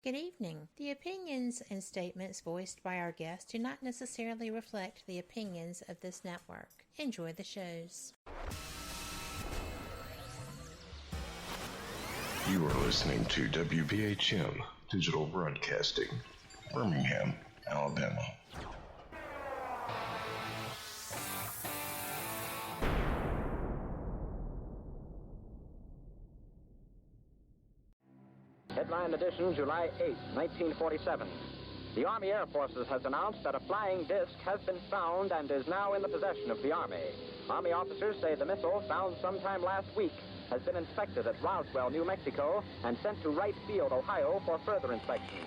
Good evening. The opinions and statements voiced by our guests do not necessarily reflect the opinions of this network. Enjoy the shows. You are listening to WBHM Digital Broadcasting, Birmingham, Alabama. Headline edition, July 8, 1947. The Army Air Forces has announced that a flying disc has been found and is now in the possession of the Army. Army officers say the missile, found sometime last week, has been inspected at Roswell, New Mexico, and sent to Wright Field, Ohio, for further inspection.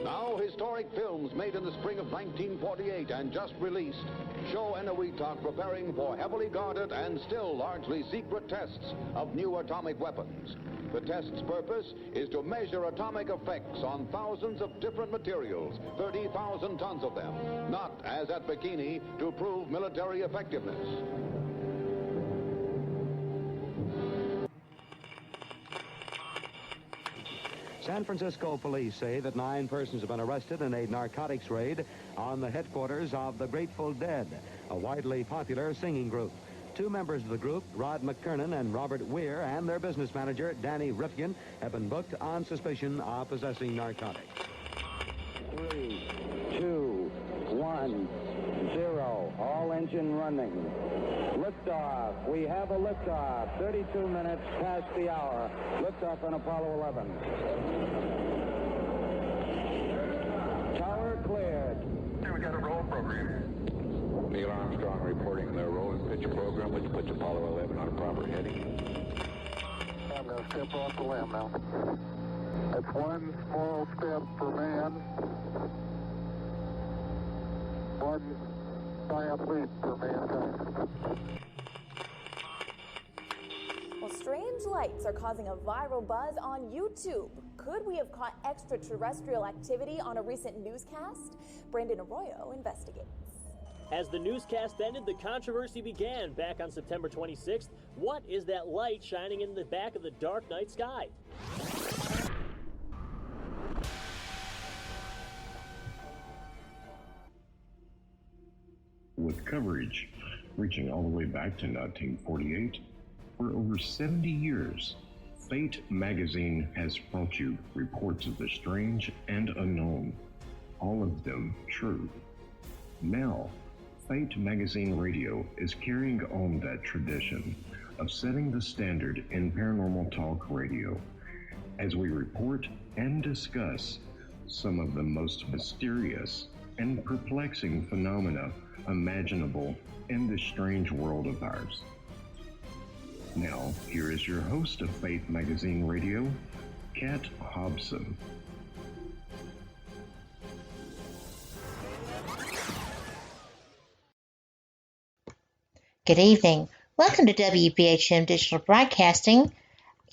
Now, historic films made in the spring of 1948 and just released show Eniwetok preparing for heavily guarded and still largely secret tests of new atomic weapons. The test's purpose is to measure atomic effects on thousands of different materials, 30,000 tons of them, not, as at Bikini, to prove military effectiveness. San Francisco police say that 9 persons have been arrested in a narcotics raid on the headquarters of the Grateful Dead, a widely popular singing group. 2 members of the group, Rod McKernan and Robert Weir, and their business manager, Danny Rifkin, have been booked on suspicion of possessing narcotics. 3, 2, 1, 0. All engine running. Liftoff. We have a liftoff. 32 minutes past the hour. Liftoff on Apollo 11. Tower cleared. We got a roll program. Neil Armstrong reporting the roll and pitch program, which puts Apollo 11 on a proper heading. I'm going to step off the limb now. That's one small step for man, one giant leap for mankind. Well, strange lights are causing a viral buzz on YouTube. Could we have caught extraterrestrial activity on a recent newscast? Brandon Arroyo investigates. As the newscast ended, the controversy began back on September 26th. What is that light shining in the back of the dark night sky? With coverage reaching all the way back to 1948, for over 70 years, Fate magazine has brought you reports of the strange and unknown, all of them true. Now, Fate Magazine Radio is carrying on that tradition of setting the standard in paranormal talk radio as we report and discuss some of the most mysterious and perplexing phenomena imaginable in this strange world of ours. Now, here is your host of Fate Magazine Radio, Kat Hobson. Good evening. Welcome to WBHM Digital Broadcasting.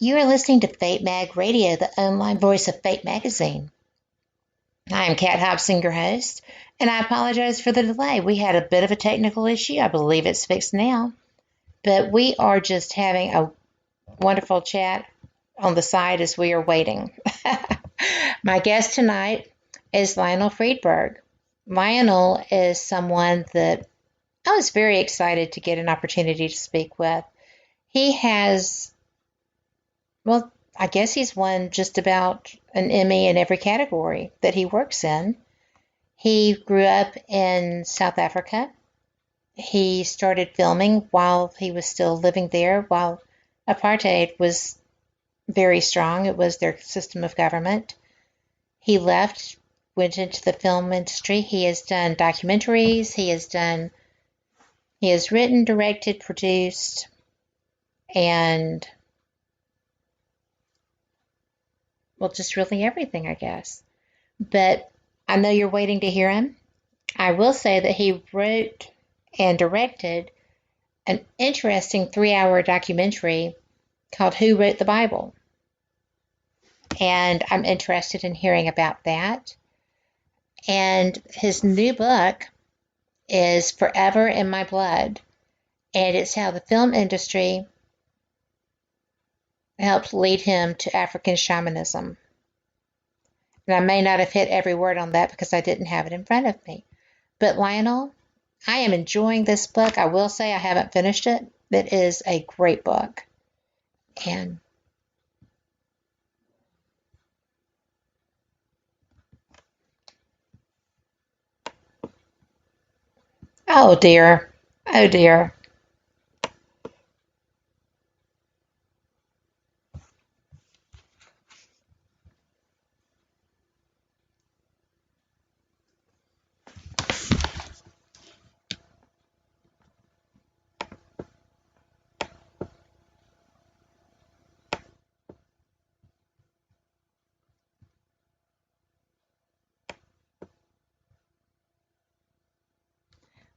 You are listening to Fate Mag Radio, the online voice of Fate Magazine. I am Kat Hobson, your host, and I apologize for the delay. We had a bit of a technical issue. I believe it's fixed now. But we are just having a wonderful chat on the side as we are waiting. My guest tonight is Lionel Friedberg. Lionel is someone that I was very excited to get an opportunity to speak with. He has, well, I guess he's won just about an Emmy in every category that he works in. He grew up in South Africa. He started filming while he was still living there, while apartheid was very strong. It was their system of government. He left, went into the film industry. He has done documentaries. He has written, directed, produced, and, well, just really everything, I guess. But I know you're waiting to hear him. I will say that he wrote and directed an interesting 3-hour documentary called Who Wrote the Bible? And I'm interested in hearing about that. And his new book is Forever in My Blood, and it's how the film industry helped lead him to African shamanism. And I may not have hit every word on that because I didn't have it in front of me. But Lionel, I am enjoying this book. I will say I haven't finished it. It is a great book. And oh dear. Oh dear.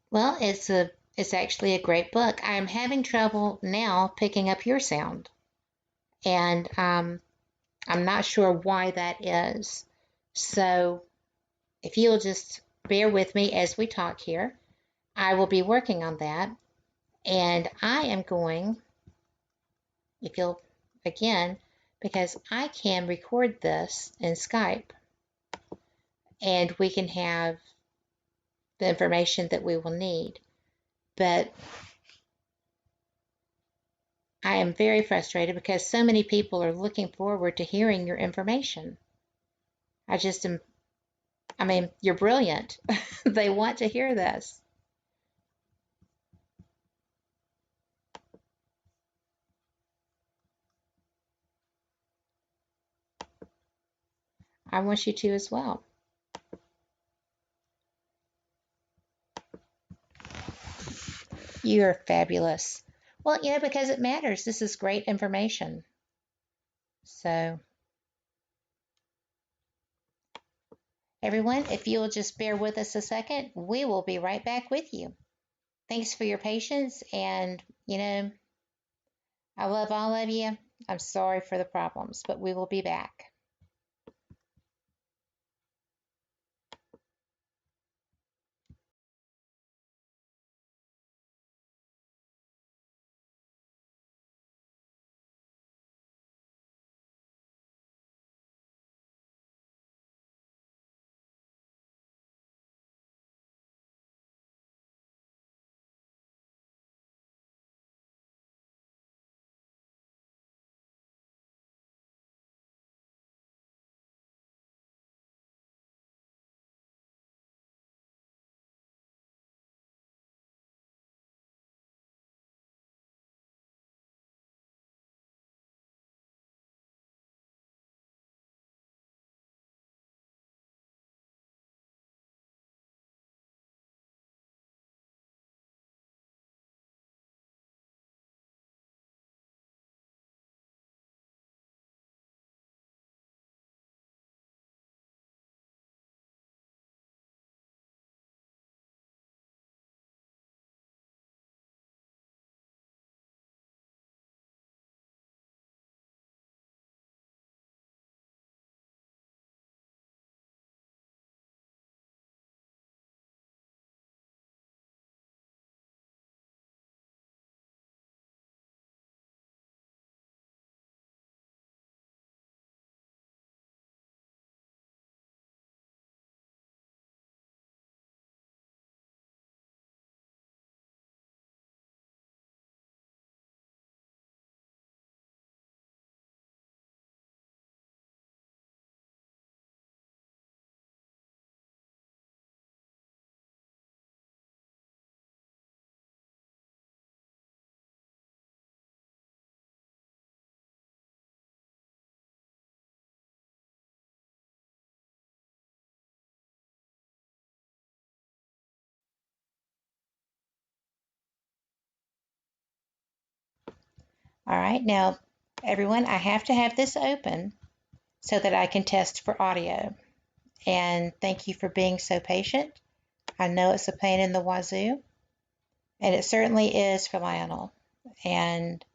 Well, it's actually a great book. I am having trouble now picking up your sound. And I'm not sure why that is. So if you'll just bear with me as we talk here, I will be working on that. And I am going, if you'll, again, because I can record this in Skype and we can have the information that we will need. But I am very frustrated because so many people are looking forward to hearing your information. I mean, you're brilliant. They want to hear this. I want you to as well. You're fabulous. Well, because it matters. This is great information. So, everyone, if you'll just bear with us a second, we will be right back with you. Thanks for your patience. And, I love all of you. I'm sorry for the problems, but we will be back. All right, now, everyone, I have to have this open so that I can test for audio. And thank you for being so patient. I know it's a pain in the wazoo, and it certainly is for Lionel. And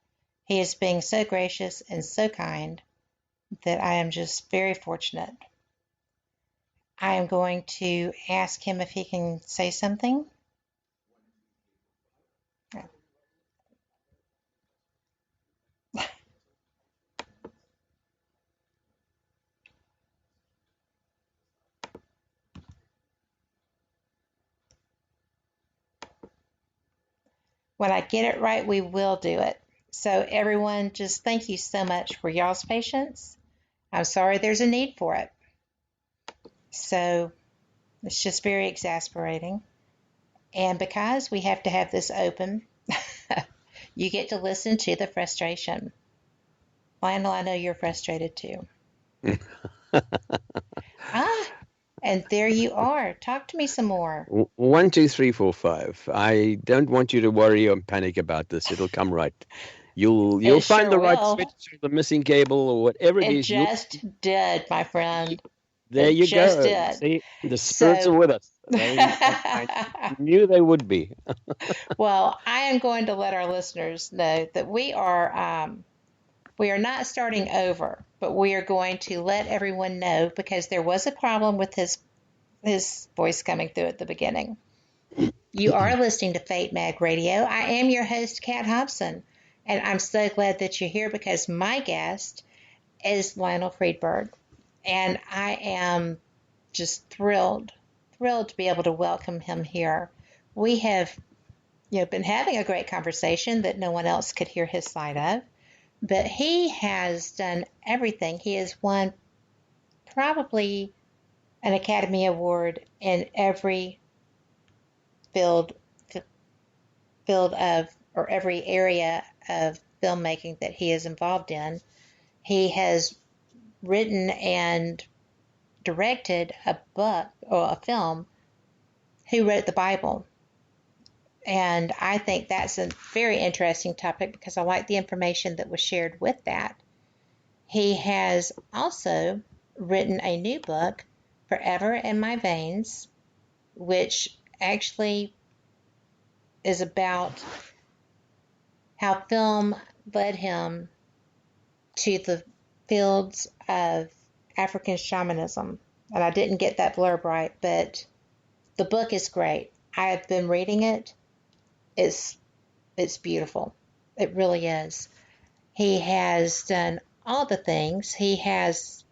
he is being so gracious and so kind that I am just very fortunate. I am going to ask him if he can say something. when I get it right, we will do it. So everyone, just thank you so much for y'all's patience. I'm sorry there's a need for it. So it's just very exasperating. And because we have to have this open, you get to listen to the frustration. Lionel, I know you're frustrated too. And there you are. Talk to me some more. 1, 2, 3, 4, 5. I don't want you to worry or panic about this. It'll come right. You'll find the right switch or the missing cable or whatever it is. It just did, my friend. There you go. Did. See, the spirits are with us. I knew they would be. Well, I am going to let our listeners know that we are not starting over, but we are going to let everyone know because there was a problem with his voice coming through at the beginning. You are listening to Fate Mag Radio. I am your host, Kat Hobson, and I'm so glad that you're here because my guest is Lionel Friedberg, and I am just thrilled to be able to welcome him here. We have been having a great conversation that no one else could hear his side of. But he has done everything. He has won probably an Academy Award in every field of, or every area of filmmaking that he is involved in. He has written and directed a book or a film. Who wrote the Bible? And I think that's a very interesting topic because I like the information that was shared with that. He has also written a new book, Forever in My Veins, which actually is about how film led him to the fields of African shamanism. And I didn't get that blurb right, but the book is great. I have been reading it. It's beautiful. It really is. He has done all the things. He has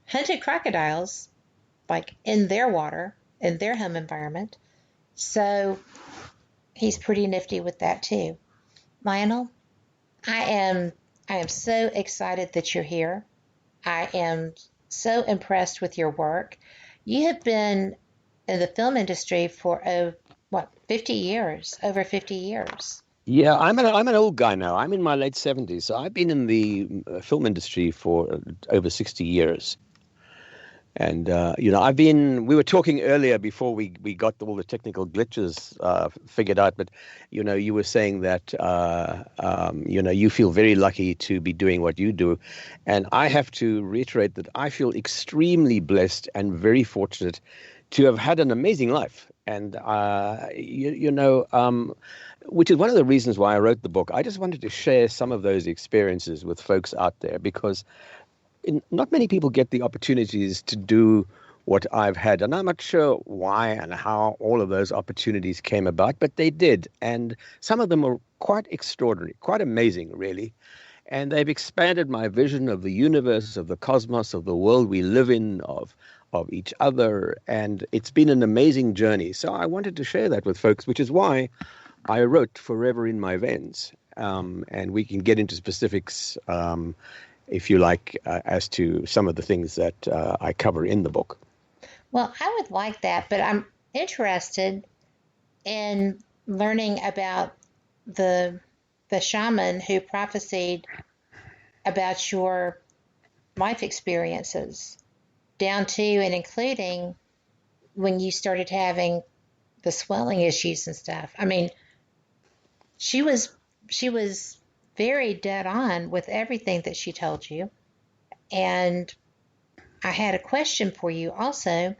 hunted crocodiles, like in their water, in their home environment. So he's pretty nifty with that too. Lionel, I am so excited that you're here. I am so impressed with your work. You have been in the film industry for 50 years, over 50 years. Yeah, I'm an old guy now. I'm in my late 70s. So I've been in the film industry for over 60 years. And, we were talking earlier before we got all the technical glitches figured out, but, you were saying that, you feel very lucky to be doing what you do. And I have to reiterate that I feel extremely blessed and very fortunate to have had an amazing life. And, which is one of the reasons why I wrote the book. I just wanted to share some of those experiences with folks out there because not many people get the opportunities to do what I've had. And I'm not sure why and how all of those opportunities came about, but they did. And some of them were quite extraordinary, quite amazing, really. And they've expanded my vision of the universe, of the cosmos, of the world we live in, of each other. And it's been an amazing journey. So I wanted to share that with folks, which is why I wrote Forever in My Veins. And we can get into specifics if you like, as to some of the things that I cover in the book. Well, I would like that, but I'm interested in learning about the shaman who prophesied about your life experiences, down to and including when you started having the swelling issues and stuff. I mean, she was very dead on with everything that she told you. And I had a question for you also.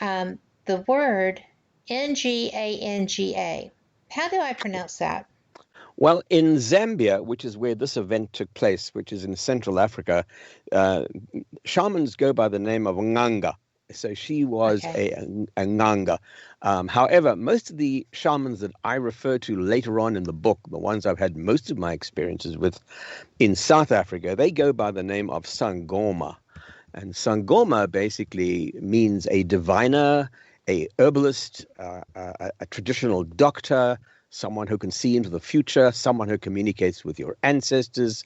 The word Nganga, how do I pronounce that? Well, in Zambia, which is where this event took place, which is in Central Africa, shamans go by the name of Nganga. So she was a Nganga. However, most of the shamans that I refer to later on in the book, the ones I've had most of my experiences with in South Africa, they go by the name of Sangoma. And Sangoma basically means a diviner, a herbalist, a traditional doctor, someone who can see into the future, someone who communicates with your ancestors,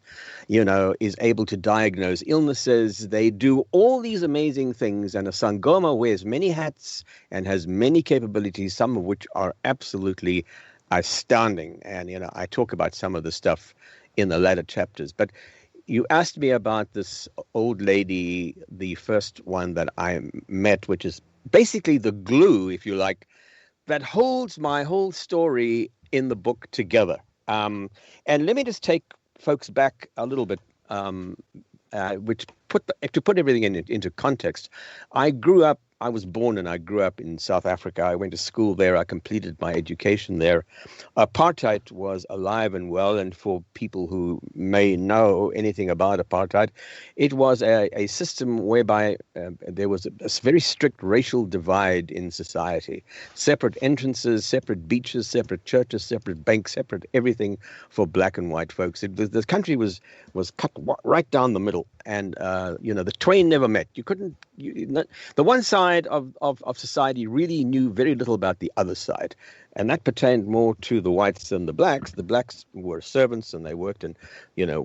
is able to diagnose illnesses. They do all these amazing things, and a Sangoma wears many hats and has many capabilities, some of which are absolutely astounding. And, I talk about some of the stuff in the latter chapters. But you asked me about this old lady, the first one that I met, which is basically the glue, if you like, that holds my whole story in the book together. And let me just take folks back a little bit, to put everything into context. I was born and I grew up in South Africa. I went to school there. I completed my education there. Apartheid was alive and well, and for people who may know anything about apartheid, it was a system whereby there was a very strict racial divide in society. Separate entrances, separate beaches, separate churches, separate banks, separate everything for black and white folks. The country was cut right down the middle, and the twain never met. You couldn't. The one side of society really knew very little about the other side, and that pertained more to the whites than the blacks. The blacks were servants and they worked in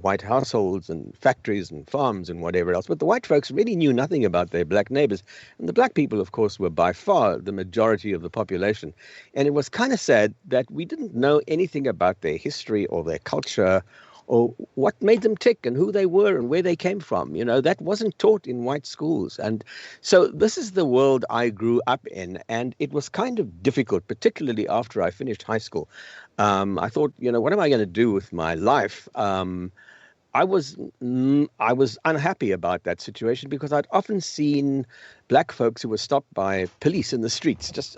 white households and factories and farms and whatever else, but the white folks really knew nothing about their black neighbors. And the black people, of course, were by far the majority of the population, and it was kind of sad that we didn't know anything about their history or their culture or what made them tick and who they were and where they came from. That wasn't taught in white schools. And so this is the world I grew up in, and it was kind of difficult, particularly after I finished high school. I thought, what am I going to do with my life? I was unhappy about that situation because I'd often seen black folks who were stopped by police in the streets just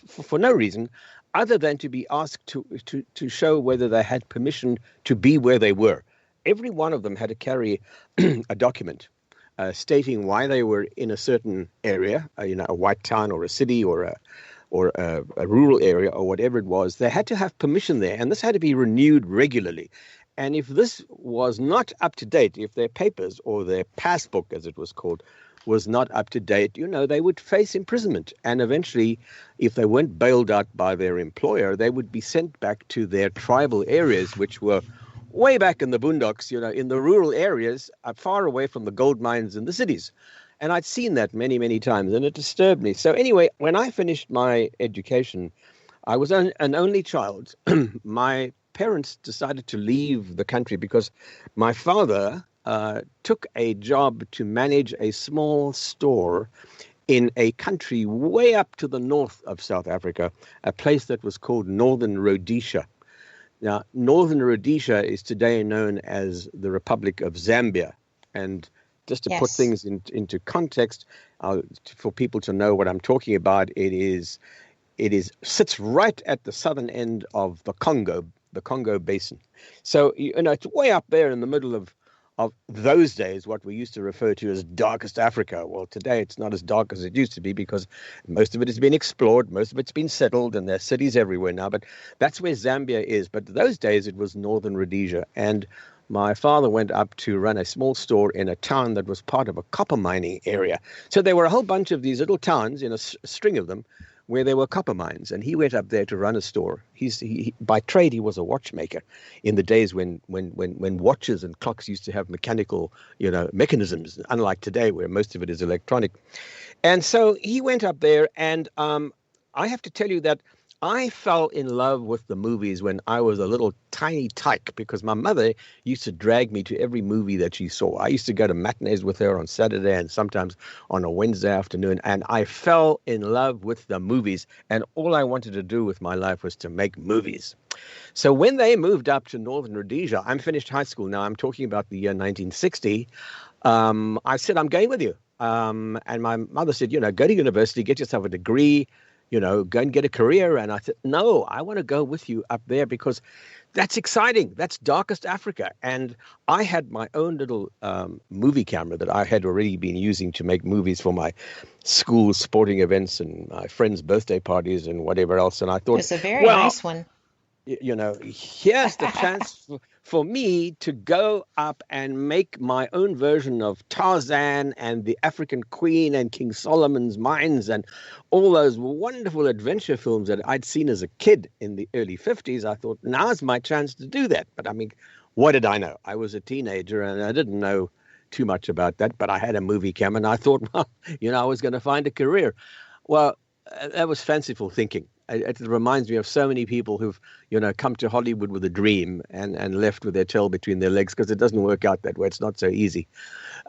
for no reason, other than to be asked to show whether they had permission to be where they were. Every one of them had to carry a document stating why they were in a certain area, a white town or a city or a rural area or whatever it was. They had to have permission there, and this had to be renewed regularly. And if this was not up to date, if their papers or their passbook, as it was called, was not up to date, they would face imprisonment. And eventually, if they weren't bailed out by their employer, they would be sent back to their tribal areas, which were way back in the boondocks, in the rural areas, far away from the gold mines in the cities. And I'd seen that many, many times, and it disturbed me. So anyway, when I finished my education, I was an only child. My parents decided to leave the country because my father took a job to manage a small store in a country way up to the north of South Africa, a place that was called Northern Rhodesia. Now, Northern Rhodesia is today known as the Republic of Zambia. And just to put things into context, for people to know what I'm talking about, it sits right at the southern end of the Congo Basin. So, it's way up there in the middle of those days, what we used to refer to as darkest Africa. Well, today it's not as dark as it used to be because most of it has been explored, most of it's been settled, and there are cities everywhere now. But that's where Zambia is. But those days it was Northern Rhodesia. And my father went up to run a small store in a town that was part of a copper mining area. So there were a whole bunch of these little towns, a string of them, where there were copper mines, and he went up there to run a store. He by trade, he was a watchmaker in the days when watches and clocks used to have mechanical, mechanisms, unlike today where most of it is electronic. And so he went up there, and I have to tell you that I fell in love with the movies when I was a little tiny tyke because my mother used to drag me to every movie that she saw. I used to go to matinees with her on Saturday and sometimes on a Wednesday afternoon, and I fell in love with the movies, and all I wanted to do with my life was to make movies. So when they moved up to Northern Rhodesia, I'm finished high school now, I'm talking about the year 1960, I said, I'm going with you. And my mother said, go to university, get yourself a degree, go and get a career. And I said, no, I want to go with you up there because that's exciting. That's darkest Africa. And I had my own little movie camera that I had already been using to make movies for my school sporting events and my friends' birthday parties and whatever else. And I thought, it's a very nice one. Here's the chance for me to go up and make my own version of Tarzan and the African Queen and King Solomon's Mines and all those wonderful adventure films that I'd seen as a kid in the early 50s, I thought, now's my chance to do that. But I mean, what did I know? I was a teenager and I didn't know too much about that, but I had a movie camera and I thought, well, I was going to find a career. Well, that was fanciful thinking. It reminds me of so many people who've, come to Hollywood with a dream and left with their tail between their legs, because it doesn't work out that way. It's not so easy.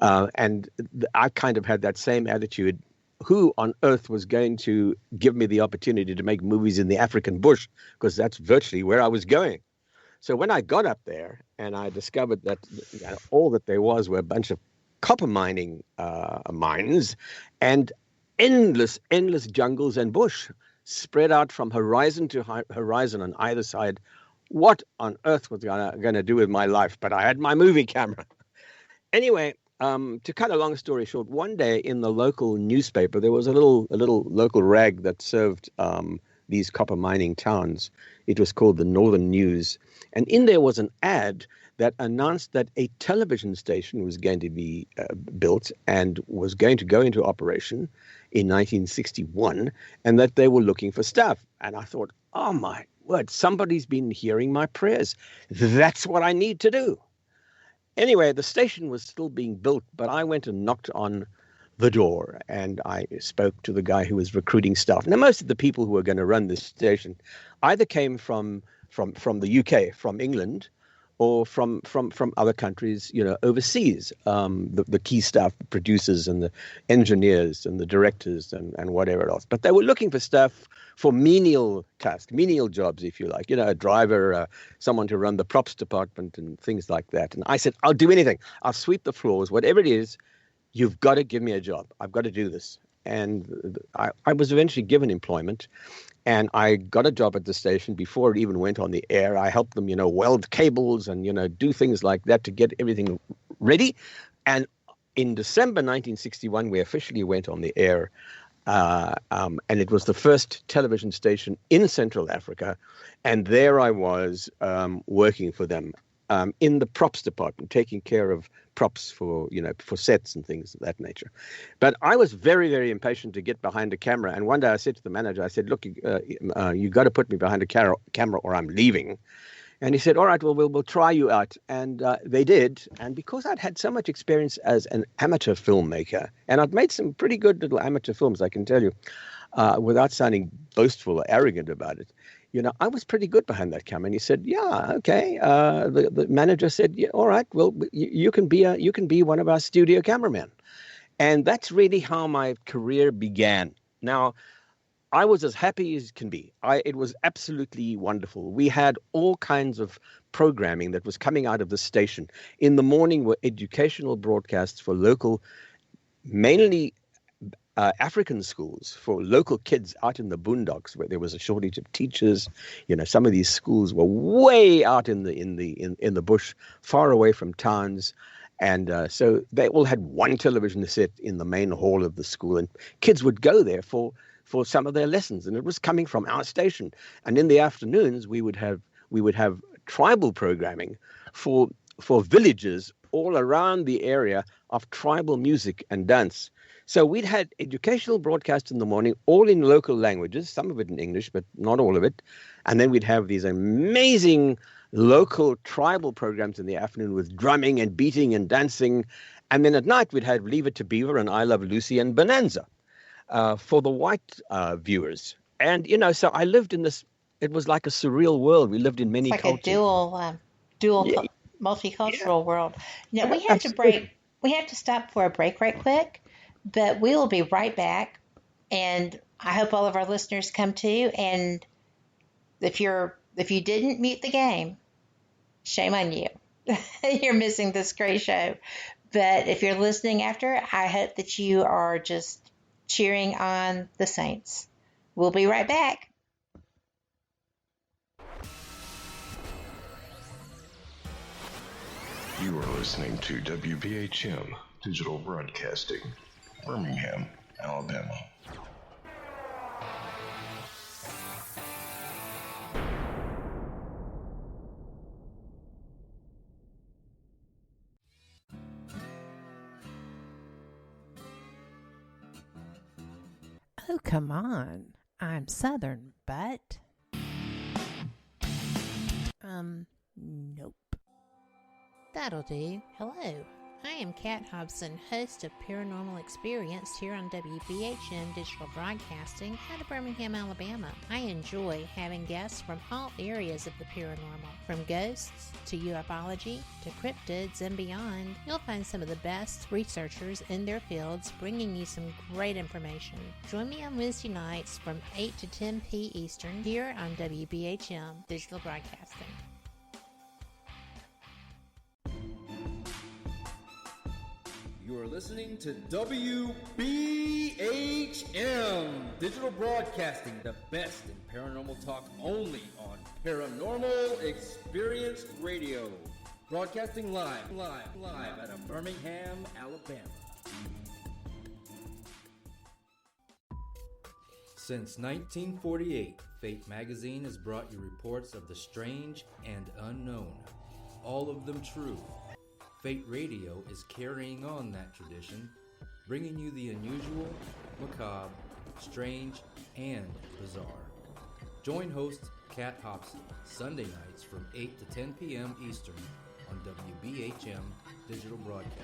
And I kind of had that same attitude. Who on earth was going to give me the opportunity to make movies in the African bush? Because that's virtually where I was going. So when I got up there and I discovered that all that there was were a bunch of copper mining mines and endless jungles and bush spread out from horizon to horizon on either side. What on earth was I going to do with my life? But I had my movie camera. Anyway, to cut a long story short, one day in the local newspaper, there was a little local rag that served these copper mining towns. It was called the Northern News. And in there was an ad that announced that a television station was going to be built and was going to go into operation in 1961, and that they were looking for staff. And I thought, oh my word, somebody's been hearing my prayers. That's what I need to do. Anyway, the station was still being built, but I went and knocked on the door and I spoke to the guy who was recruiting staff. Now, most of the people who were going to run this station either came from the UK, from England, or from other countries, overseas, the key staff, the producers and the engineers and the directors and whatever else. But they were looking for staff for menial tasks, menial jobs, if you like, a driver, someone to run the props department and things like that. And I said, I'll do anything. I'll sweep the floors, whatever it is. You've got to give me a job. I've got to do this. And I was eventually given employment. And I got a job at the station before it even went on the air. I helped them, weld cables and, do things like that to get everything ready. And in December 1961, we officially went on the air. And it was the first television station in Central Africa. And there I was working for them in the props department, taking care of props for sets and things of that nature. But I was very, very impatient to get behind a camera. And one day I said to the manager, I said, look, you got to put me behind a camera or I'm leaving. And he said, all right, well, we'll try you out. And they did. And because I'd had so much experience as an amateur filmmaker, and I'd made some pretty good little amateur films, I can tell you, without sounding boastful or arrogant about it, I was pretty good behind that camera. And he said, yeah, okay. The manager said, yeah, all right, well, you can be one of our studio cameramen. And that's really how my career began. Now, I was as happy as can be. It was absolutely wonderful. We had all kinds of programming that was coming out of the station. In the morning were educational broadcasts for local, mainly African schools, for local kids out in the boondocks where there was a shortage of teachers. Some of these schools were way out in the bush, far away from towns. And so they all had one television set in the main hall of the school, and kids would go there for some of their lessons, and it was coming from our station. And in the afternoons, we would have tribal programming for villages all around the area of tribal music and dance. So we'd had educational broadcasts in the morning, all in local languages, some of it in English, but not all of it. And then we'd have these amazing local tribal programs in the afternoon with drumming and beating and dancing. And then at night, we'd have Leave It to Beaver and I Love Lucy and Bonanza for the white viewers. And, so I lived in this, it was like a surreal world. We lived in many cultures. It's like a dual multicultural world. Now, we have to break. We have to stop for a break right quick. But we will be right back, and I hope all of our listeners come too. And if you didn't mute the game, shame on you. You're missing this great show. But if you're listening after, I hope that you are just cheering on the Saints. We'll be right back. You are listening to WBHM Digital Broadcasting, Birmingham, Alabama. Oh, come on. I'm Southern, but... Nope. That'll do. Hello. I am Kat Hobson, host of Paranormal Experience here on WBHM Digital Broadcasting out of Birmingham, Alabama. I enjoy having guests from all areas of the paranormal, from ghosts to ufology to cryptids and beyond. You'll find some of the best researchers in their fields bringing you some great information. Join me on Wednesday nights from 8 to 10 p. Eastern here on WBHM Digital Broadcasting. You are listening to WBHM Digital Broadcasting, the best in paranormal talk only on Paranormal Experience Radio. Broadcasting live out of Birmingham, Alabama. Since 1948, Fate Magazine has brought you reports of the strange and unknown, all of them true. Fate Radio is carrying on that tradition, bringing you the unusual, macabre, strange, and bizarre. Join host Kat Hobson Sunday nights from 8 to 10 p.m. Eastern on WBHM Digital Broadcasting.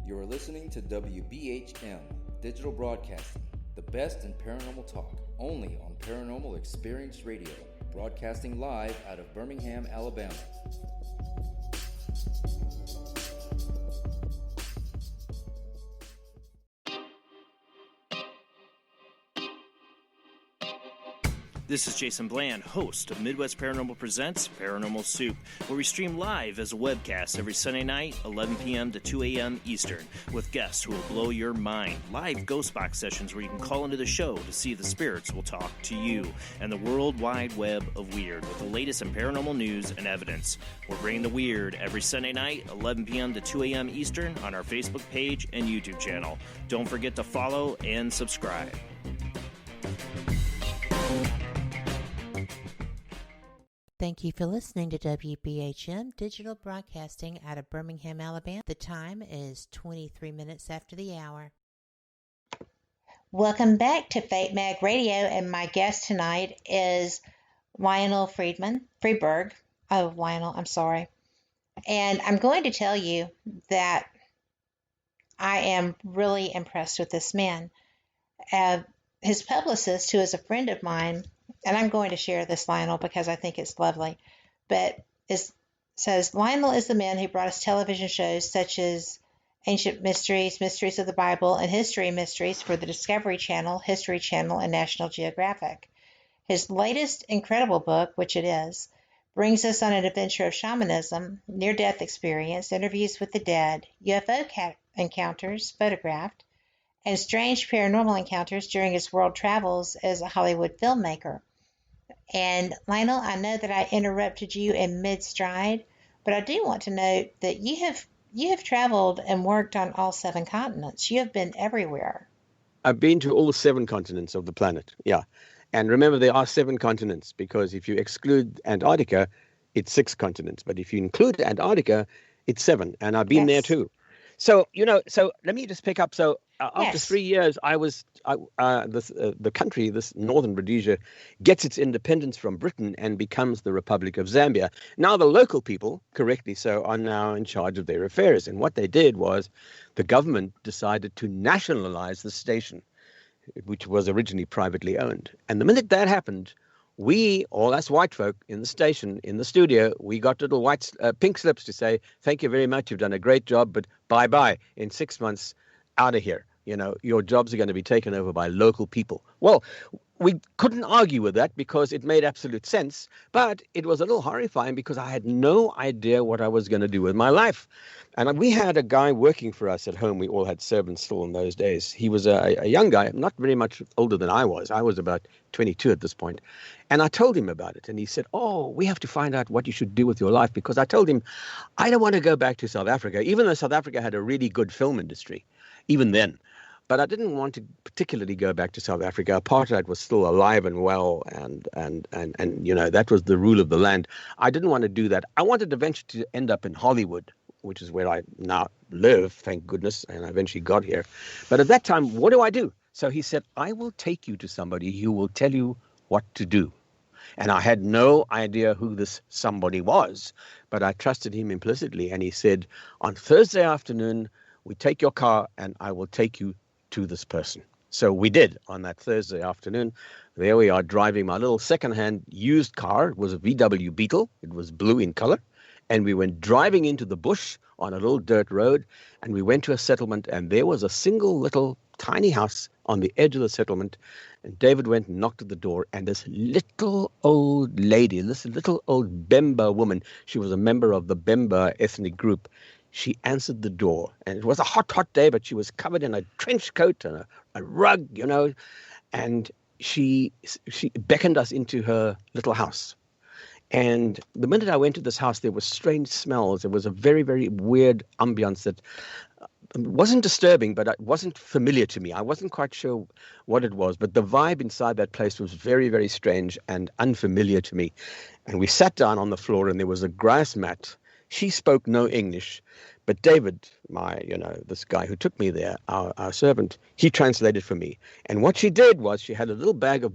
You are listening to WBHM Digital Broadcasting, the best in paranormal talk, only on Paranormal Experience Radio, broadcasting live out of Birmingham, Alabama. This is Jason Bland, host of Midwest Paranormal Presents Paranormal Soup, where we stream live as a webcast every Sunday night, 11 p.m. to 2 a.m. Eastern, with guests who will blow your mind. Live ghost box sessions where you can call into the show to see if the spirits will talk to you, and the world wide web of weird with the latest in paranormal news and evidence. We're bringing the weird every Sunday night, 11 p.m. to 2 a.m. Eastern on our Facebook page and YouTube channel. Don't forget to follow and subscribe. Thank you for listening to WBHM Digital Broadcasting out of Birmingham, Alabama. The time is 23 minutes after the hour. Welcome back to Fate Mag Radio, and my guest tonight is Lionel Friedberg. Oh, Lionel, I'm sorry. And I'm going to tell you that I am really impressed with this man. His publicist, who is a friend of mine, and I'm going to share this, Lionel, because I think it's lovely, but it says, Lionel is the man who brought us television shows such as Ancient Mysteries, Mysteries of the Bible, and History Mysteries for the Discovery Channel, History Channel, and National Geographic. His latest incredible book, which it is, brings us on an adventure of shamanism, near-death experience, interviews with the dead, UFO encounters photographed, and strange paranormal encounters during his world travels as a Hollywood filmmaker. And Lionel, I know that I interrupted you in mid-stride, but I do want to note that you have traveled and worked on all 7 continents. You have been everywhere. I've been to all 7 continents of the planet, yeah. And remember, there are 7 continents, because if you exclude Antarctica, it's 6 continents. But if you include Antarctica, it's 7. And I've been there too. So, so let me just pick up. So after 3 years, the country, this northern Rhodesia, gets its independence from Britain and becomes the Republic of Zambia. Now, the local people, correctly so, are now in charge of their affairs. And what they did was the government decided to nationalize the station, which was originally privately owned. And the minute that happened, we, all us white folk in the station, in the studio, we got little pink slips to say, thank you very much, you've done a great job, but bye-bye. In 6 months, out of here. Your jobs are going to be taken over by local people. Well, we couldn't argue with that because it made absolute sense, but it was a little horrifying because I had no idea what I was going to do with my life. And we had a guy working for us at home. We all had servants still in those days. He was a young guy, not very much older than I was. I was about 22 at this point. And I told him about it. And he said, we have to find out what you should do with your life. Because I told him, I don't want to go back to South Africa, even though South Africa had a really good film industry, even then. but I didn't want to particularly go back to South Africa. Apartheid was still alive and well, and that was the rule of the land. I didn't want to do that. I wanted eventually to end up in Hollywood, which is where I now live, thank goodness, and I eventually got here. But at that time, what do? So he said, I will take you to somebody who will tell you what to do. And I had no idea who this somebody was, but I trusted him implicitly. And he said, on Thursday afternoon, we take your car and I will take you to this person. So we did on that Thursday afternoon. There we are driving my little secondhand used car. It was a VW Beetle. It was blue in color. And we went driving into the bush on a little dirt road. And we went to a settlement. And there was a single little tiny house on the edge of the settlement. And David went and knocked at the door. And this little old lady, this little old Bemba woman, she was a member of the Bemba ethnic group. She answered the door, and it was a hot, hot day, but she was covered in a trench coat and a rug, and she beckoned us into her little house. And the minute I went to this house, there were strange smells. There was a very, very weird ambience that wasn't disturbing, but it wasn't familiar to me. I wasn't quite sure what it was, but the vibe inside that place was very, very strange and unfamiliar to me. And we sat down on the floor, and there was a grass mat. She spoke no English, but David, this guy who took me there, our servant, he translated for me. And what she did was she had a little bag of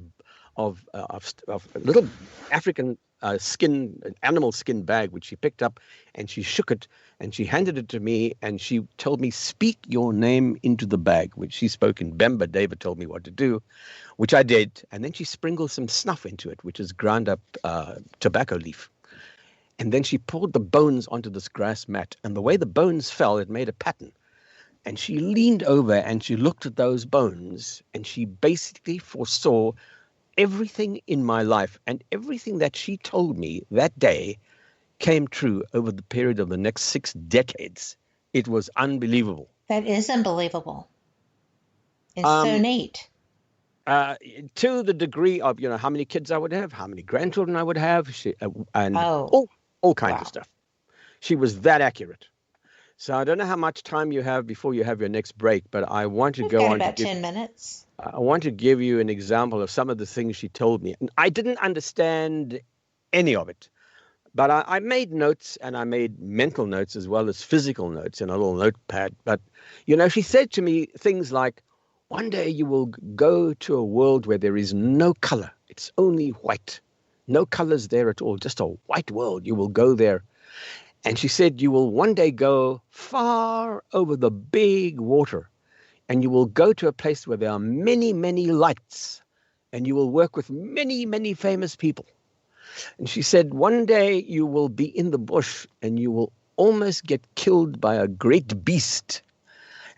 little African animal skin bag, which she picked up, and she shook it, and she handed it to me, and she told me, speak your name into the bag, which she spoke in Bemba. David told me what to do, which I did. And then she sprinkled some snuff into it, which is ground up tobacco leaf. And then she poured the bones onto this grass mat. And the way the bones fell, it made a pattern. And she leaned over and she looked at those bones. And she basically foresaw everything in my life. And everything that she told me that day came true over the period of the next 6 decades. It was unbelievable. That is unbelievable. It's so neat. To the degree of, how many kids I would have, how many grandchildren I would have, all kinds of stuff. She was that accurate. So I don't know how much time you have before you have your next break, but I want to go on. About 10 minutes. I want to give you an example of some of the things she told me. And I didn't understand any of it, but I made notes, and I made mental notes as well as physical notes in a little notepad. But, she said to me things like, one day you will go to a world where there is no color. It's only white. No colors there at all, just a white world. You will go there. And she said, you will one day go far over the big water, and you will go to a place where there are many, many lights, and you will work with many, many famous people. And she said, one day you will be in the bush, and you will almost get killed by a great beast.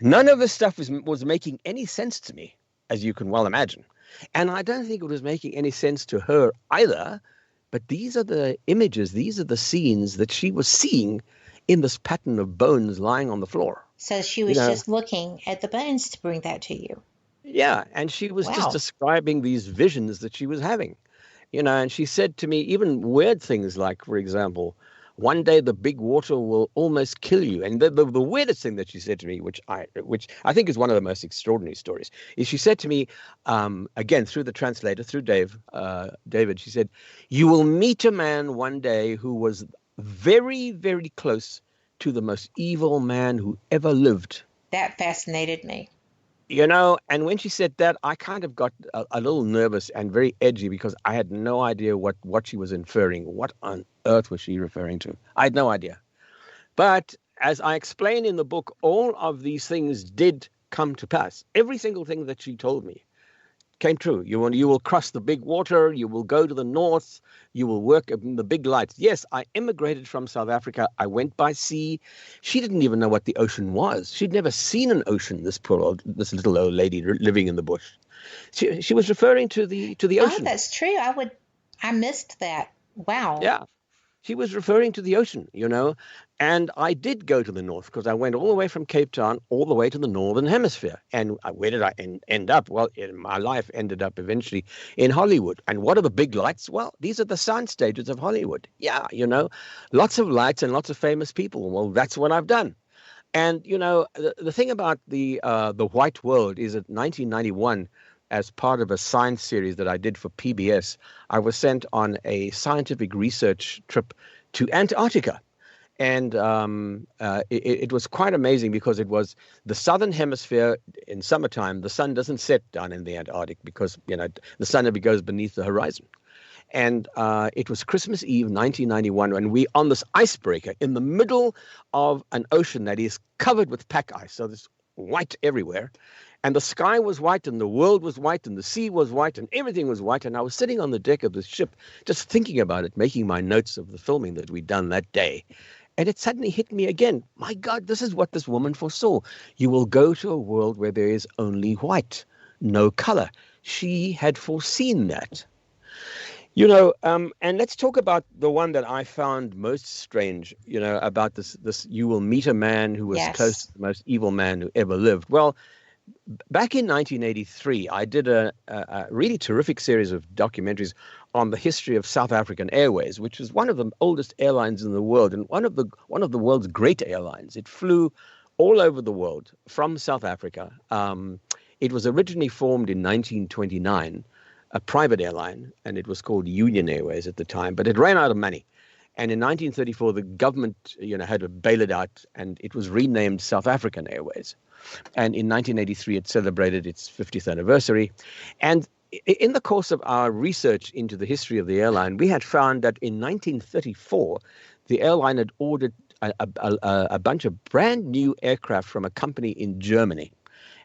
None of this stuff was making any sense to me, as you can well imagine. And I don't think it was making any sense to her either, but these are the images, these are the scenes that she was seeing in this pattern of bones lying on the floor. So she was just looking at the bones to bring that to you. Yeah, and she was just describing these visions that she was having. And she said to me even weird things like, for example, one day the big water will almost kill you. And the weirdest thing that she said to me, which I think is one of the most extraordinary stories, is she said to me, again, through the translator, through David, she said, you will meet a man one day who was very, very close to the most evil man who ever lived. That fascinated me. And when she said that, I kind of got a little nervous and very edgy because I had no idea what she was inferring. What on earth was she referring to? I had no idea. But as I explain in the book, all of these things did come to pass. Every single thing that she told me came true. You will cross the big water. You will go to the north. You will work in the big lights. Yes, I immigrated from South Africa. I went by sea. She didn't even know what the ocean was. She'd never seen an ocean, this little old lady living in the bush. She was referring to the ocean. Oh, that's true. I missed that. Wow. Yeah. She was referring to the ocean, and I did go to the north because I went all the way from Cape Town all the way to the northern hemisphere. And where did I end up? Well, my life ended up eventually in Hollywood. And what are the big lights? Well, these are the sound stages of Hollywood. Yeah, lots of lights and lots of famous people. Well, that's what I've done. And, the thing about the white world is that 1991, as part of a science series that I did for PBS, I was sent on a scientific research trip to Antarctica. And it was quite amazing because it was the southern hemisphere in summertime. The sun doesn't set down in the Antarctic because, the sun never goes beneath the horizon. And it was Christmas Eve, 1991, when we on this icebreaker in the middle of an ocean that is covered with pack ice. So there's white everywhere. And the sky was white, and the world was white, and the sea was white, and everything was white. And I was sitting on the deck of the ship, just thinking about it, making my notes of the filming that we'd done that day. And it suddenly hit me again. My God, this is what this woman foresaw. You will go to a world where there is only white, no color. She had foreseen that. And let's talk about the one that I found most strange, about this you will meet a man who was close to the most evil man who ever lived. Well, back in 1983, I did a really terrific series of documentaries on the history of South African Airways, which is one of the oldest airlines in the world and one of the world's great airlines. It flew all over the world from South Africa. It was originally formed in 1929, a private airline, and it was called Union Airways at the time, but it ran out of money. And in 1934, the government, had to bail it out, and it was renamed South African Airways. And in 1983, it celebrated its 50th anniversary. And in the course of our research into the history of the airline, we had found that in 1934, the airline had ordered a bunch of brand new aircraft from a company in Germany.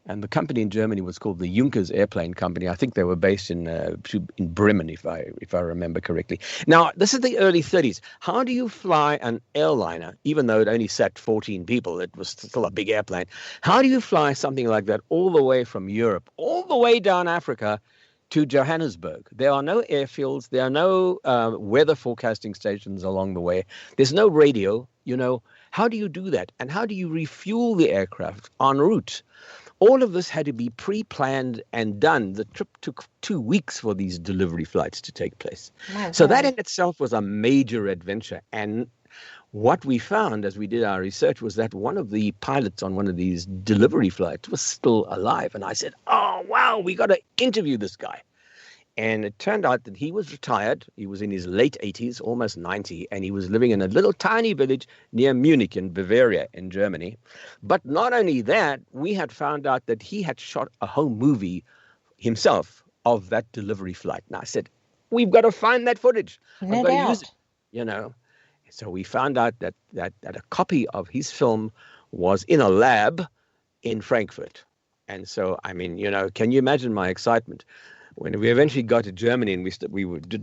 And the company in Germany was called the Junkers Airplane Company. I think they were based in Bremen, if I remember correctly. Now, this is the early 30s. How do you fly an airliner, even though it only sat 14 people? It was still a big airplane. How do you fly something like that all the way from Europe, all the way down Africa to Johannesburg? There are no airfields. There are no weather forecasting stations along the way. There's no radio. How do you do that? And how do you refuel the aircraft en route? All of this had to be pre-planned and done. The trip took 2 weeks for these delivery flights to take place. So that in itself was a major adventure. And what we found as we did our research was that one of the pilots on one of these delivery flights was still alive. And I said, oh, wow, we got to interview this guy. And it turned out that he was retired. He was in his late 80s, almost 90, and he was living in a little tiny village near Munich in Bavaria in Germany. But not only that, we had found out that he had shot a home movie himself of that delivery flight. And I said, we've got to find that footage. No I've got doubt. to use it, So we found out that a copy of his film was in a lab in Frankfurt. And so, can you imagine my excitement? When we eventually got to Germany and we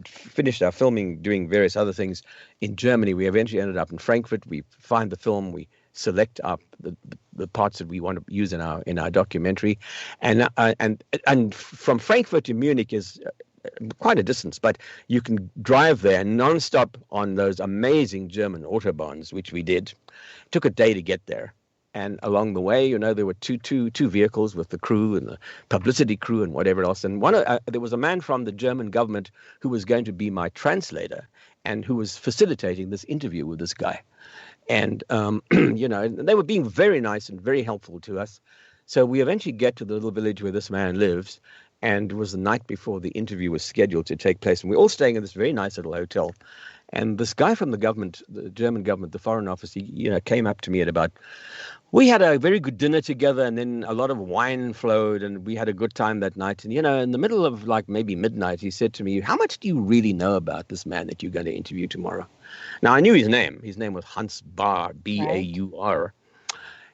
finished our filming, doing various other things in Germany, we eventually ended up in Frankfurt. We find the film, we select up the parts that we want to use in our documentary, and from Frankfurt to Munich is quite a distance, but you can drive there nonstop on those amazing German autobahns, which we did. It took a day to get there. And along the way, there were two vehicles with the crew and the publicity crew and whatever else. And there was a man from the German government who was going to be my translator and who was facilitating this interview with this guy. And, they were being very nice and very helpful to us. So we eventually get to the little village where this man lives. And it was the night before the interview was scheduled to take place. And we were all staying in this very nice little hotel. And this guy from the government, the German government, the Foreign Office, he came up to me at about, we had a very good dinner together, and then a lot of wine flowed, and we had a good time that night. And, in the middle of maybe midnight, he said to me, how much do you really know about this man that you're going to interview tomorrow? Now, I knew his name. His name was Hans Baur, B-A-U-R.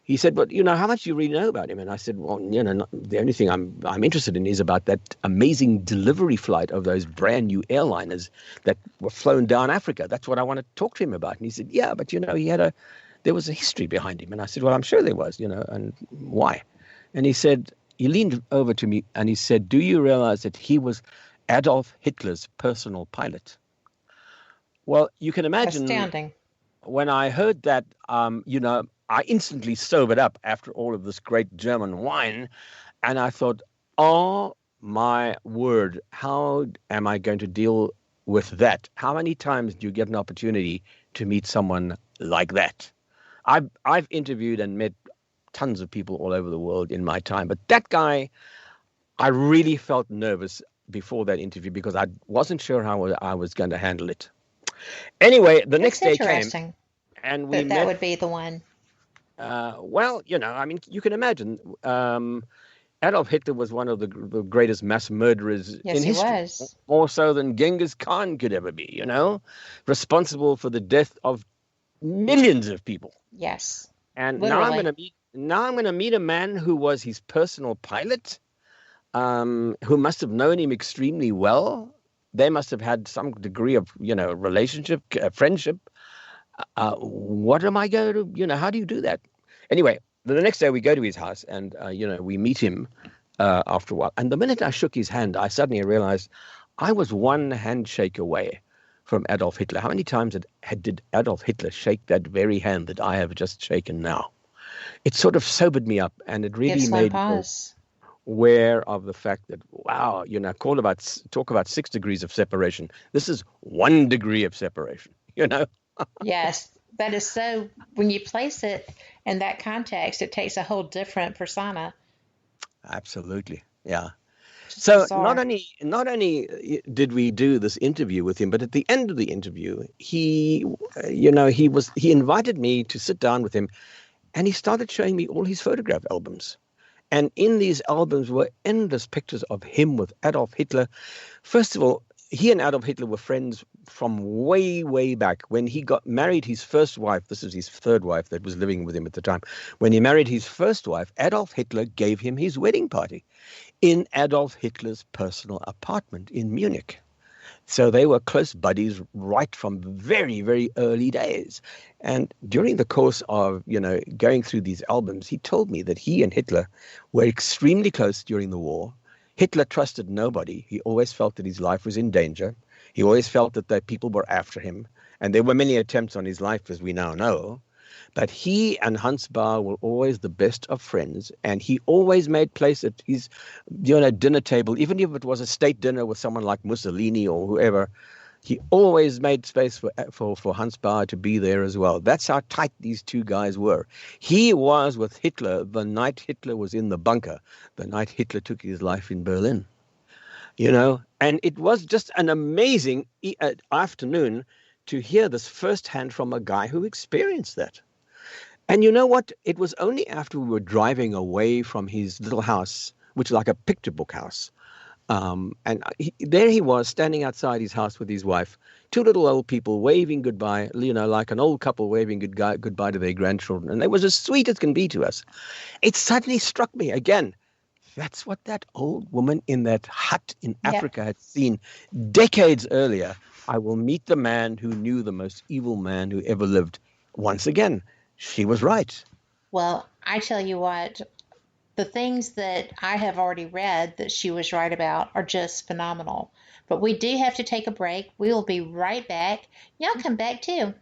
He said, but, how much do you really know about him? And I said, well, the only thing I'm interested in is about that amazing delivery flight of those brand new airliners that were flown down Africa. That's what I want to talk to him about. And he said, yeah, but, there was a history behind him. And I said, well, I'm sure there was, and why? And he leaned over to me and he said, do you realize that he was Adolf Hitler's personal pilot? Well, you can imagine. Astounding. When I heard that, I instantly sobered up after all of this great German wine. And I thought, oh, my word, how am I going to deal with that? How many times do you get an opportunity to meet someone like that? I've interviewed and met tons of people all over the world in my time, but that guy, I really felt nervous before that interview because I wasn't sure how I was going to handle it. Anyway, the next day came, and we met. That would be the one. Well, I mean, you can imagine. Adolf Hitler was one of the greatest mass murderers in history. Yes, he was. More so than Genghis Khan could ever be, responsible for the death of millions of people. Yes. And now I'm going to meet a man who was his personal pilot, who must have known him extremely well. They must have had some degree of, relationship, friendship. What am I going to, how do you do that? Anyway, the next day we go to his house and, we meet him after a while. And the minute I shook his hand, I suddenly realized I was one handshake away from Adolf Hitler. How many times did Adolf Hitler shake that very hand that I have just shaken now? It sort of sobered me up, and it really made me aware of the fact that, wow, talk about 6 degrees of separation. This is 1 degree of separation, Yes, that is so, when you place it in that context, it takes a whole different persona. Absolutely, yeah. So not only did we do this interview with him, but at the end of the interview, he invited me to sit down with him, and he started showing me all his photograph albums. And in these albums were endless pictures of him with Adolf Hitler. First of all, he and Adolf Hitler were friends from way, way back. When he got married his first wife, this is his third wife that was living with him at the time. When he married his first wife, Adolf Hitler gave him his wedding party in Adolf Hitler's personal apartment in Munich. So they were close buddies right from very, very early days. And during the course of, going through these albums, he told me that he and Hitler were extremely close during the war. Hitler trusted nobody. He always felt that his life was in danger. He always felt that the people were after him. And there were many attempts on his life, as we now know. But he and Hans Bahr were always the best of friends. And he always made place at his dinner table, even if it was a state dinner with someone like Mussolini or whoever. He always made space for Hans Bahr to be there as well. That's how tight these two guys were. He was with Hitler the night Hitler was in the bunker, the night Hitler took his life in Berlin. And it was just an amazing afternoon to hear this firsthand from a guy who experienced that. And you know what? It was only after we were driving away from his little house, which is like a picture book house. There he was standing outside his house with his wife, 2 little old people waving goodbye, like an old couple waving goodbye to their grandchildren. And they was as sweet as can be to us. It suddenly struck me again. That's what that old woman in that hut in Africa had seen decades earlier. I will meet the man who knew the most evil man who ever lived. Once again, she was right. Well, I tell you what, the things that I have already read that she was right about are just phenomenal. But we do have to take a break. We will be right back. Y'all come back too.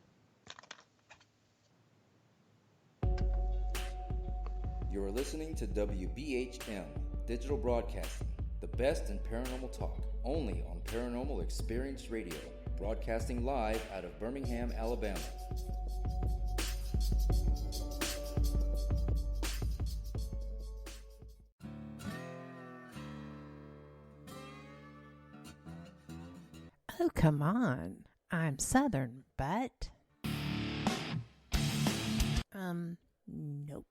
You're listening to WBHM Digital Broadcasting, the best in paranormal talk, only on Paranormal Experience Radio, broadcasting live out of Birmingham, Alabama. Oh, come on. I'm Southern, but... Nope.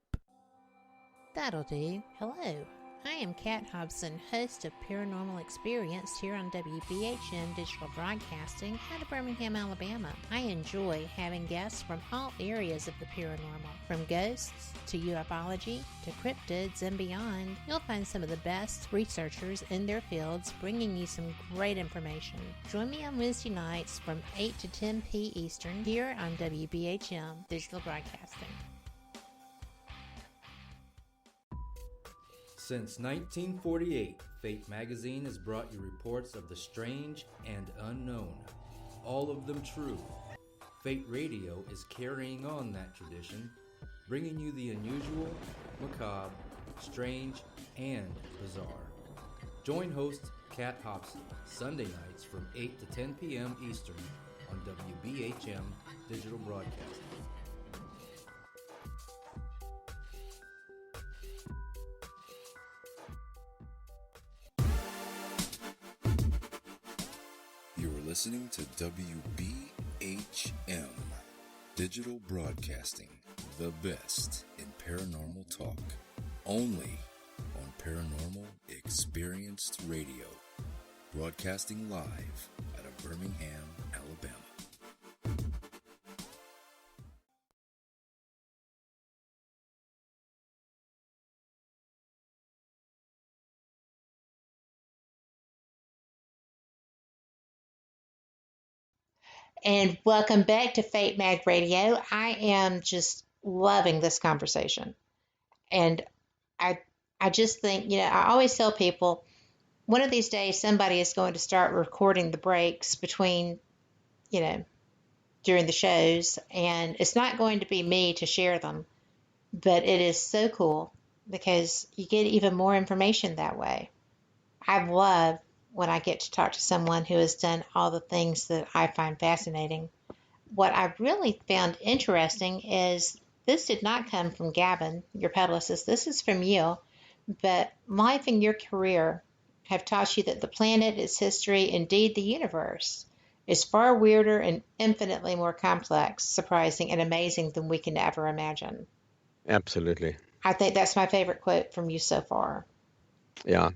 That'll do. Hello. I am Kat Hobson, host of Paranormal Experience here on WBHM Digital Broadcasting out of Birmingham, Alabama. I enjoy having guests from all areas of the paranormal, from ghosts to ufology to cryptids and beyond. You'll find some of the best researchers in their fields bringing you some great information. Join me on Wednesday nights from 8 to 10 p. Eastern here on WBHM Digital Broadcasting. Since 1948, Fate magazine has brought you reports of the strange and unknown, all of them true. Fate Radio is carrying on that tradition, bringing you the unusual, macabre, strange, and bizarre. Join host Kat Hobson Sunday nights from 8 to 10 p.m. Eastern on WBHM Digital Broadcasting. listening to WBHM Digital Broadcasting, the best in paranormal talk, only on Paranormal Experienced Radio, broadcasting live out of Birmingham, Alabama. And welcome back to Fate Mag Radio. I am just loving this conversation. And I just think, I always tell people, one of these days somebody is going to start recording the breaks between, during the shows, and it's not going to be me to share them, but it is so cool because you get even more information that way. I love when I get to talk to someone who has done all the things that I find fascinating. What I really found interesting is this did not come from Gavin, your publicist. This is from you. But life and your career have taught you that the planet, its history, indeed the universe, is far weirder and infinitely more complex, surprising, and amazing than we can ever imagine. Absolutely. I think that's my favorite quote from you so far. Yeah.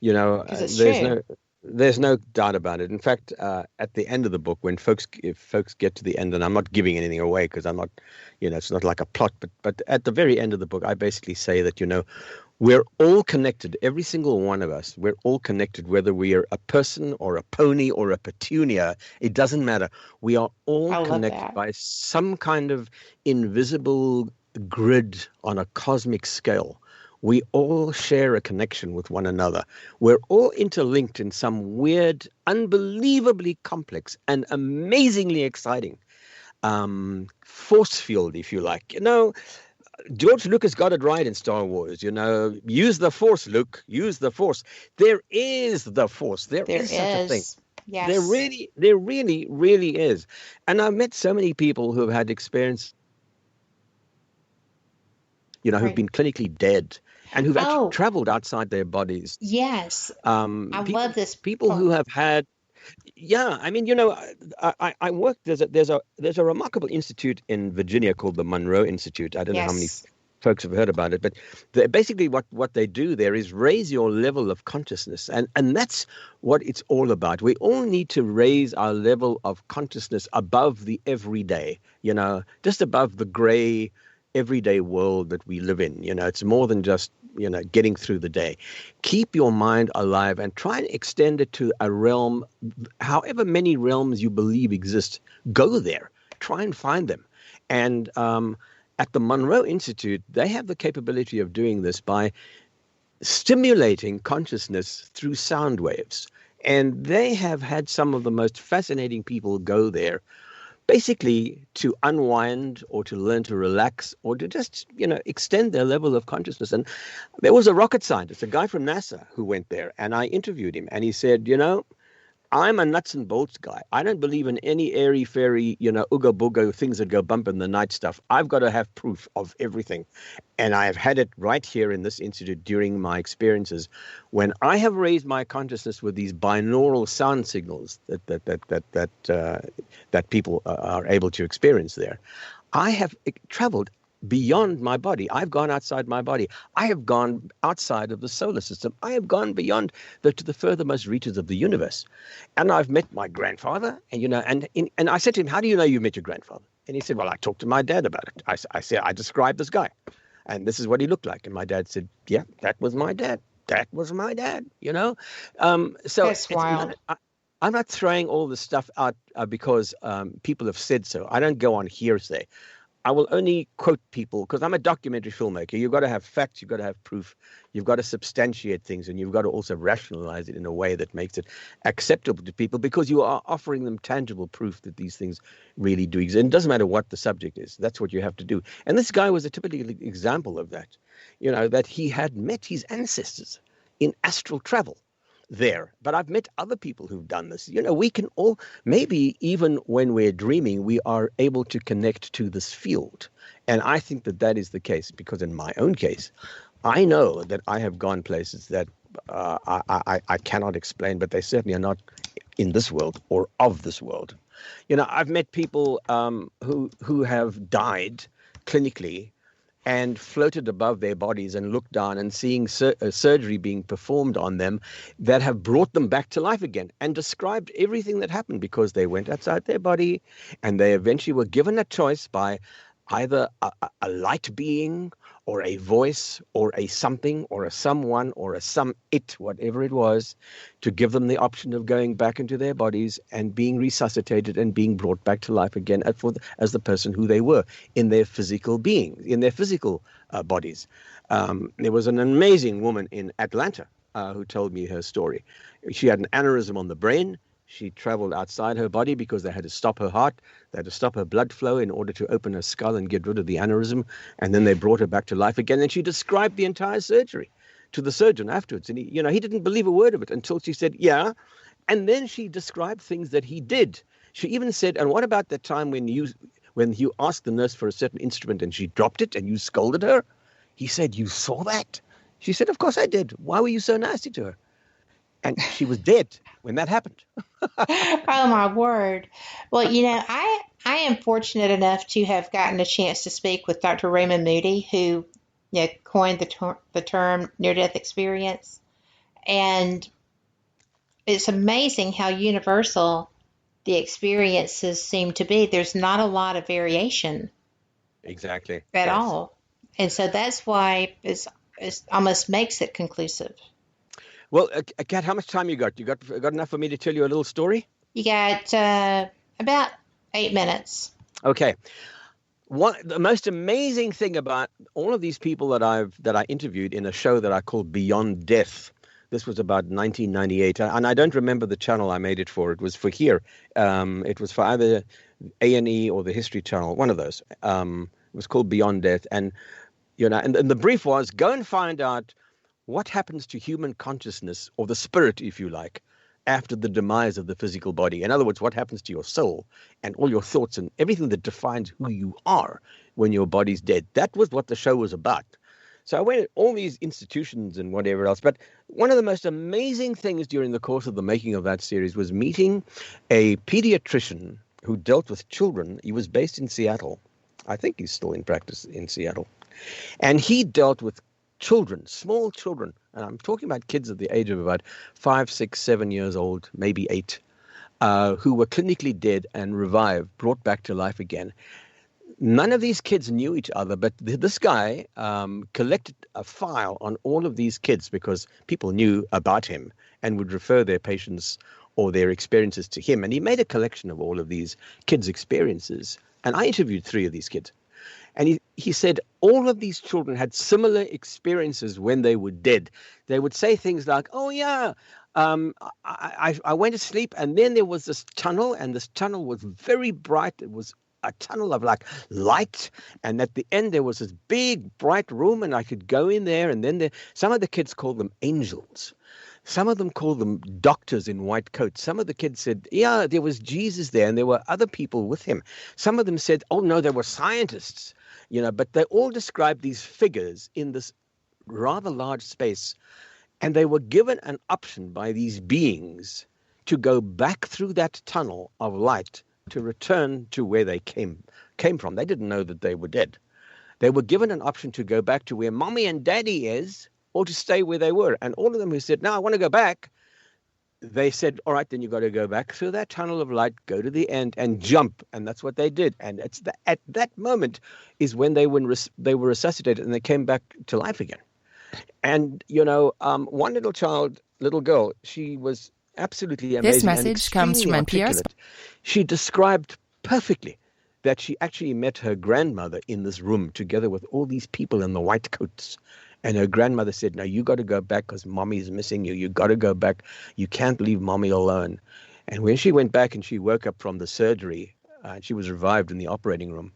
There's no doubt about it. In fact, at the end of the book, if folks get to the end, and I'm not giving anything away because I'm not, it's not like a plot, but at the very end of the book, I basically say that, we're all connected. Every single one of us, we're all connected, whether we are a person or a pony or a petunia. It doesn't matter. We are all connected by some kind of invisible grid on a cosmic scale. We all share a connection with one another. We're all interlinked in some weird, unbelievably complex and amazingly exciting force field, if you like. George Lucas got it right in Star Wars. Use the Force, Luke. Use the Force. There is the Force. There is such a thing. Yes. There really, really is. And I've met so many people who have had experience, who've been clinically dead and who've actually traveled outside their bodies. Yes. I love this. People who have had, I work, there's a remarkable institute in Virginia called the Monroe Institute. I don't know how many folks have heard about it, but basically what they do there is raise your level of consciousness. And that's what it's all about. We all need to raise our level of consciousness above the everyday, just above the gray, everyday world that we live in. It's more than just, getting through the day. Keep your mind alive and try and extend it to a realm, however many realms you believe exist. Go there. Try and find them. And at the Monroe Institute, they have the capability of doing this by stimulating consciousness through sound waves. And they have had some of the most fascinating people go there, basically to unwind or to learn to relax or to just, extend their level of consciousness. And there was a rocket scientist, a guy from NASA, who went there, and I interviewed him, and he said, I'm a nuts and bolts guy. I don't believe in any airy-fairy, ooga booga things that go bump in the night stuff. I've got to have proof of everything. And I've had it right here in this institute during my experiences when I have raised my consciousness with these binaural sound signals that people are able to experience there. I have traveled beyond my body. I've gone outside my body. I have gone outside of the solar system. I have gone beyond to the furthermost reaches of the universe. And I've met my grandfather, and and I said to him, how do you know you met your grandfather? And he said, well, I talked to my dad about it. I said, I described this guy, and this is what he looked like. And my dad said, yeah, that was my dad. That was my dad, So that's wild. I'm not throwing all this stuff out because people have said so. I don't go on hearsay. I will only quote people because I'm a documentary filmmaker. You've got to have facts. You've got to have proof. You've got to substantiate things, and you've got to also rationalize it in a way that makes it acceptable to people because you are offering them tangible proof that these things really do exist. And it doesn't matter what the subject is. That's what you have to do. And this guy was a typical example of that, that he had met his ancestors in astral travel there. But I've met other people who've done this. We can all, maybe even when we're dreaming, we are able to connect to this field. And I think that is the case because in my own case, I know that I have gone places that I cannot explain, but they certainly are not in this world or of this world. You know, I've met people who have died clinically and floated above their bodies and looked down and seeing surgery being performed on them that have brought them back to life again, and described everything that happened because they went outside their body and they eventually were given a choice by either a light being or a voice or a something or a someone or a it, whatever it was, to give them the option of going back into their bodies and being resuscitated and being brought back to life again as the person who they were in their physical being, in their physical bodies. There was an amazing woman in Atlanta who told me her story. She had an aneurysm on the brain. She traveled outside her body because they had to stop her heart. They had to stop her blood flow in order to open her skull and get rid of the aneurysm. And then they brought her back to life again. And she described the entire surgery to the surgeon afterwards. And he didn't believe a word of it until she said, yeah. And then she described things that he did. She even said, and what about that time when you asked the nurse for a certain instrument and she dropped it and you scolded her? He said, you saw that? She said, of course I did. Why were you so nasty to her? And she was dead when that happened. Oh, my word. Well, I am fortunate enough to have gotten a chance to speak with Dr. Raymond Moody, who coined the term near-death experience. And it's amazing how universal the experiences seem to be. There's not a lot of variation. Exactly. At all. And so that's why it almost makes it conclusive. Well, Kat, how much time you got? You got enough for me to tell you a little story? You got about 8 minutes. Okay. The most amazing thing about all of these people that I interviewed in a show that I called Beyond Death. This was about 1998, and I don't remember the channel I made it for. It was for here. It was for either A&E or the History Channel, one of those. It was called Beyond Death, and and the brief was go and find out what happens to human consciousness, or the spirit, if you like, after the demise of the physical body. In other words, what happens to your soul and all your thoughts and everything that defines who you are when your body's dead. That was what the show was about. So I went to all these institutions and whatever else. But one of the most amazing things during the course of the making of that series was meeting a pediatrician who dealt with children. He was based in Seattle. I think he's still in practice in Seattle. And he dealt with children, small children, and I'm talking about kids at the age of about 5, 6, 7 years old, maybe 8, who were clinically dead and revived, brought back to life again. None of these kids knew each other, but this guy collected a file on all of these kids because people knew about him and would refer their patients or their experiences to him. And he made a collection of all of these kids' experiences. And I interviewed 3 of these kids. And he said all of these children had similar experiences when they were dead. They would say things like, oh, yeah, I went to sleep and then there was this tunnel and this tunnel was very bright. It was a tunnel of like light. And at the end, there was this big bright room and I could go in there. And then some of the kids called them angels. Some of them called them doctors in white coats. Some of the kids said, yeah, there was Jesus there and there were other people with him. Some of them said, oh, no, there were scientists. But they all described these figures in this rather large space, and they were given an option by these beings to go back through that tunnel of light to return to where they came from. They didn't know that they were dead. They were given an option to go back to where mommy and daddy is, or to stay where they were. And all of them who said, no, I want to go back, they said, all right, then you got to go back through that tunnel of light, go to the end and jump. And that's what they did. And at that moment is when they were resuscitated and they came back to life again. And, one little girl, she was absolutely amazing. This message comes from NPR. She described perfectly that she actually met her grandmother in this room together with all these people in the white coats. And her grandmother said, no, you got to go back because mommy's missing you. You got to go back. You can't leave mommy alone. And when she went back and she woke up from the surgery, she was revived in the operating room.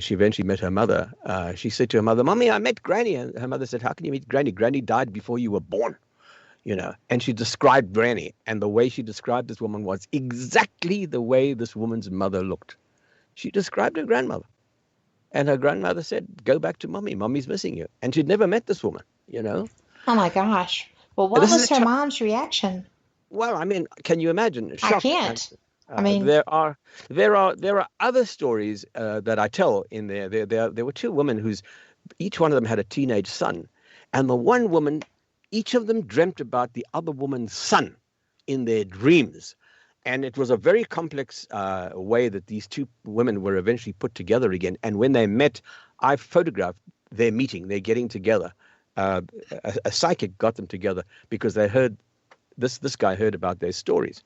She eventually met her mother. She said to her mother, Mommy, I met Granny. And her mother said, how can you meet Granny? Granny died before you were born. And she described Granny. And the way she described this woman was exactly the way this woman's mother looked. She described her grandmother. And her grandmother said, go back to mommy. Mommy's missing you. And she'd never met this woman, Oh, my gosh. Well, what was her mom's reaction? Well, I mean, can you imagine? I Shock. can't. I mean, there are other stories that I tell in there. There were two women whose each one of them had a teenage son, and the one woman, each of them dreamt about the other woman's son in their dreams, and it was a very complex way that these two women were eventually put together again. And when they met, I photographed their meeting, their getting together. A psychic got them together because they heard this guy heard about their stories.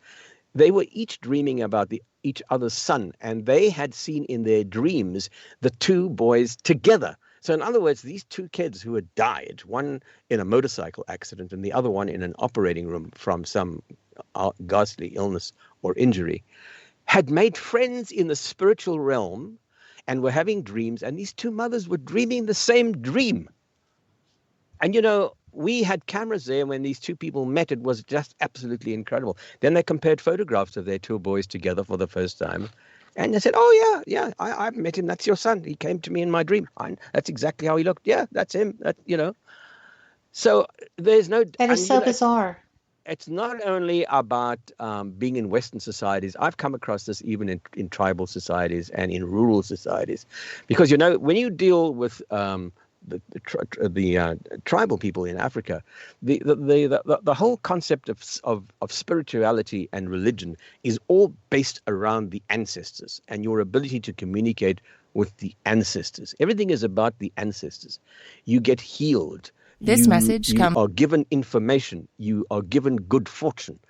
They were each dreaming about each other's son, and they had seen in their dreams the two boys together. So in other words, these two kids who had died, one in a motorcycle accident and the other one in an operating room from some ghastly illness or injury, had made friends in the spiritual realm and were having dreams, and these two mothers were dreaming the same dream. And, we had cameras there when these two people met. It was just absolutely incredible. Then they compared photographs of their two boys together for the first time. And they said, oh, yeah, I've met him. That's your son. He came to me in my dream. That's exactly how he looked. Yeah, that's him. So there's no... That is so bizarre. It's not only about being in Western societies. I've come across this even in tribal societies and in rural societies. Because, when you deal with... the tribal people in Africa, the whole concept of spirituality and religion is all based around the ancestors and your ability to communicate with the ancestors. Everything is about the ancestors. You get healed. This message you are given information. You are given good fortune.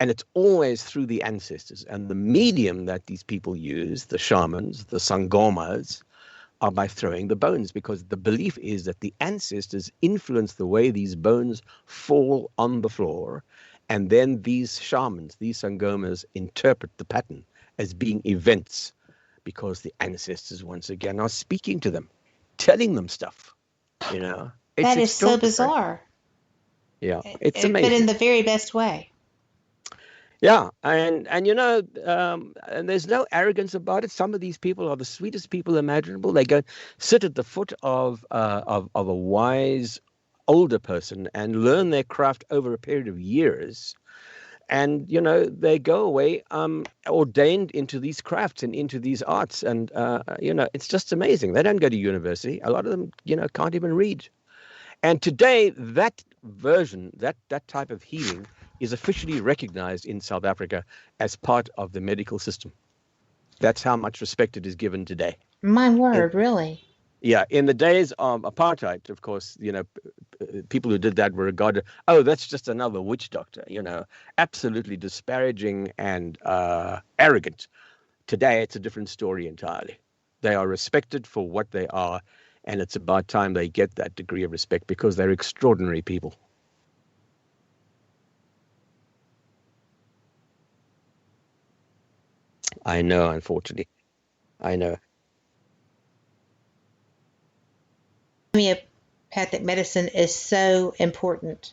And it's always through the ancestors. And the medium that these people use, the shamans, the sangomas, are by throwing the bones, because the belief is that the ancestors influence the way these bones fall on the floor, and then these shamans, these sangomas, interpret the pattern as being events, because the ancestors once again are speaking to them, telling them stuff. That is so bizarre. Yeah, it's amazing, but in the very best way. Yeah, and and there's no arrogance about it. Some of these people are the sweetest people imaginable. They go sit at the foot of a wise older person and learn their craft over a period of years. And they go away ordained into these crafts and into these arts, and it's just amazing. They don't go to university. A lot of them can't even read. And today, that version, that type of healing, is officially recognized in South Africa as part of the medical system. That's how much respect it is given today. My word, really? Yeah, in the days of apartheid, of course, people who did that were regarded, that's just another witch doctor, absolutely disparaging and arrogant. Today, it's a different story entirely. They are respected for what they are, and it's about time they get that degree of respect, because they're extraordinary people. I know, unfortunately. I know. Homeopathic medicine is so important.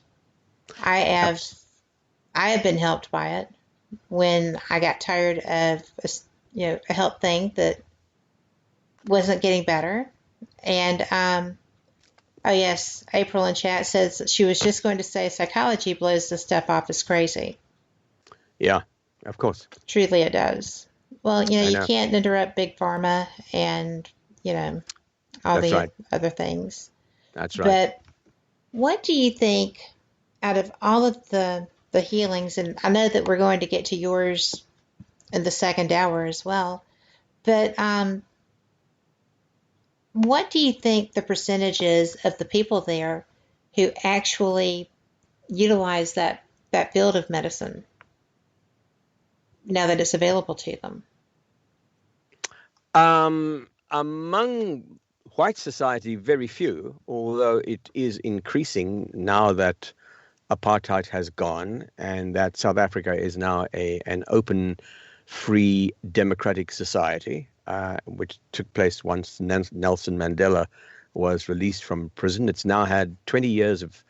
I have been helped by it when I got tired of a health thing that wasn't getting better. And oh yes, April in chat says that she was just going to say psychology blows this stuff off as crazy. Yeah, of course. Truly it does. Well, you can't interrupt Big Pharma and, all the other things. That's right. But what do you think, out of all of the healings, and I know that we're going to get to yours in the second hour as well, but what do you think the percentage is of the people there who actually utilize that field of medicine now that it's available to them? Among white society, very few, although it is increasing now that apartheid has gone and that South Africa is now an open, free, democratic society, which took place once Nelson Mandela was released from prison. It's now had 20 years of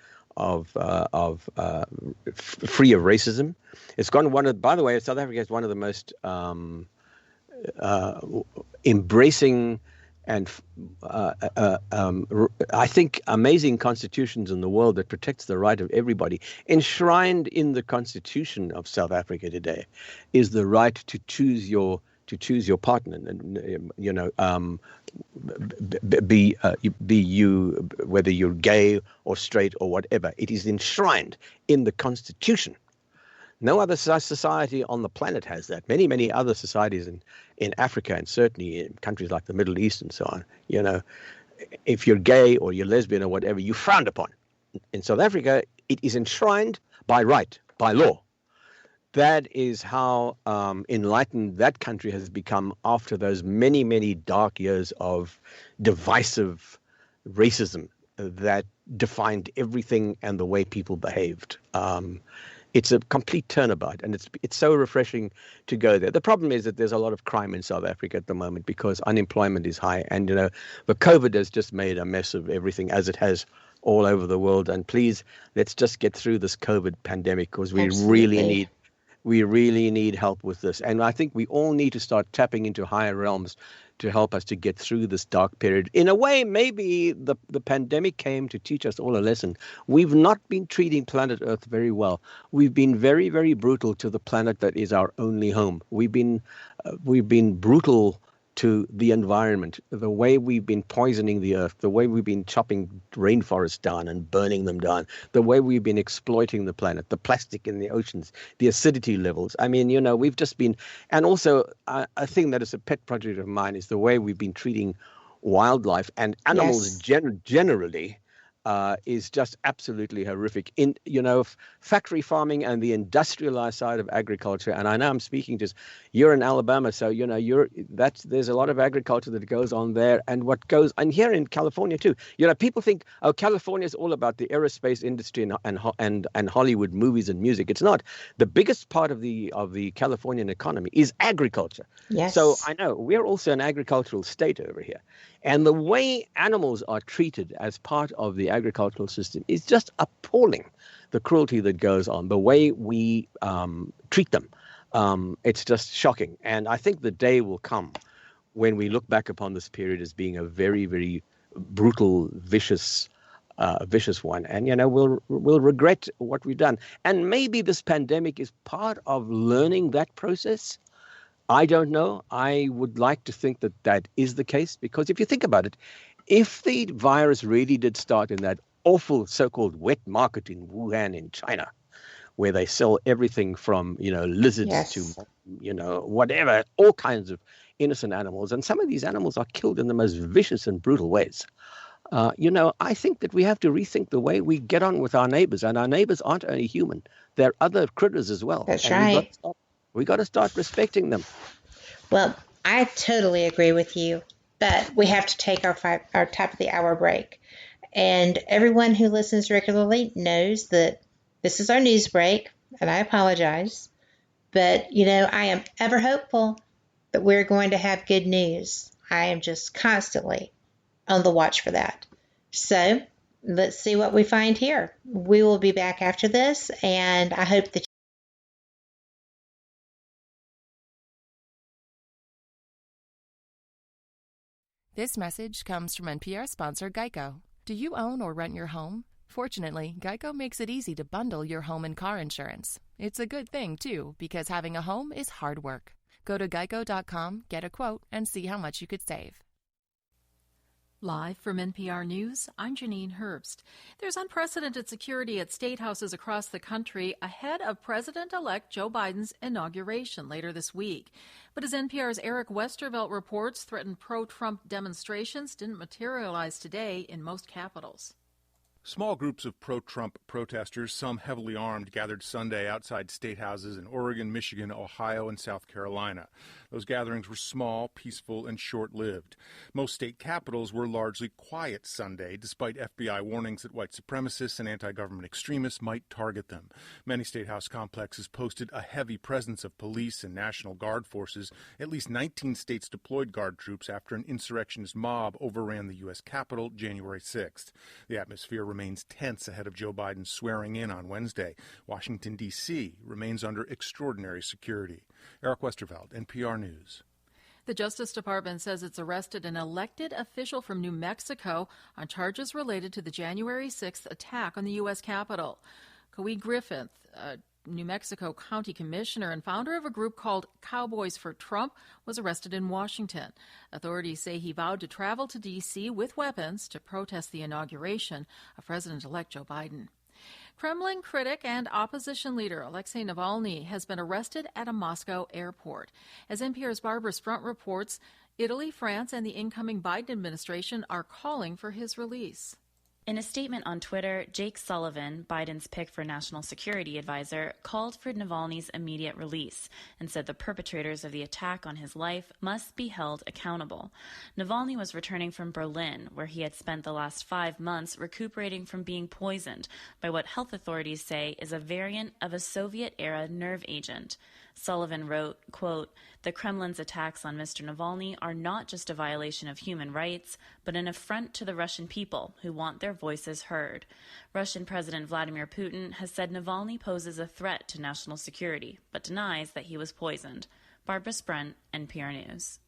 free of racism. It's gone by the way, South Africa is one of the most embracing and I think amazing constitutions in the world that protects the right of everybody. Enshrined in the Constitution of South Africa today is the right to choose your partner, and be you, whether you're gay or straight or whatever. It is enshrined in the Constitution. No other society on the planet has that. Many other societies in Africa, and certainly in countries like the Middle East and so on, if you're gay or you're lesbian or whatever, you're frowned upon. In South Africa, it is enshrined by right, by law. That is how enlightened that country has become after those many dark years of divisive racism that defined everything and the way people behaved. It's a complete turnabout, and it's so refreshing to go there. The problem is that there's a lot of crime in South Africa at the moment because unemployment is high, and the COVID has just made a mess of everything, as it has all over the world. And please, let's just get through this COVID pandemic, because we really need help with this. And I think we all need to start tapping into higher realms to help us to get through this dark period. In a way, maybe the pandemic came to teach us all a lesson. We've not been treating planet Earth very well. We've been very brutal to the planet that is our only home. We've been brutal to the environment, the way we've been poisoning the earth, the way we've been chopping rainforests down and burning them down, the way we've been exploiting the planet, the plastic in the oceans, the acidity levels. I mean, we've just been, and also a thing that is a pet project of mine is the way we've been treating wildlife and animals generally. Is just absolutely horrific. In factory farming and the industrialized side of agriculture. And I know I'm speaking you're in Alabama, so there's a lot of agriculture that goes on there, and here in California too. People think, oh, California is all about the aerospace industry and Hollywood movies and music. It's not. The biggest part of the Californian economy is agriculture. Yes. So I know we're also an agricultural state over here. And the way animals are treated as part of the agricultural system is just appalling. The cruelty that goes on, the way we treat them, it's just shocking. And I think the day will come when we look back upon this period as being a very brutal, vicious one. And, we'll regret what we've done. And maybe this pandemic is part of learning that process. I don't know. I would like to think that is the case, because if you think about it, if the virus really did start in that awful so-called wet market in Wuhan in China, where they sell everything from, lizards to, whatever, all kinds of innocent animals. And some of these animals are killed in the most vicious and brutal ways. I think that we have to rethink the way we get on with our neighbors. And our neighbors aren't only human. They're other critters as well. That's right. We got to start respecting them. Well, I totally agree with you, but we have to take our top of the hour break. And everyone who listens regularly knows that this is our news break, and I apologize. But, I am ever hopeful that we're going to have good news. I am just constantly on the watch for that. So let's see what we find here. We will be back after this, and I hope that This message comes from NPR sponsor Geico. Do you own or rent your home? Fortunately, Geico makes it easy to bundle your home and car insurance. It's a good thing, too, because having a home is hard work. Go to geico.com, get a quote, and see how much you could save. Live from NPR News, I'm Janine Herbst. There's unprecedented security at state houses across the country ahead of President-elect Joe Biden's inauguration later this week. But as NPR's Eric Westervelt reports, threatened pro-Trump demonstrations didn't materialize today in most capitals. Small groups of pro-Trump protesters, some heavily armed, gathered Sunday outside state houses in Oregon, Michigan, Ohio, and South Carolina. Those gatherings were small, peaceful, and short-lived. Most state capitals were largely quiet Sunday, despite FBI warnings that white supremacists and anti-government extremists might target them. Many state house complexes posted a heavy presence of police and National Guard forces. At least 19 states deployed Guard troops after an insurrectionist mob overran the U.S. Capitol January 6th. The atmosphere remains tense ahead of Joe Biden's swearing in on Wednesday. Washington, D.C. remains under extraordinary security. Eric Westervelt, NPR News. The Justice Department says it's arrested an elected official from New Mexico on charges related to the January 6th attack on the U.S. Capitol. Coe Griffith, a New Mexico County Commissioner and founder of a group called Cowboys for Trump, was arrested in Washington. Authorities say he vowed to travel to D.C. with weapons to protest the inauguration of President-elect Joe Biden. Kremlin critic and opposition leader Alexei Navalny has been arrested at a Moscow airport. As NPR's Barbara Sprunt reports, Italy, France, and the incoming Biden administration are calling for his release. In a statement on Twitter, Jake Sullivan, Biden's pick for national security advisor, called for Navalny's immediate release and said the perpetrators of the attack on his life must be held accountable. Navalny was returning from Berlin, where he had spent the last 5 months recuperating from being poisoned by what health authorities say is a variant of a Soviet-era nerve agent. Sullivan wrote, quote, "The Kremlin's attacks on Mr. Navalny are not just a violation of human rights, but an affront to the Russian people who want their voices heard. Russian President Vladimir Putin has said Navalny poses a threat to national security, but denies that he was poisoned." Barbara Sprunt, NPR News.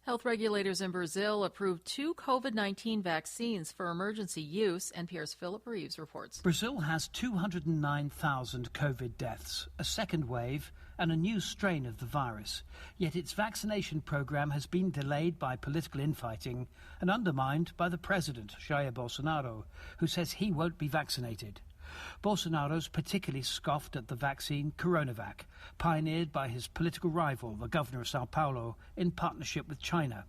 Health regulators in Brazil approved 2 COVID-19 vaccines for emergency use. NPR's Philip Reeves reports. Brazil has 209,000 COVID deaths, a second wave, and a new strain of the virus. Yet its vaccination program has been delayed by political infighting and undermined by the president, Jair Bolsonaro, who says he won't be vaccinated. Bolsonaro's particularly scoffed at the vaccine Coronavac, pioneered by his political rival, the governor of Sao Paulo, in partnership with China.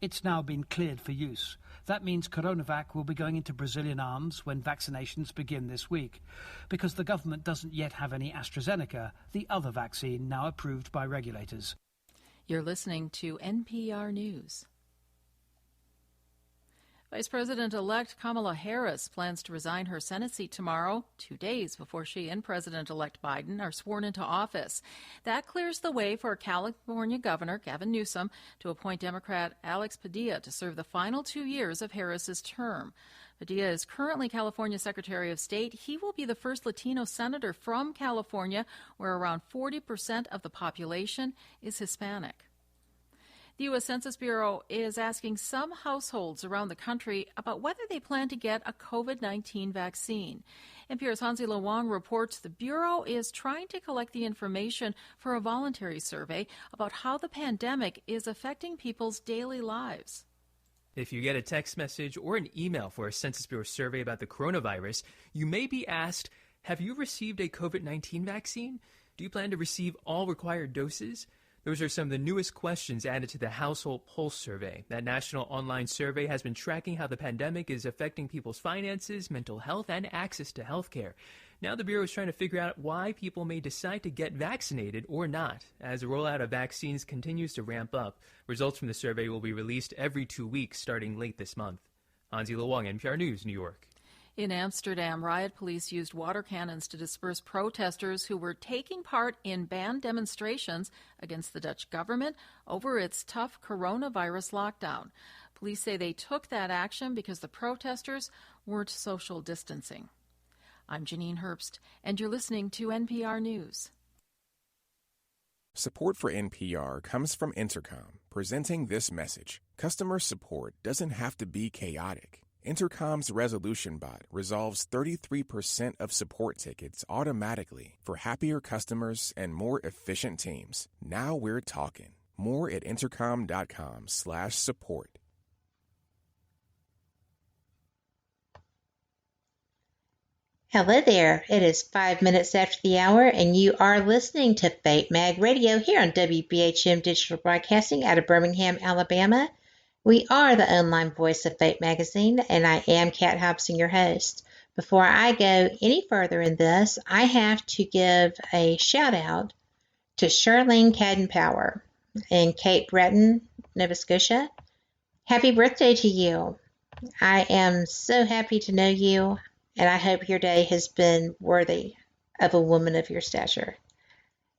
It's now been cleared for use. That means Coronavac will be going into Brazilian arms when vaccinations begin this week, because the government doesn't yet have any AstraZeneca, the other vaccine now approved by regulators. You're listening to NPR News. Vice President-elect Kamala Harris plans to resign her Senate seat tomorrow, 2 days before she and President-elect Biden are sworn into office. That clears the way for California Governor Gavin Newsom to appoint Democrat Alex Padilla to serve the final 2 years of Harris's term. Padilla is currently California Secretary of State. He will be the first Latino senator from California, where around 40% of the population is Hispanic. The U.S. Census Bureau is asking some households around the country about whether they plan to get a COVID-19 vaccine. NPR's Hansi Lawang reports the Bureau is trying to collect the information for a voluntary survey about how the pandemic is affecting people's daily lives. If you get a text message or an email for a Census Bureau survey about the coronavirus, you may be asked, have you received a COVID-19 vaccine? Do you plan to receive all required doses? Those are some of the newest questions added to the Household Pulse survey. That national online survey has been tracking how the pandemic is affecting people's finances, mental health, and access to health care. Now the Bureau is trying to figure out why people may decide to get vaccinated or not. As the rollout of vaccines continues to ramp up, results from the survey will be released every 2 weeks starting late this month. Hansi Lawang, NPR News, New York. In Amsterdam, riot police used water cannons to disperse protesters who were taking part in banned demonstrations against the Dutch government over its tough coronavirus lockdown. Police say they took that action because the protesters weren't social distancing. I'm Janine Herbst, and you're listening to NPR News. Support for NPR comes from Intercom, presenting this message. Customer support doesn't have to be chaotic. Intercom's resolution bot resolves 33% of support tickets automatically for happier customers and more efficient teams. Now we're talking. More at intercom.com/support. Hello there. It is 5 minutes after the hour, and you are listening to Fate Mag Radio here on WBHM Digital Broadcasting out of Birmingham, Alabama. We are the online voice of Fate Magazine, and I am Kat Hobson, your host. Before I go any further in this, I have to give a shout-out to Charlene Cadden-Power in Cape Breton, Nova Scotia. Happy birthday to you. I am so happy to know you, and I hope your day has been worthy of a woman of your stature.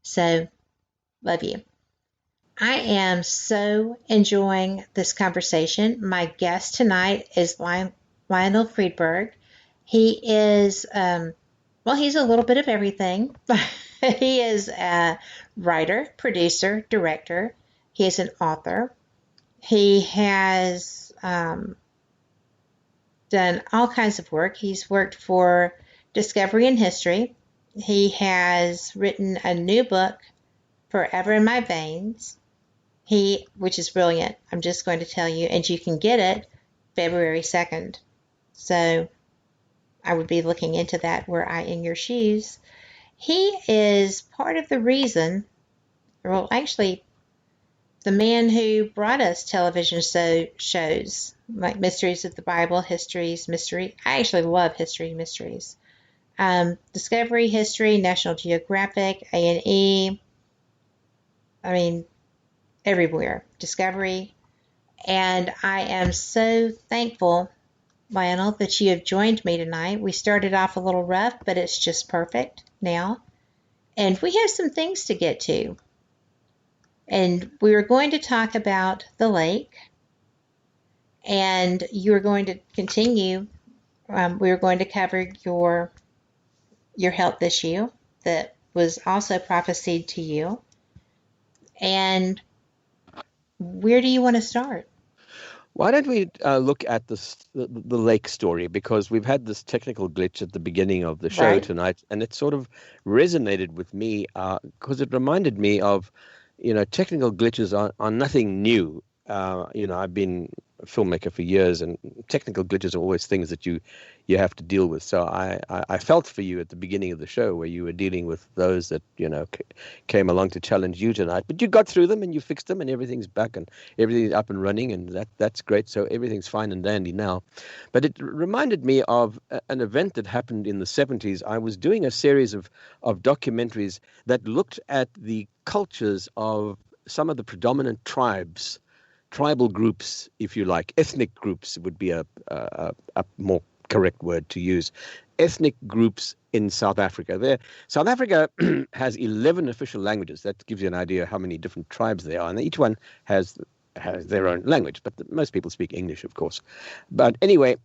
So, love you. I am so enjoying this conversation. My guest tonight is Lionel Friedberg. He is, he's a little bit of everything. He is a writer, producer, director. He is an author. He has done all kinds of work. He's worked for Discovery in History. He has written a new book, Forever in My Veins, which is brilliant. I'm just going to tell you, and you can get it February 2nd. So I would be looking into that were I in your shoes. He is part of the reason, well, actually, the man who brought us television shows like Mysteries of the Bible, Histories, Mystery. I actually love History Mysteries. Discovery, History, National Geographic, A&E. I mean, everywhere. Discovery. And I am so thankful, Lionel, that you have joined me tonight. We started off a little rough, but it's just perfect now. And we have some things to get to. And we were going to talk about the lake. And you were going to continue. We were going to cover your health issue that was also prophesied to you. And where do you want to start? Why don't we look at the lake story, because we've had this technical glitch at the beginning of the show tonight, and it sort of resonated with me because it reminded me of, technical glitches are nothing new. I've been a filmmaker for years, and technical glitches are always things that you have to deal with. So I felt for you at the beginning of the show where you were dealing with those that, came along to challenge you tonight. But you got through them and you fixed them and everything's back and everything's up and running, and that's great. So everything's fine and dandy now. But it reminded me of an event that happened in the 70s. I was doing a series of documentaries that looked at the cultures of some of the predominant tribal groups, if you like. Ethnic groups would be a more correct word to use. Ethnic groups in South Africa. South Africa has 11 official languages. That gives you an idea how many different tribes there are. And each one has their own language, but most people speak English, of course. But anyway,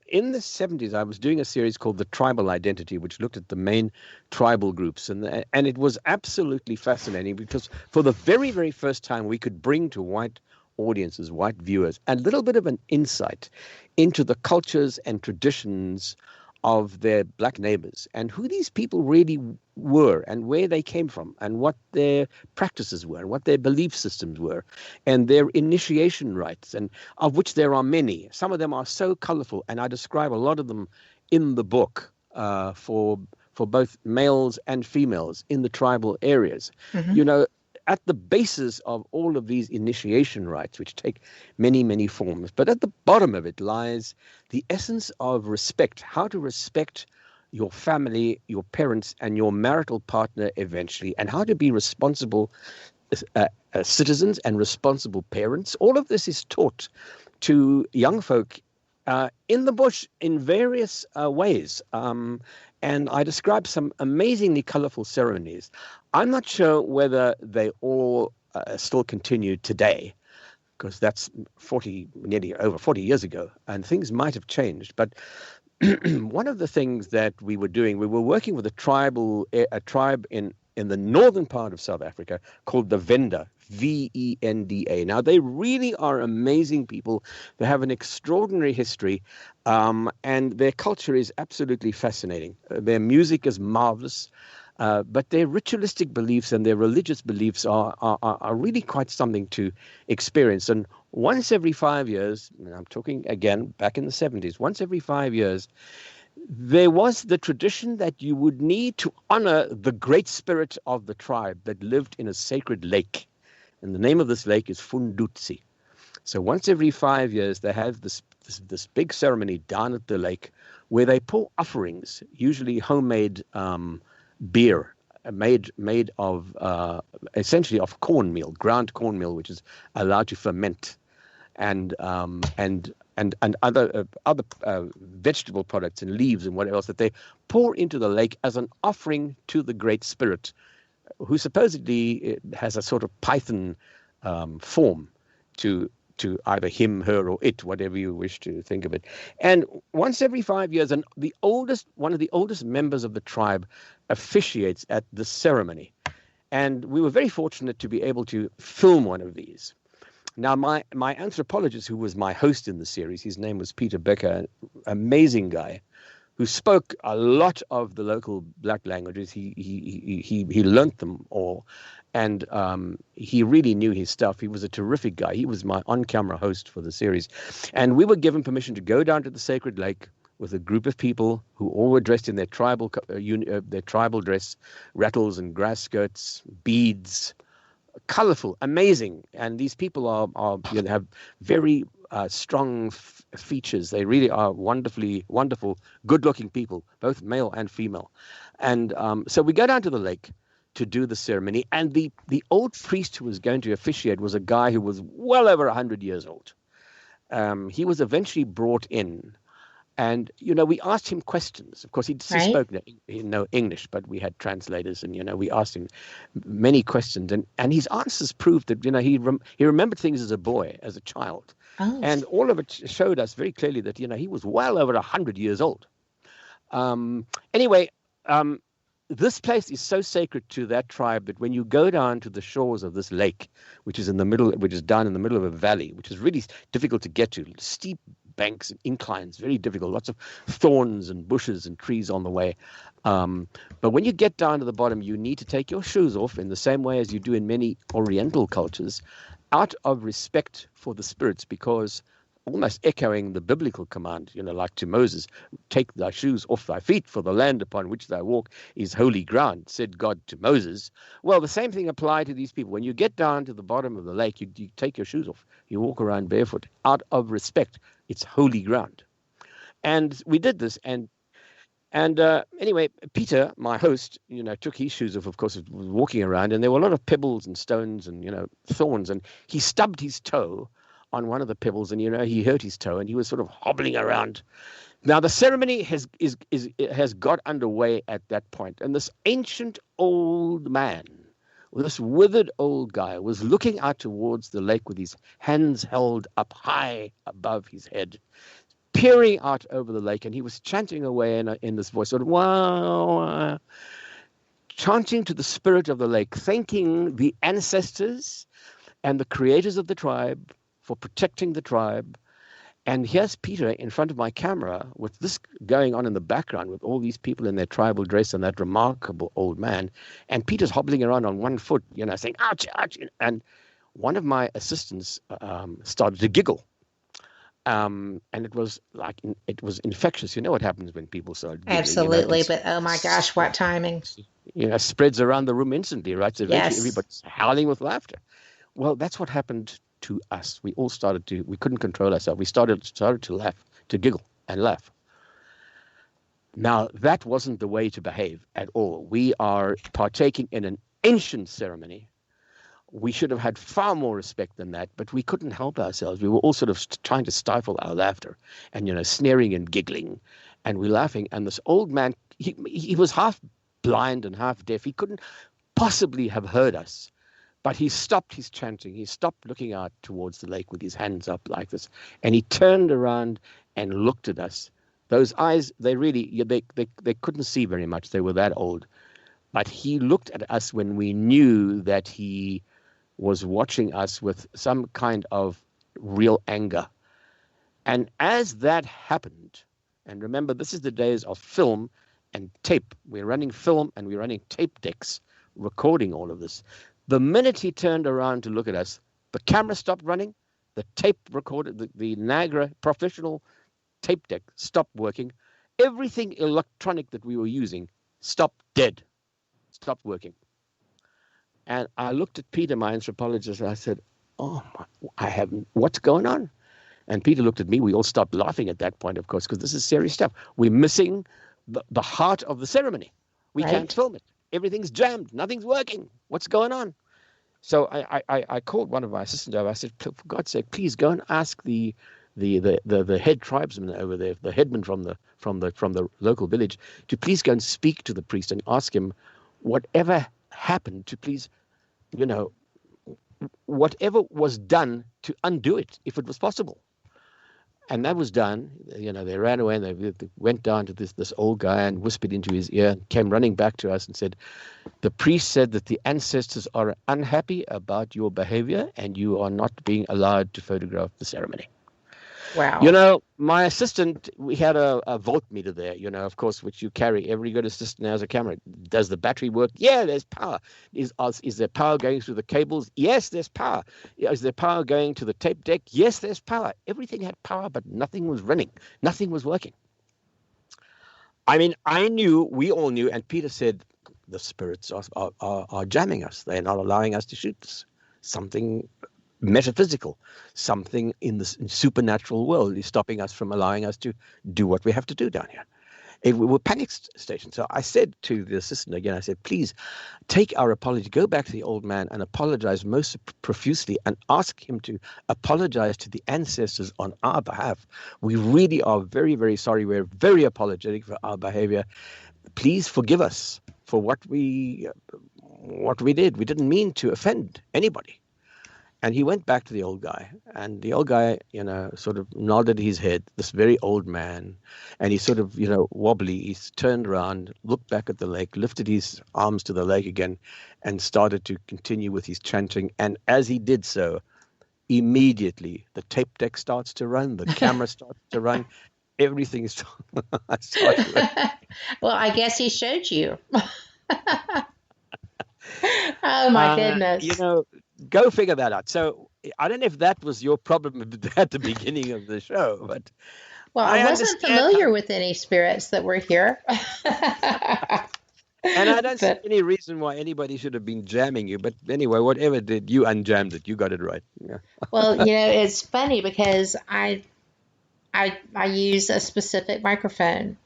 in the 70s, I was doing a series called The Tribal Identity, which looked at the main tribal groups. And it was absolutely fascinating because for the very, very first time, we could bring to white audiences, white viewers, a little bit of an insight into the cultures and traditions of their black neighbors and who these people really were and where they came from and what their practices were and what their belief systems were and their initiation rites, and of which there are many. Some of them are so colorful, and I describe a lot of them in the book for both males and females in the tribal areas. Mm-hmm. At the basis of all of these initiation rites, which take many, many forms, but at the bottom of it lies the essence of respect, how to respect your family, your parents, and your marital partner eventually, and how to be responsible citizens and responsible parents. All of this is taught to young folk in the bush in various ways. And I describe some amazingly colorful ceremonies. I'm not sure whether they all still continue today, because that's nearly over 40 years ago, and things might have changed. But one of the things that we were doing, we were working with a tribe in the northern part of South Africa called the Venda, Venda. Now, they really are amazing people. They have an extraordinary history, and their culture is absolutely fascinating. Their music is marvelous, but their ritualistic beliefs and their religious beliefs are really quite something to experience. And once every 5 years, and I'm talking again back in the 70s, once every 5 years, there was the tradition that you would need to honor the great spirit of the tribe that lived in a sacred lake. And the name of this lake is Fundutsi. So once every 5 years, they have this big ceremony down at the lake where they pour offerings, usually homemade beer, made of essentially of cornmeal, ground cornmeal, which is allowed to ferment, and other vegetable products and leaves and whatever else that they pour into the lake as an offering to the Great Spirit, who supposedly has a sort of python form to either him, her, or it, whatever you wish to think of it. And once every 5 years, and one of the oldest members of the tribe officiates at the ceremony. And we were very fortunate to be able to film one of these. Now, my anthropologist, who was my host in the series, his name was Peter Becker, an amazing guy, who spoke a lot of the local black languages. He learnt them all, and he really knew his stuff. He was a terrific guy. He was my on-camera host for the series, and we were given permission to go down to the sacred lake with a group of people who all were dressed in their tribal dress, rattles and grass skirts, beads, colorful, amazing. And these people are have very strong features. They really are wonderful, good-looking people, both male and female. And so we go down to the lake to do the ceremony. And the old priest who was going to officiate was a guy who was well over 100 years old. He was eventually brought in. And, we asked him questions. Of course, he spoke no English, but we had translators, and, we asked him many questions. And his answers proved that, he remembered things as a boy, as a child. Oh. And all of it showed us very clearly that, he was well over 100 years old. This place is so sacred to that tribe that when you go down to the shores of this lake, which is down in the middle of a valley, which is really difficult to get to, steep banks and inclines, very difficult, lots of thorns and bushes and trees on the way. But when you get down to the bottom, you need to take your shoes off in the same way as you do in many Oriental cultures, out of respect for the spirits, because almost echoing the biblical command, like to Moses, take thy shoes off thy feet, for the land upon which thou walk is holy ground, said God to Moses. Well, the same thing applied to these people. When you get down to the bottom of the lake, you take your shoes off. You walk around barefoot out of respect. It's holy ground. And we did this. And anyway, Peter, my host, took his shoes off, of course, was walking around, and there were a lot of pebbles and stones and, thorns. And he stubbed his toe on one of the pebbles, and he hurt his toe, and he was sort of hobbling around. Now the ceremony has got underway at that point, and this ancient old man, this withered old guy, was looking out towards the lake with his hands held up high above his head, peering out over the lake, and he was chanting away in this voice, sort of wow, chanting to the spirit of the lake, thanking the ancestors and the creators of the tribe for protecting the tribe. And here's Peter in front of my camera with this going on in the background with all these people in their tribal dress and that remarkable old man. And Peter's hobbling around on one foot, saying, ouch, ouch. And one of my assistants started to giggle. And it was infectious. You know what happens when people start giggling. Absolutely. But oh my gosh, what timing. Spreads around the room instantly, right? So eventually everybody's howling with laughter. Well, that's what happened to us. We all we couldn't control ourselves. We started to laugh, to giggle and laugh. Now, that wasn't the way to behave at all. We are partaking in an ancient ceremony. We should have had far more respect than that, but we couldn't help ourselves. We were all sort of trying to stifle our laughter and, sneering and giggling, and we're laughing. And this old man, he was half blind and half deaf. He couldn't possibly have heard us. But he stopped his chanting. He stopped looking out towards the lake with his hands up like this. And he turned around and looked at us. Those eyes, they couldn't see very much. They were that old. But he looked at us when we knew that he was watching us with some kind of real anger. And as that happened, and remember, this is the days of film and tape. We're running film and we're running tape decks recording all of this. The minute he turned around to look at us, the camera stopped running, the tape recorded, the Niagara professional tape deck stopped working. Everything electronic that we were using stopped dead, stopped working. And I looked at Peter, my anthropologist, and I said, what's going on? And Peter looked at me. We all stopped laughing at that point, of course, because this is serious stuff. We're missing the heart of the ceremony. We can't film it. Everything's jammed. Nothing's working. What's going on? So I called one of my assistants over. I said, for God's sake, please go and ask the head tribesman over there, the headman from the local village, to please go and speak to the priest and ask him whatever happened to please, whatever was done to undo it, if it was possible. And that was done. They ran away and they went down to this old guy and whispered into his ear and came running back to us and said, the priest said that the ancestors are unhappy about your behavior and you are not being allowed to photograph the ceremony. Wow. My assistant, we had a voltmeter there, of course, which you carry. Every good assistant has a camera. Does the battery work? Yeah, there's power. Is there power going through the cables? Yes, there's power. Is there power going to the tape deck? Yes, there's power. Everything had power, but nothing was running. Nothing was working. I mean, we all knew, and Peter said, the spirits are jamming us. They're not allowing us to shoot this. Something metaphysical, something in the supernatural world is stopping us from allowing us to do what we have to do down here. We were panic stations. So I said to the assistant again, I said, please take our apology, go back to the old man and apologize most profusely and ask him to apologize to the ancestors on our behalf. We really are very, very sorry. We're very apologetic for our behavior. Please forgive us for what we did. We didn't mean to offend anybody. And he went back to the old guy, and the old guy, sort of nodded his head, this very old man, and he sort of, wobbly, he turned around, looked back at the lake, lifted his arms to the lake again, and started to continue with his chanting. And as he did so, immediately the tape deck starts to run, the camera starts to run, everything starts to run. Well, I guess he showed you. Oh, my goodness. Go figure that out. So I don't know if that was your problem at the beginning of the show, but well, I wasn't familiar with any spirits that were here. And I don't see any reason why anybody should have been jamming you. But anyway, whatever did, you unjammed it. You got it right. Yeah. Well, it's funny because I use a specific microphone,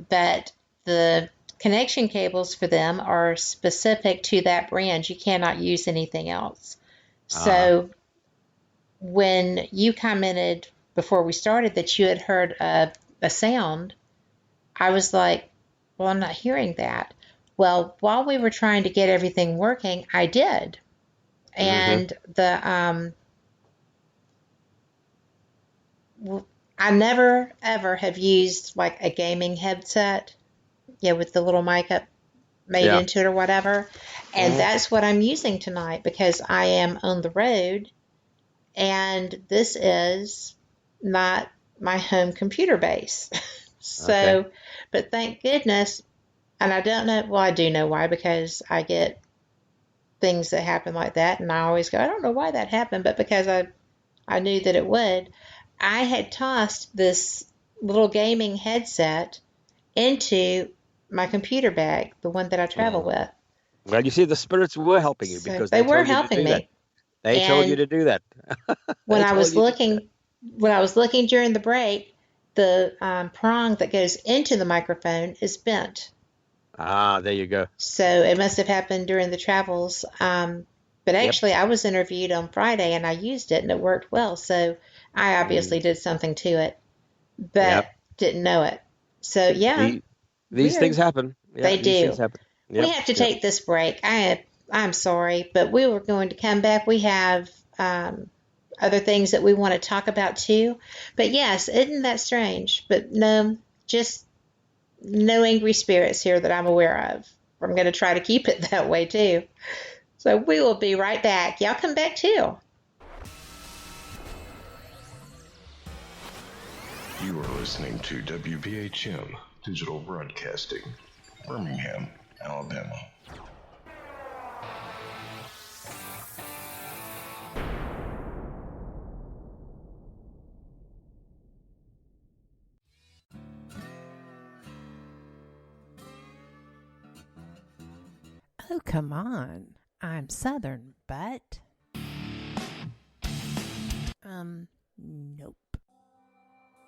but the connection cables for them are specific to that brand. You cannot use anything else. So when you commented before we started that you had heard a sound, I was like, well, I'm not hearing that. Well, while we were trying to get everything working, I did. And I never, ever have used like a gaming headset, with the little mic up made into it or whatever. And that's what I'm using tonight because I am on the road and this is not my home computer base. But thank goodness, and I don't know, well, I do know why, because I get things that happen like that and I always go, I don't know why that happened, but because I knew that it would. I had tossed this little gaming headset into my computer bag, the one that I travel with. Well, you see, the spirits were helping you because they were helping me. They told you to do that. When I was looking during the break, the prong that goes into the microphone is bent. There you go. So it must have happened during the travels. But actually, I was interviewed on Friday and I used it and it worked well. So I obviously did something to it, but didn't know it. So these things happen. They do. Things happen. We have to take this break. I'm sorry, but we were going to come back. We have other things that we want to talk about too. But yes, isn't that strange? But no, just no angry spirits here that I'm aware of. I'm going to try to keep it that way too. So we will be right back. Y'all come back too. You are listening to WBHM Digital Broadcasting, Birmingham, Alabama. Oh, come on. I'm Southern, but... nope.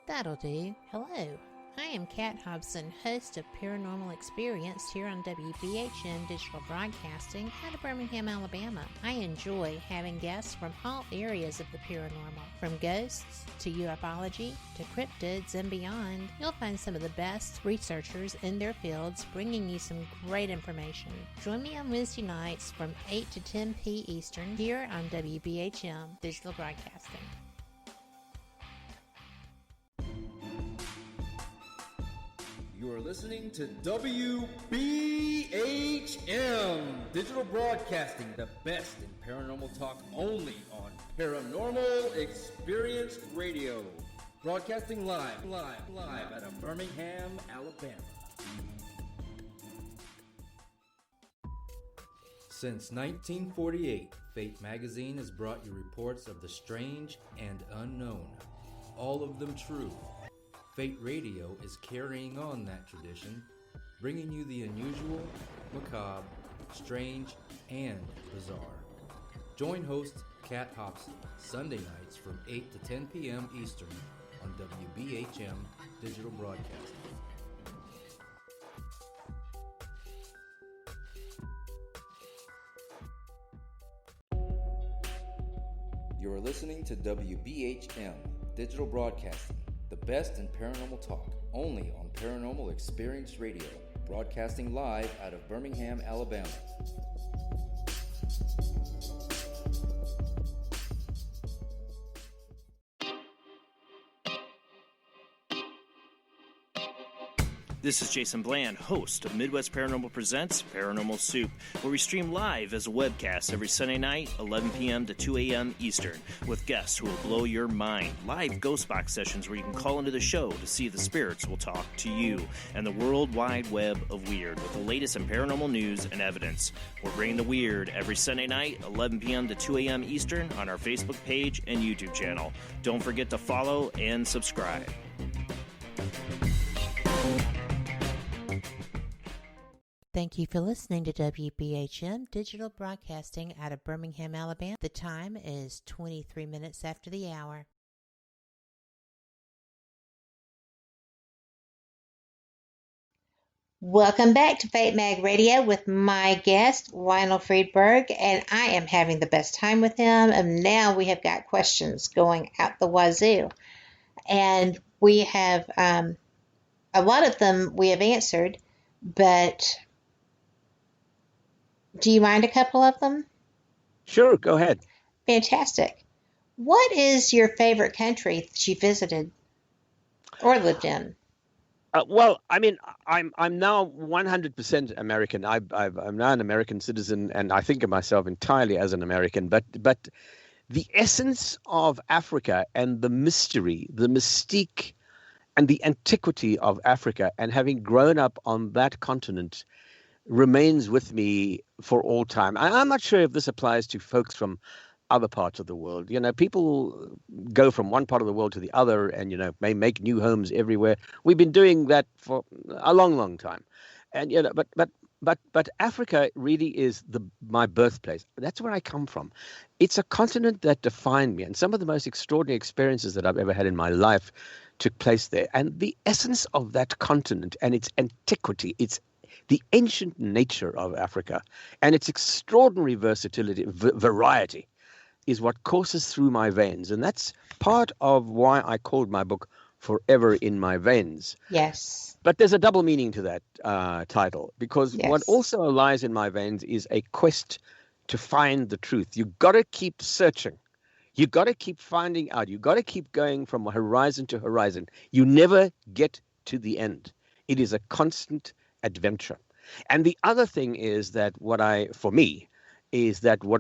That'll do. Hello. I am Kat Hobson, host of Paranormal Experience here on WBHM Digital Broadcasting out of Birmingham, Alabama. I enjoy having guests from all areas of the paranormal, from ghosts to ufology to cryptids and beyond. You'll find some of the best researchers in their fields bringing you some great information. Join me on Wednesday nights from 8 to 10 p. Eastern here on WBHM Digital Broadcasting. You are listening to WBHM Digital Broadcasting, the best in paranormal talk, only on Paranormal Experience Radio. Broadcasting live out of Birmingham, Alabama. Since 1948, Fate magazine has brought you reports of the strange and unknown, all of them true. Fate Radio is carrying on that tradition, bringing you the unusual, macabre, strange, and bizarre. Join host Kat Hobson Sunday nights from 8 to 10 p.m. Eastern on WBHM Digital Broadcasting. You are listening to WBHM Digital Broadcasting, the best in paranormal talk, only on Paranormal Experience Radio, broadcasting live out of Birmingham, Alabama. This is Jason Bland, host of Midwest Paranormal Presents Paranormal Soup, where we stream live as a webcast every Sunday night, 11 p.m. to 2 a.m. Eastern, with guests who will blow your mind. Live ghost box sessions where you can call into the show to see if the spirits will talk to you, and the world wide web of weird with the latest in paranormal news and evidence. We're bringing the weird every Sunday night, 11 p.m. to 2 a.m. Eastern on our Facebook page and YouTube channel. Don't forget to follow and subscribe. Thank you for listening to WBHM Digital Broadcasting out of Birmingham, Alabama. The time is 23 minutes after the hour. Welcome back to Fate Mag Radio with my guest, Lionel Friedberg, and I am having the best time with him. And now we have got questions going out the wazoo. And we have, a lot of them we have answered, but do you mind a couple of them? Sure, go ahead. Fantastic. What is your favorite country that you visited or lived in? Well, I mean, I'm now 100% American. I'm now an American citizen, and I think of myself entirely as an American. But the essence of Africa and the mystery, the mystique, and the antiquity of Africa, and having grown up on that continent, remains with me for all time. I'm not sure if this applies to folks from other parts of the world. You know, people go from one part of the world to the other and, you know, may make new homes everywhere. We've been doing that for a long, long time. And, you know, but Africa really is my birthplace. That's where I come from. It's a continent that defined me. And some of the most extraordinary experiences that I've ever had in my life took place there. And the essence of that continent and its antiquity, its the ancient nature of Africa and its extraordinary versatility, variety, is what courses through my veins. And that's part of why I called my book Forever in My Veins. Yes. But there's a double meaning to that title, because what also lies in my veins is a quest to find the truth. You've got to keep searching. You've got to keep finding out. You've got to keep going from horizon to horizon. You never get to the end. It is a constant adventure. And the other thing is that what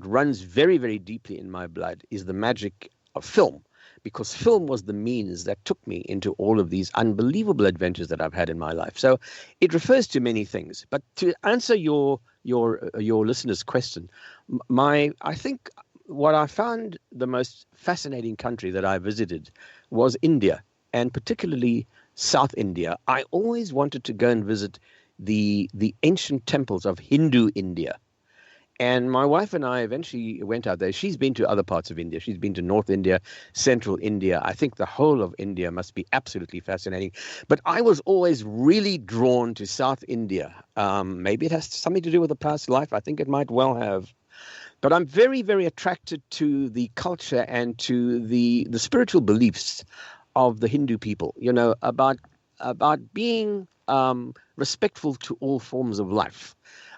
runs very, very deeply in my blood is the magic of film, because film was the means that took me into all of these unbelievable adventures that I've had in my life. So it refers to many things. But to answer your listener's question, I think what I found the most fascinating country that I visited was India, and particularly South India. I always wanted to go and visit the ancient temples of Hindu India. And my wife and I eventually went out there. She's been to other parts of India. She's been to North India, Central India. I think the whole of India must be absolutely fascinating. But I was always really drawn to South India. Maybe it has something to do with a past life. I think it might well have. But I'm very, very attracted to the culture and to the spiritual beliefs of the Hindu people, you know, about being respectful to all forms of life,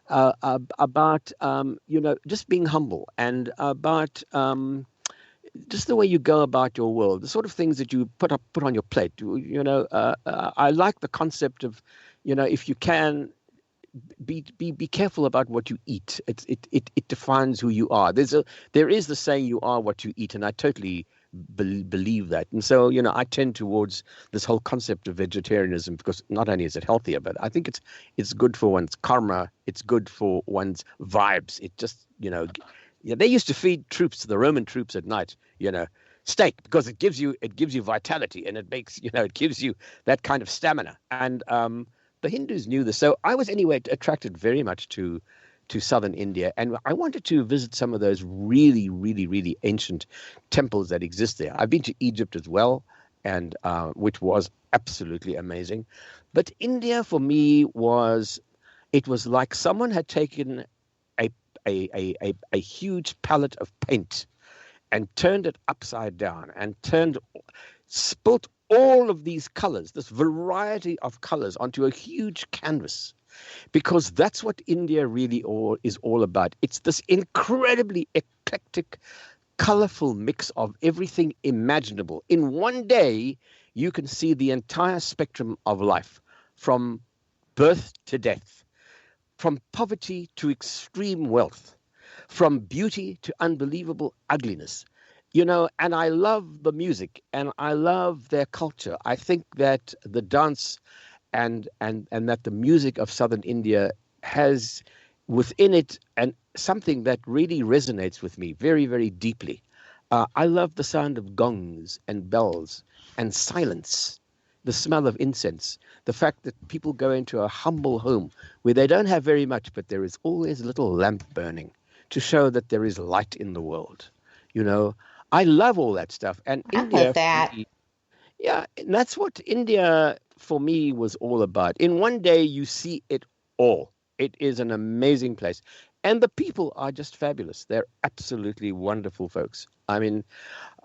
about just being humble, and about just the way you go about your world, the sort of things that you put on your plate. I like the concept of if you can, be careful about what you eat. It defines who you are. There is the saying, you are what you eat, and I totally believe that. And so, I tend towards this whole concept of vegetarianism, because not only is it healthier, but I think it's good for one's karma. It's good for one's vibes. It just, they used to feed the Roman troops at night, steak, because it gives you vitality, and it makes, it gives you that kind of stamina. And the Hindus knew this. So I was anyway attracted very much to southern India, and I wanted to visit some of those really, really, really ancient temples that exist there. I've been to Egypt as well, and which was absolutely amazing. But India for me was like someone had taken a huge palette of paint and turned it upside down and spilt all of these colors, this variety of colors, onto a huge canvas, because that's what India really is all about. It's this incredibly eclectic, colorful mix of everything imaginable. In one day, you can see the entire spectrum of life, from birth to death, from poverty to extreme wealth, from beauty to unbelievable ugliness. And I love the music, and I love their culture. I think that the dance and that the music of southern India has within it and something that really resonates with me very, very deeply. I love the sound of gongs and bells and silence, the smell of incense, the fact that people go into a humble home where they don't have very much, but there is always a little lamp burning to show that there is light in the world. I love all that stuff. And India, love that. And that's what India for me was all about. In one day, you see it all. It is an amazing place. And the people are just fabulous. They're absolutely wonderful folks. I mean,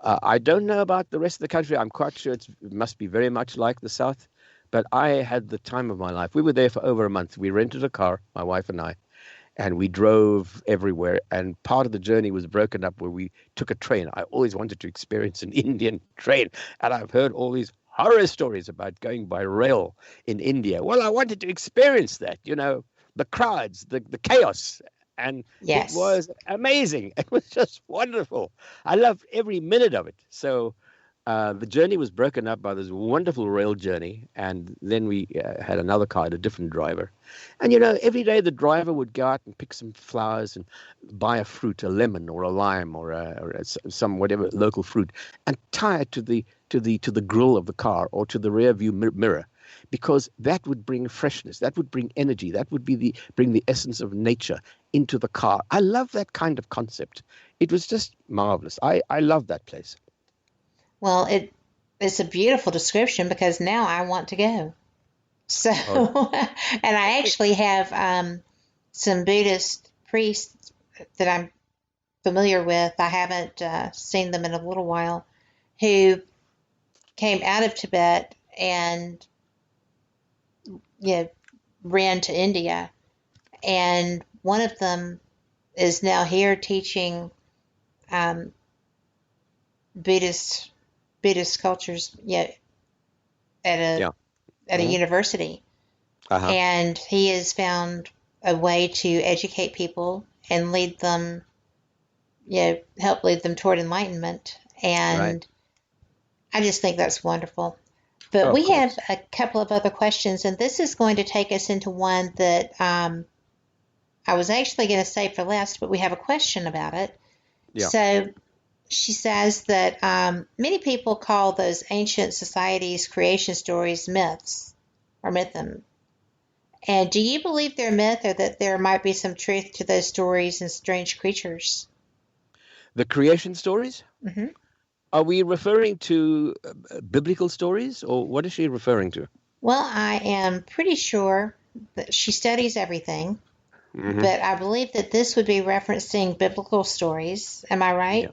I don't know about the rest of the country. I'm quite sure it must be very much like the South. But I had the time of my life. We were there for over a month. We rented a car, my wife and I, and we drove everywhere. And part of the journey was broken up where we took a train. I always wanted to experience an Indian train. And I've heard all these horror stories about going by rail in India. Well, I wanted to experience that, the crowds, the chaos. And yes, It was amazing. It was just wonderful. I loved every minute of it. So the journey was broken up by this wonderful rail journey. And then we had another car, a different driver. And, every day the driver would go out and pick some flowers and buy a fruit, a lemon or a lime or some whatever local fruit, and tie it to the grill of the car or to the rear view mirror, because that would bring freshness, that would bring energy, that would bring the essence of nature into the car. I love that kind of concept. It was just marvelous. I love that place. Well, it's a beautiful description, because now I want to go. So, and I actually have some Buddhist priests that I'm familiar with. I haven't seen them in a little while, who came out of Tibet and ran to India, and one of them is now here teaching Buddhist cultures at a university. And he has found a way to educate people and lead them, help lead them toward enlightenment. And I just think that's wonderful. But we have a couple of other questions, and this is going to take us into one that I was actually going to save for last, but we have a question about it. So she says that many people call those ancient societies' creation stories myths or mythum. And do you believe they're myth, or that there might be some truth to those stories and strange creatures? The creation stories? Mm-hmm. Are we referring to biblical stories, or what is she referring to? Well, I am pretty sure that she studies everything, but I believe that this would be referencing biblical stories. Am I right? Yeah.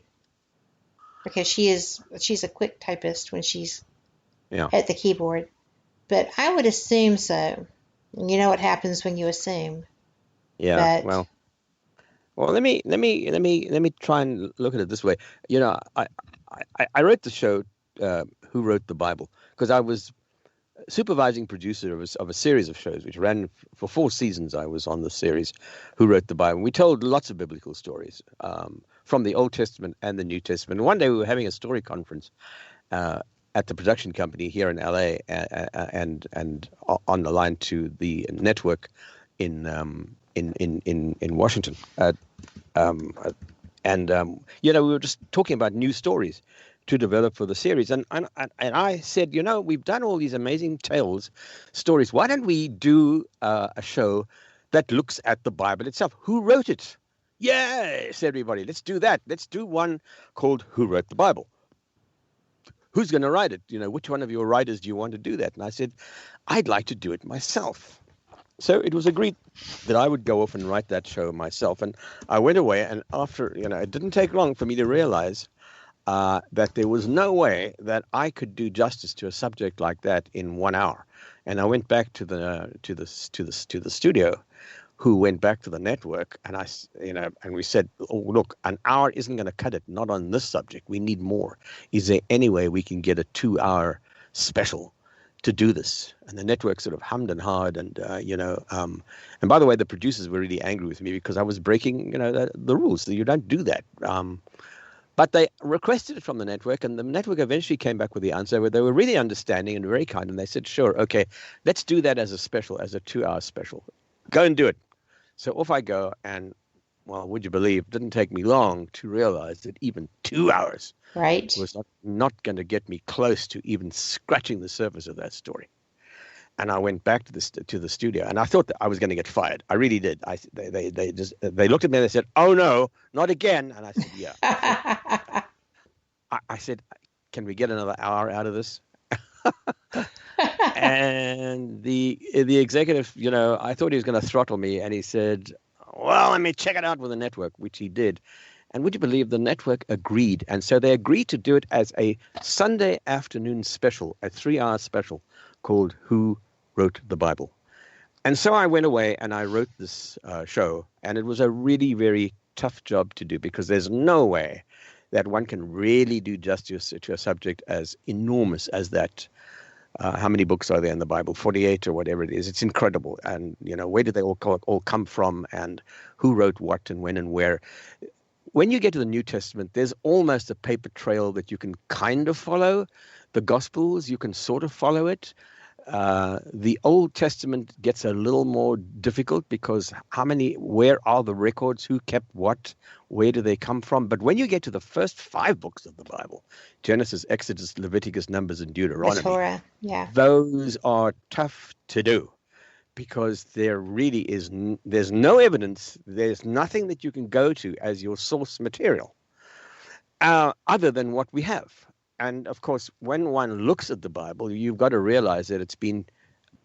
Because she's a quick typist when she's at the keyboard. But I would assume so. You know what happens when you assume. Yeah. But, well, let me try and look at it this way. I wrote the show, Who Wrote the Bible, because I was supervising producer of a series of shows which ran for 4 seasons. I was on the series, Who Wrote the Bible. We told lots of biblical stories from the Old Testament and the New Testament. One day we were having a story conference at the production company here in LA and on the line to the network in Washington. We were just talking about new stories to develop for the series. And I said, we've done all these amazing stories. Why don't we do a show that looks at the Bible itself? Who wrote it? Yes, everybody, let's do that. Let's do one called Who Wrote the Bible? Who's going to write it? Which one of your writers do you want to do that? And I said, I'd like to do it myself. So it was agreed that I would go off and write that show myself. And I went away, and after, it didn't take long for me to realize that there was no way that I could do justice to a subject like that in 1 hour. And I went back to the studio, who went back to the network, and and we said, oh, look, an hour isn't going to cut it, not on this subject. We need more. Is there any way we can get a 2-hour special to do this? And the network sort of hummed and hawed, and and by the way, the producers were really angry with me because I was breaking the rules. So you don't do that. But they requested it from the network, and the network eventually came back with the answer where they were really understanding and very kind, and they said, sure, okay, let's do that as a special, as a 2-hour special. Go and do it. So off I go, and, well, would you believe, it didn't take me long to realize that even 2 hours was not going to get me close to even scratching the surface of that story. And I went back to the studio, and I thought that I was going to get fired. I really did. They looked at me and they said, "Oh no, not again." And I said, "Yeah." I said, "Can we get another hour out of this?" And the executive, I thought he was going to throttle me, and he said, "Well, let me check it out with the network," which he did. And would you believe the network agreed? And so they agreed to do it as a Sunday afternoon special, a 3-hour special called Who Wrote the Bible. And so I went away and I wrote this show, and it was a really, very tough job to do because there's no way that one can really do justice to a subject as enormous as that. How many books are there in the Bible? 48 or whatever it is. It's incredible. And, where did they all come from, and who wrote what and when and where? When you get to the New Testament, there's almost a paper trail that you can kind of follow. The Gospels, you can sort of follow it. The Old Testament gets a little more difficult because where are the records? Who kept what? Where do they come from? But when you get to the first 5 books of the Bible, Genesis, Exodus, Leviticus, Numbers, and Deuteronomy, the Torah, yeah, those are tough to do because there really there's no evidence. There's nothing that you can go to as your source material other than what we have. And of course, when one looks at the Bible, you've got to realize that it's been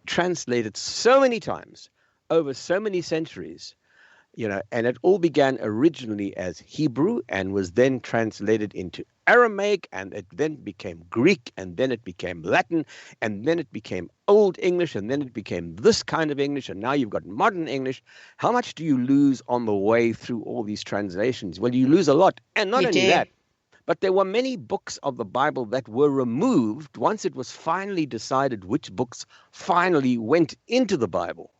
translated so many times over so many centuries, and it all began originally as Hebrew and was then translated into Aramaic, and it then became Greek, and then it became Latin, and then it became Old English, and then it became this kind of English, and now you've got modern English. How much do you lose on the way through all these translations? Well, you lose a lot. And not only that, but there were many books of the Bible that were removed once it was finally decided which books finally went into the Bible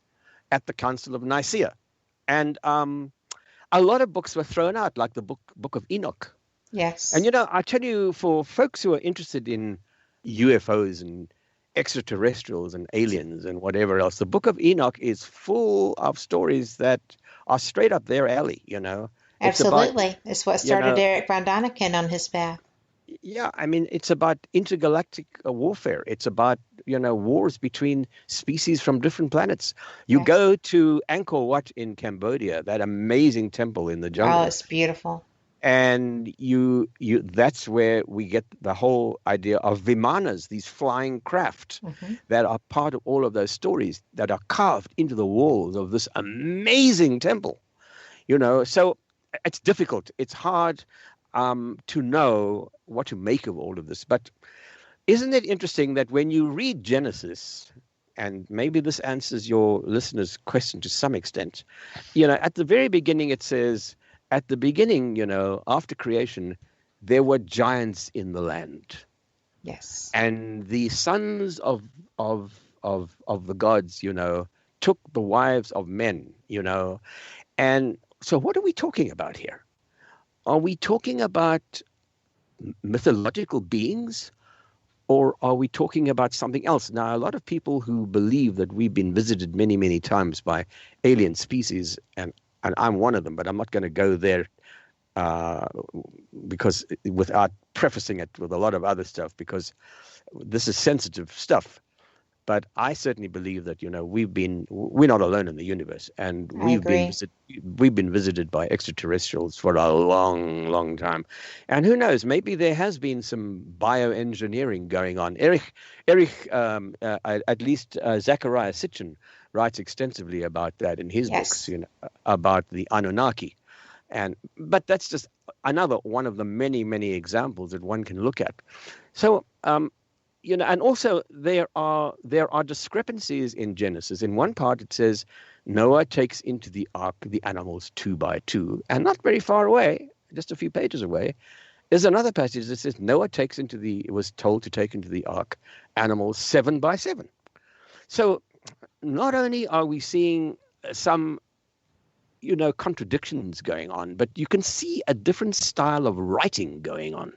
at the Council of Nicaea. And a lot of books were thrown out, like the book of Enoch. Yes. And, I tell you, for folks who are interested in UFOs and extraterrestrials and aliens and whatever else, the book of Enoch is full of stories that are straight up their alley, Absolutely. It's what started Eric von Daniken on his path. Yeah, I mean, it's about intergalactic warfare. It's about, wars between species from different planets. You go to Angkor Wat in Cambodia, that amazing temple in the jungle. Oh, it's beautiful. And that's where we get the whole idea of vimanas, these flying craft that are part of all of those stories that are carved into the walls of this amazing temple. So it's difficult. It's hard to know what to make of all of this. But isn't it interesting that when you read Genesis, and maybe this answers your listener's question to some extent, at the very beginning it says, at the beginning, after creation, there were giants in the land. Yes. And the sons of the gods, took the wives of men, And so what are we talking about here? Are we talking about mythological beings, or are we talking about something else? Now, a lot of people who believe that we've been visited many, many times by alien species, and I'm one of them, but I'm not going to go there because without prefacing it with a lot of other stuff, because this is sensitive stuff. But I certainly believe that, we're not alone in the universe, and we've been visited by extraterrestrials for a long, long time. And who knows, maybe there has been some bioengineering going on. At least Zachariah Sitchin writes extensively about that in his books, about the Anunnaki. But that's just another one of the many, many examples that one can look at. So, and also there are discrepancies in Genesis. In one part, it says Noah takes into the ark the animals 2 by 2, and not very far away, just a few pages away, is another passage that says Noah was told to take into the ark animals 7 by 7. So not only are we seeing some contradictions going on, but you can see a different style of writing going on.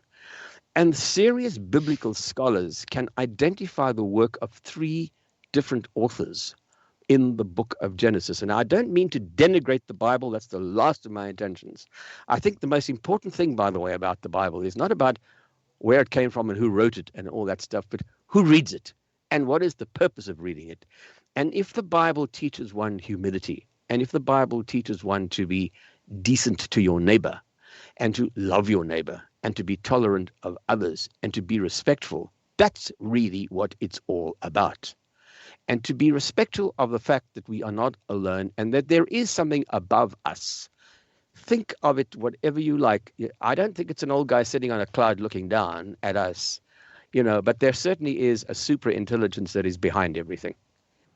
And serious biblical scholars can identify the work of 3 different authors in the book of Genesis. And I don't mean to denigrate the Bible. That's the last of my intentions. I think the most important thing, by the way, about the Bible is not about where it came from and who wrote it and all that stuff, but who reads it and what is the purpose of reading it. And if the Bible teaches one humility, and if the Bible teaches one to be decent to your neighbor and to love your neighbor, and to be tolerant of others, and to be respectful, that's really what it's all about. And to be respectful of the fact that we are not alone and that there is something above us. Think of it whatever you like. I don't think it's an old guy sitting on a cloud looking down at us, but there certainly is a super intelligence that is behind everything.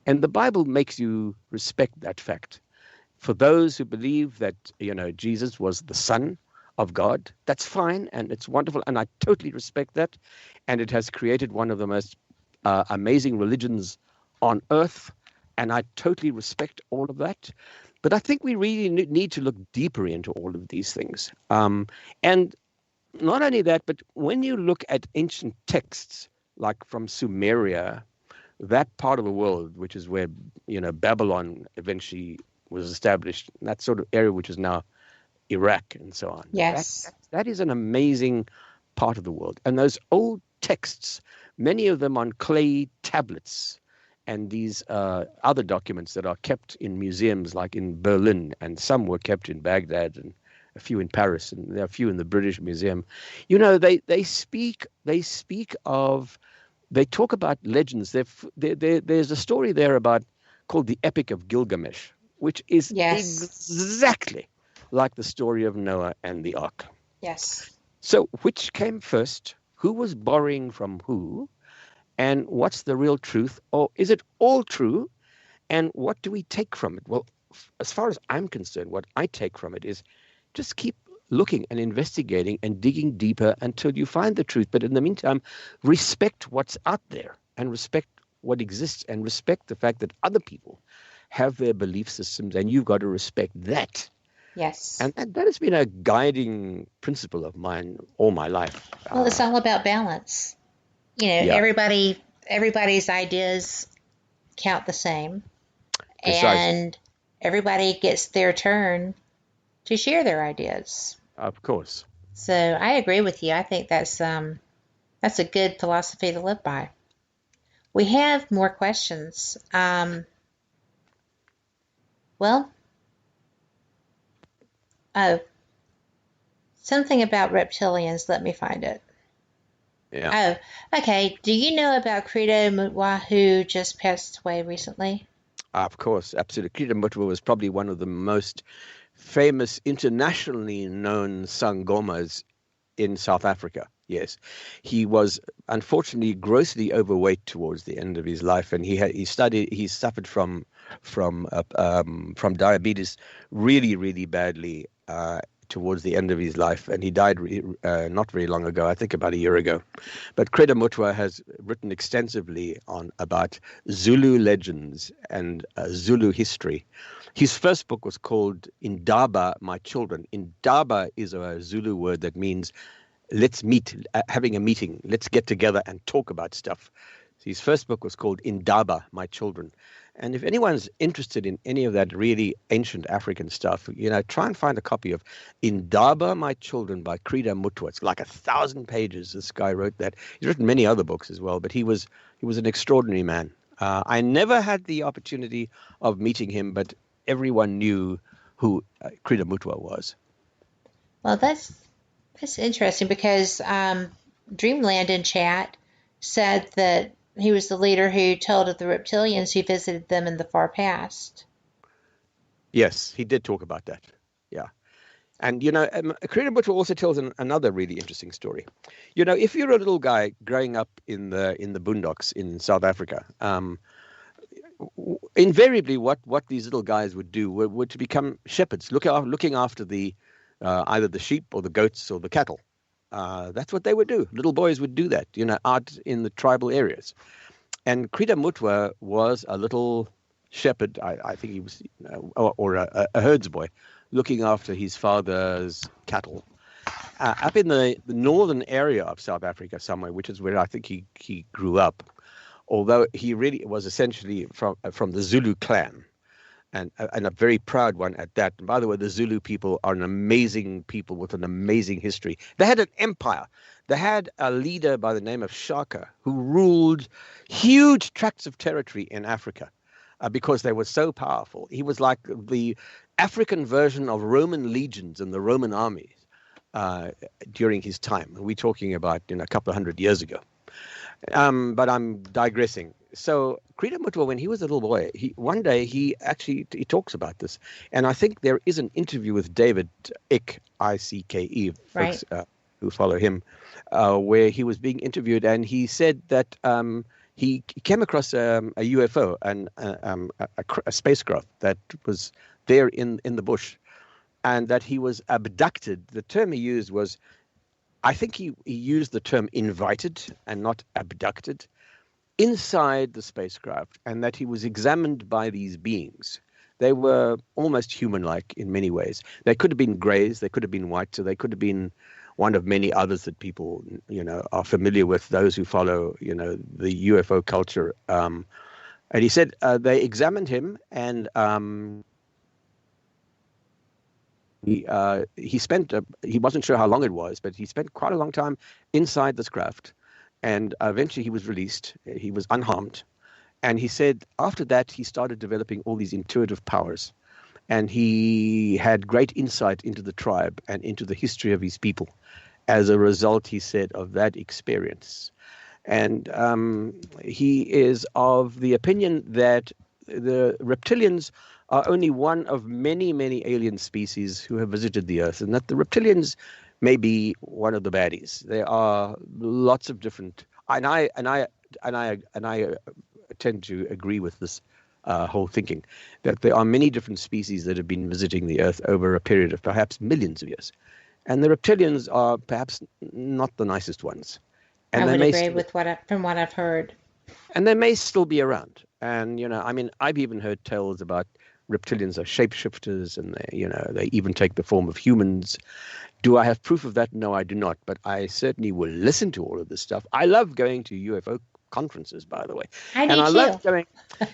And the Bible makes you respect that fact. For those who believe that, Jesus was the Son of God, that's fine, and it's wonderful, and I totally respect that. And it has created one of the most amazing religions on earth, and I totally respect all of that. But I think we really need to look deeper into all of these things. And not only that, but when you look at ancient texts, like from Sumeria, that part of the world, which is where, Babylon eventually was established, that sort of area which is now Iraq and so on. Yes. That is an amazing part of the world. And those old texts, many of them on clay tablets, and these other documents that are kept in museums like in Berlin, and some were kept in Baghdad, and a few in Paris, and there are a few in the British Museum. They talk about legends. There's a story there called the Epic of Gilgamesh, which is exactly like the story of Noah and the ark. Yes. So which came first? Who was borrowing from who? And what's the real truth? Or is it all true? And what do we take from it? Well, as far as I'm concerned, what I take from it is just keep looking and investigating and digging deeper until you find the truth. But in the meantime, respect what's out there and respect what exists and respect the fact that other people have their belief systems, and you've got to respect that. Yes. And that has been a guiding principle of mine all my life. Well, it's all about balance. Everybody's ideas count the same. Precisely. And everybody gets their turn to share their ideas. Of course. So I agree with you. I think that's a good philosophy to live by. We have more questions. Something about reptilians. Let me find it. Yeah. Oh, okay. Do you know about Credo Mutwa, who just passed away recently? Of course, absolutely. Credo Mutwa was probably one of the most famous, internationally known sangomas in South Africa. Yes, he was unfortunately grossly overweight towards the end of his life, and he suffered from diabetes really, really badly towards the end of his life, and he died not very long ago, I think about a year ago. But Creda Mutwa has written extensively about Zulu legends and Zulu history. His first book was called Indaba, My Children. Indaba is a Zulu word that means let's meet, having a meeting, let's get together and talk about stuff. So his first book was called Indaba, My Children. And if anyone's interested in any of that really ancient African stuff, try and find a copy of Indaba, My Children by Creda Mutwa. It's like 1,000 pages. This guy wrote that. He's written many other books as well, but he was an extraordinary man. I never had the opportunity of meeting him, but everyone knew who Creda Mutwa was. Well, that's interesting because Dreamland in chat said that he was the leader who told of the reptilians who visited them in the far past. Yes, he did talk about that. Yeah. And, Creda Mutwa also tells another really interesting story. If you're a little guy growing up in the boondocks in South Africa, invariably what these little guys would do were to become shepherds, looking after the either the sheep or the goats or the cattle. That's what they would do. Little boys would do that, out in the tribal areas. And Creda Mutwa was a little shepherd, I think he was, or a herdsboy, looking after his father's cattle up in the northern area of South Africa somewhere, which is where I think he grew up, although he really was essentially from the Zulu clan. And a very proud one at that. And by the way, the Zulu people are an amazing people with an amazing history. They had an empire. They had a leader by the name of Shaka who ruled huge tracts of territory in Africa because they were so powerful. He was like the African version of Roman legions and the Roman armies during his time. We're talking about a couple of hundred years ago. But I'm digressing. So Creda Mutwa, when he was a little boy, one day he talks about this. And I think there is an interview with David Icke, I-C-K-E, folks who follow him, where he was being interviewed. And he said that he came across a UFO and a spacecraft that was there in the bush, and that he was abducted. The term he used was, I think he used the term invited and not abducted, inside the spacecraft, and that he was examined by these beings. They were almost human-like in many ways. They could have been greys, they could have been white, so they could have been one of many others that people, are familiar with, those who follow, the UFO culture. And he said they examined him, and he spent, he wasn't sure how long it was, but he spent quite a long time inside this craft. And eventually he was released. He was unharmed. And he said after that, he started developing all these intuitive powers. And he had great insight into the tribe and into the history of his people as a result, he said, of that experience. And he is of the opinion that the reptilians are only one of many, many alien species who have visited the Earth, and that the reptilians may be one of the baddies. There are lots of different, and I tend to agree with this whole thinking, that there are many different species that have been visiting the Earth over a period of perhaps millions of years, and the reptilians are perhaps not the nicest ones. And I would agree with from what I've heard. And they may still be around. And I've even heard tales about reptilians are shapeshifters, and they even take the form of humans. Do I have proof of that? No, I do not. But I certainly will listen to all of this stuff. I love going to UFO conferences, by the way. I do too. Love going.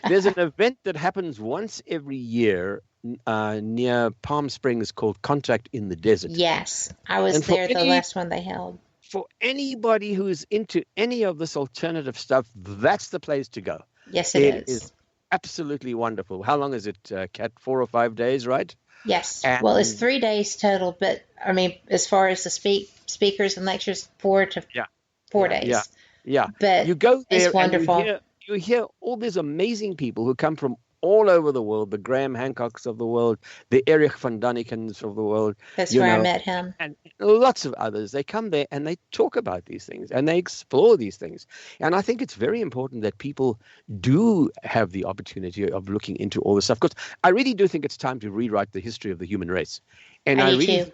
There's an event that happens once every year near Palm Springs called Contact in the Desert. Yes, I was there the last one they held. For anybody who's into any of this alternative stuff, that's the place to go. Yes, it is absolutely wonderful. How long is it, Kat? 4 or 5 days, right? Yes. Well, it's 3 days total, but I mean, as far as the speakers and lectures, 4 days. Yeah. But you go there, it's wonderful. And you hear all these amazing people who come from all over the world, the Graham Hancocks of the world, the Erich van Daniken's of the world. That's where I met him. And lots of others. They come there and they talk about these things and they explore these things. And I think it's very important that people do have the opportunity of looking into all this stuff, because I really do think it's time to rewrite the history of the human race. And I really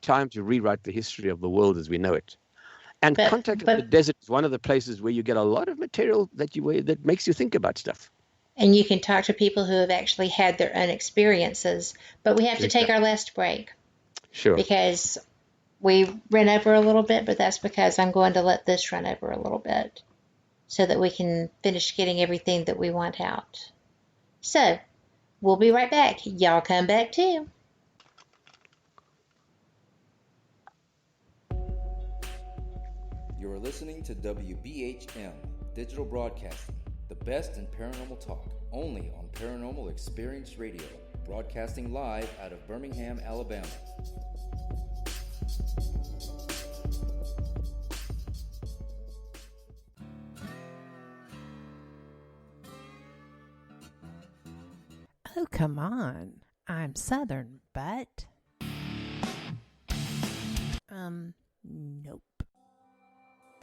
time to rewrite the history of the world as we know it. And Contact of the Desert is one of the places where you get a lot of material that makes you think about stuff. And you can talk to people who have actually had their own experiences. But we have to take our last break. Sure. Because we ran over a little bit, but that's because I'm going to let this run over a little bit so that we can finish getting everything that we want out. So, we'll be right back. Y'all come back too. You're listening to WBHM Digital Broadcasting, the best in paranormal talk, only on Paranormal Experience Radio, broadcasting live out of Birmingham, Alabama. Oh, come on. I'm Southern, but... nope.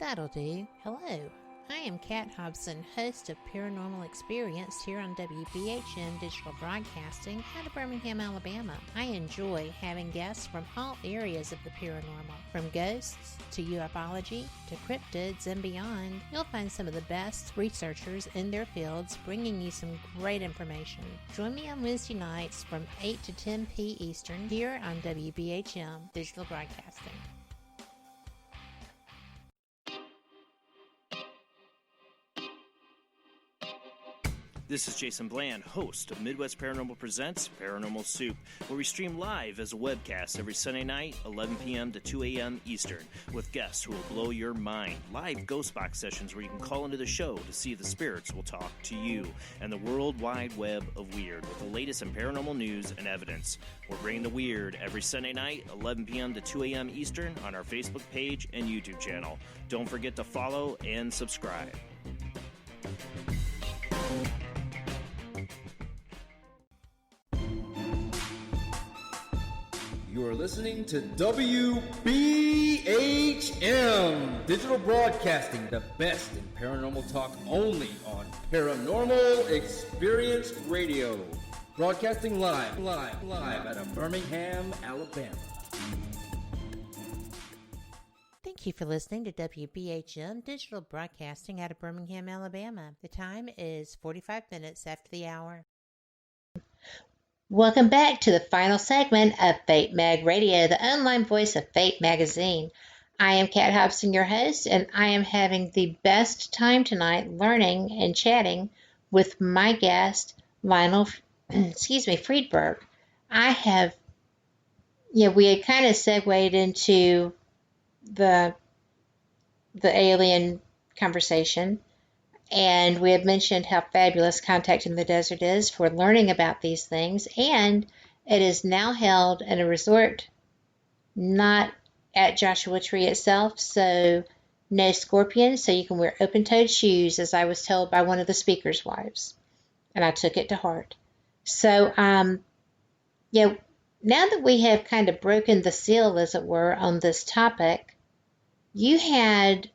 That'll do. Hello. I am Kat Hobson, host of Paranormal Experience here on WBHM Digital Broadcasting out of Birmingham, Alabama. I enjoy having guests from all areas of the paranormal, from ghosts to ufology to cryptids and beyond. You'll find some of the best researchers in their fields bringing you some great information. Join me on Wednesday nights from 8 to 10 p. Eastern here on WBHM Digital Broadcasting. This is Jason Bland, host of Midwest Paranormal Presents Paranormal Soup, where we stream live as a webcast every Sunday night, 11 p.m. to 2 a.m. Eastern, with guests who will blow your mind. Live ghost box sessions where you can call into the show to see if the spirits will talk to you, and the World Wide Web of Weird with the latest in paranormal news and evidence. We're bringing the weird every Sunday night, 11 p.m. to 2 a.m. Eastern on our Facebook page and YouTube channel. Don't forget to follow and subscribe. You are listening to WBHM Digital Broadcasting, the best in paranormal talk, only on Paranormal Experience Radio. Broadcasting live out of Birmingham, Alabama. Thank you for listening to WBHM Digital Broadcasting out of Birmingham, Alabama. The time is 45 minutes after the hour. Welcome back to the final segment of Fate Mag Radio, the online voice of Fate Magazine. I am Kat Hobson, your host, and I am having the best time tonight learning and chatting with my guest, Lionel Friedberg. We had kind of segued into the alien conversation. And we had mentioned how fabulous Contact in the Desert is for learning about these things. And it is now held in a resort not at Joshua Tree itself, so no scorpions, so you can wear open-toed shoes, as I was told by one of the speaker's wives. And I took it to heart. So, now that we have kind of broken the seal, as it were, on this topic, you had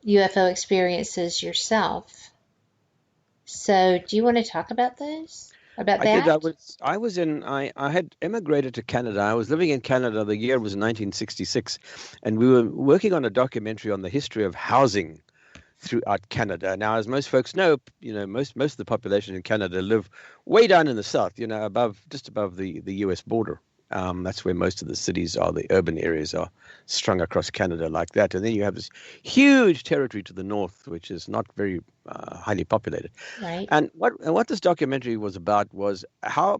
UFO experiences yourself. So do you want to talk about those? About that? I had immigrated to Canada. I was living in Canada. The year was 1966. And we were working on a documentary on the history of housing throughout Canada. Now, as most folks know, most of the population in Canada live way down in the south, just above the US border. That's where most of the cities are, the urban areas are strung across Canada like that. And then you have this huge territory to the north, which is not very highly populated. Right. And what this documentary was about was how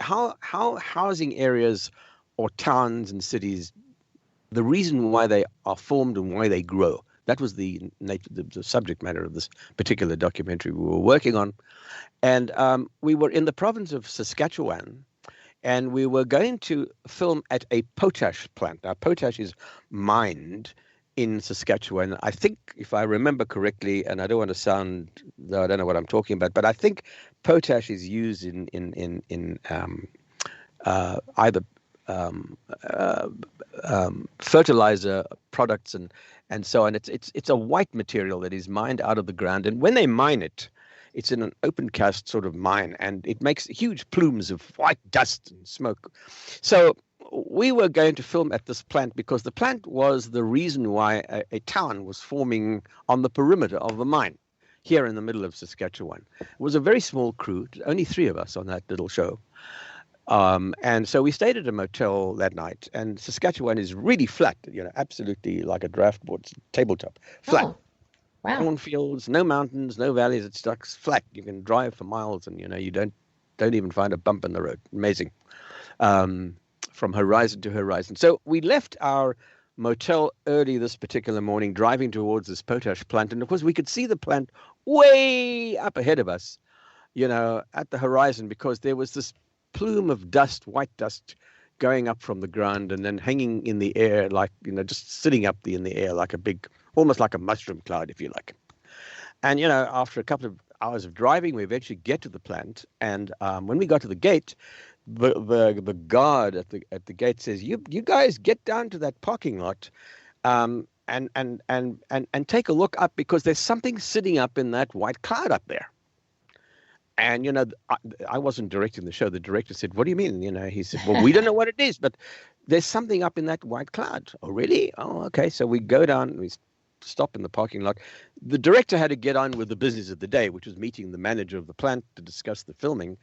housing areas or towns and cities, the reason why they are formed and why they grow. That was the subject matter of this particular documentary we were working on. And we were in the province of Saskatchewan, and we were going to film at a potash plant. Now, potash is mined in Saskatchewan. I think, if I remember correctly, and I don't want to sound, though I don't know what I'm talking about, but I think potash is used in either fertilizer products and so on. It's a white material that is mined out of the ground, and when they mine it, it's in an open cast sort of mine, and it makes huge plumes of white dust and smoke. So we were going to film at this plant because the plant was the reason why a town was forming on the perimeter of the mine here in the middle of Saskatchewan. It was a very small crew, only 3 of us on that little show. And so we stayed at a motel that night, and Saskatchewan is really flat, absolutely like a draft board, tabletop, flat. Oh, wow. Cornfields, no mountains, no valleys. It's like flat. You can drive for miles, and you don't even find a bump in the road. Amazing. From horizon to horizon. So we left our motel early this particular morning, driving towards this potash plant, and of course we could see the plant way up ahead of us, at the horizon, because there was this plume of dust, white dust, going up from the ground and then hanging in the air, like, just sitting up in the air like a big, almost like a mushroom cloud, if you like. And, after a couple of hours of driving, we eventually get to the plant. And when we got to the gate, the guard at the gate says, you guys get down to that parking lot and take a look up, because there's something sitting up in that white cloud up there. And, I wasn't directing the show. The director said, what do you mean? He said, well, we don't know what it is, but there's something up in that white cloud. Oh, really? Oh, okay. So we go down and we stop in the parking lot. The director had to get on with the business of the day, which was meeting the manager of the plant to discuss the filming.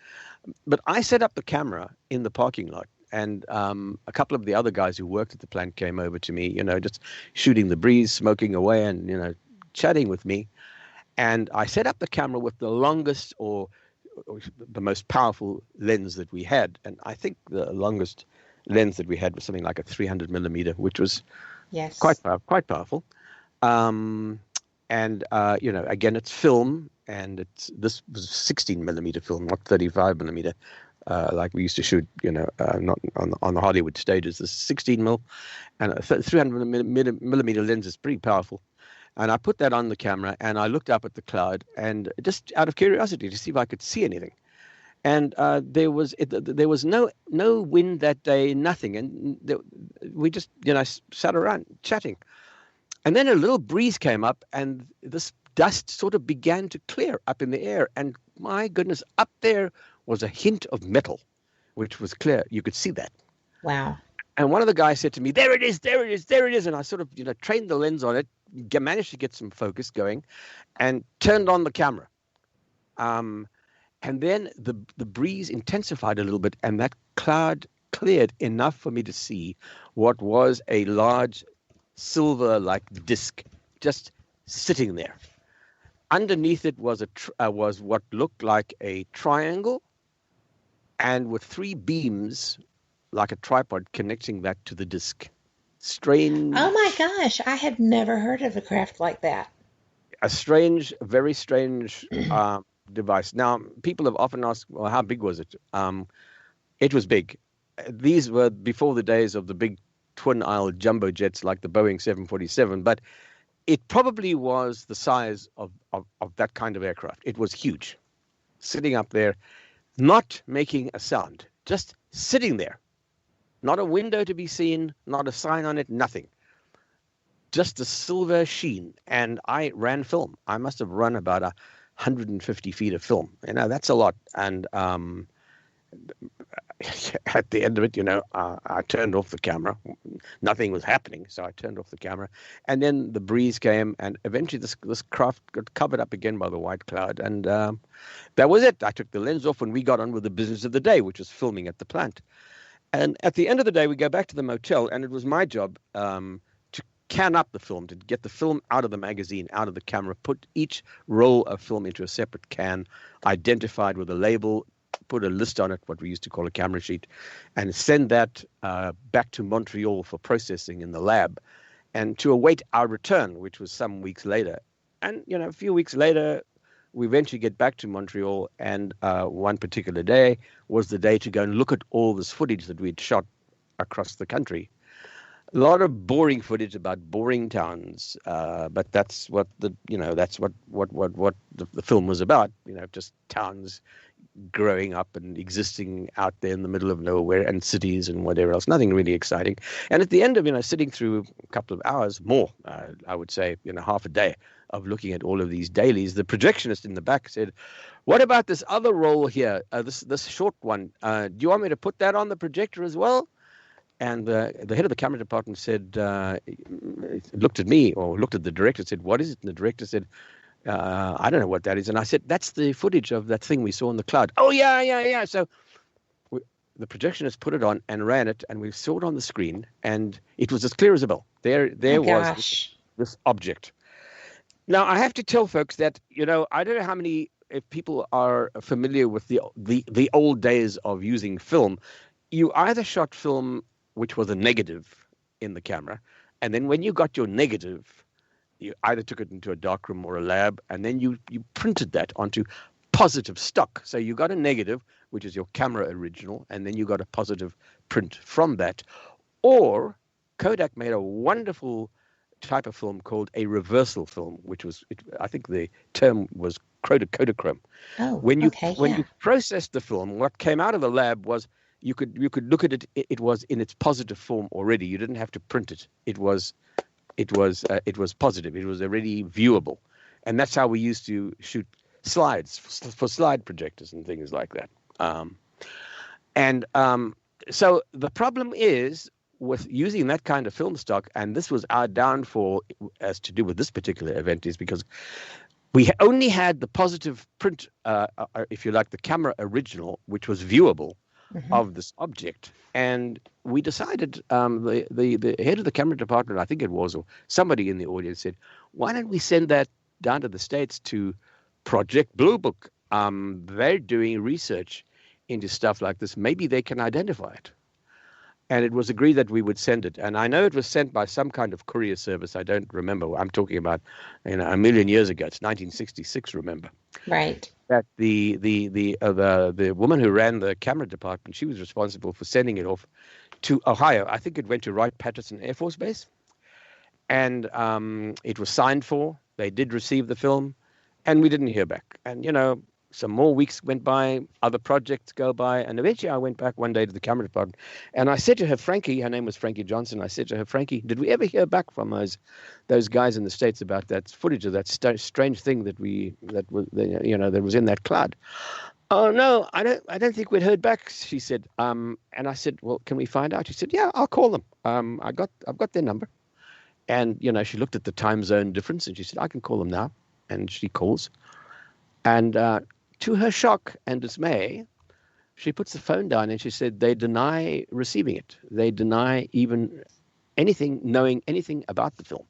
But I set up the camera in the parking lot, and a couple of the other guys who worked at the plant came over to me, just shooting the breeze, smoking away, and, chatting with me. And I set up the camera with the longest or the most powerful lens that we had. And I think the longest lens that we had was something like a 300 millimeter, which was quite powerful. Again, it's film, and this was 16 millimeter film, not 35 millimeter, like we used to shoot, not on the Hollywood stages. This is 16 mil, and a 300 millimeter lens is pretty powerful. And I put that on the camera, and I looked up at the cloud, and just out of curiosity to see if I could see anything. And there was no wind that day, nothing, and we just sat around chatting. And then a little breeze came up, and this dust sort of began to clear up in the air. And my goodness, up there was a hint of metal, which was clear. You could see that. Wow. And one of the guys said to me, there it is, there it is, there it is. And I sort of, trained the lens on it, managed to get some focus going, and turned on the camera. And then the breeze intensified a little bit, and that cloud cleared enough for me to see what was a large silver-like disc just sitting there. Underneath it was was what looked like a triangle, and with 3 beams like a tripod connecting that to the disc. Strange. Oh my gosh, I have never heard of a craft like that. A strange, very strange device. Now, people have often asked, well, how big was it? It was big. These were before the days of the big twin-aisle jumbo jets like the Boeing 747, but it probably was the size of that kind of aircraft. It was huge, sitting up there, not making a sound, just sitting there. Not a window to be seen, not a sign on it, nothing. Just a silver sheen. And I ran film. I must have run about 150 feet of film. That's a lot. And at the end of it, I turned off the camera. Nothing was happening, so I turned off the camera. And then the breeze came, and eventually this craft got covered up again by the white cloud. And that was it. I took the lens off, and we got on with the business of the day, which was filming at the plant. And at the end of the day, we go back to the motel, and it was my job to can up the film, to get the film out of the magazine, out of the camera, put each roll of film into a separate can, identified with a label, put a list on it, what we used to call a camera sheet, and send that back to Montreal for processing in the lab, and to await our return, which was some weeks later. And, a few weeks later, we eventually get back to Montreal, and one particular day was the day to go and look at all this footage that we'd shot across the country. A lot of boring footage about boring towns, but that's what the film was about. Just towns growing up and existing out there in the middle of nowhere, and cities and whatever else. Nothing really exciting. And at the end of sitting through a couple of hours more, I would say half a day of looking at all of these dailies, the projectionist in the back said, "What about this other roll here? This short one? Do you want me to put that on the projector as well?" And the head of the camera department said, looked at me or looked at the director, said, "What is it?" And the director said, "I don't know what that is." And I said, "That's the footage of that thing we saw in the cloud." "Oh, yeah. So the projectionist put it on and ran it, and we saw it on the screen, and it was as clear as a bell. There was this object. Now, I have to tell folks that, I don't know how many if people are familiar with the old days of using film. You either shot film, which was a negative in the camera, and then when you got your negative, you either took it into a darkroom or a lab, and then you printed that onto positive stock. So you got a negative, which is your camera original, and then you got a positive print from that. Or Kodak made a wonderful type of film called a reversal film, which was, I think the term was Kodachrome. Oh, when you when you processed the film, what came out of the lab was you could look at it. It was in its positive form already. You didn't have to print it. It was positive. It was already viewable, and that's how we used to shoot slides for slide projectors and things like that. So the problem is with using that kind of film stock, and this was our downfall as to do with this particular event, is because we only had the positive print, if you like, the camera original, which was viewable of this object. And we decided, the head of the camera department, I think it was, or somebody in the audience said, "Why don't we send that down to the States to Project Blue Book? They're doing research into stuff like this. Maybe they can identify it." And it was agreed that we would send it. And I know it was sent by some kind of courier service. I don't remember. I'm talking about a million years ago. It's 1966, remember. Right. That the woman who ran the camera department, she was responsible for sending it off to Ohio. I think it went to Wright-Patterson Air Force Base. And it was signed for. They did receive the film. And we didn't hear back. And, some more weeks went by, other projects go by, and eventually I went back one day to the camera department, and I said to her, Frankie, her name was Frankie Johnson, I said to her, "Frankie, did we ever hear back from those guys in the States about that footage of that strange thing that was in that cloud?" "Oh no, I don't think we'd heard back," she said. And I said, "Well, can we find out?" She said, "Yeah, I'll call them. I've got their number." And she looked at the time zone difference, and she said, "I can call them now." And she calls, and to her shock and dismay, she puts the phone down and she said, "They deny receiving it. They deny even knowing anything about the film.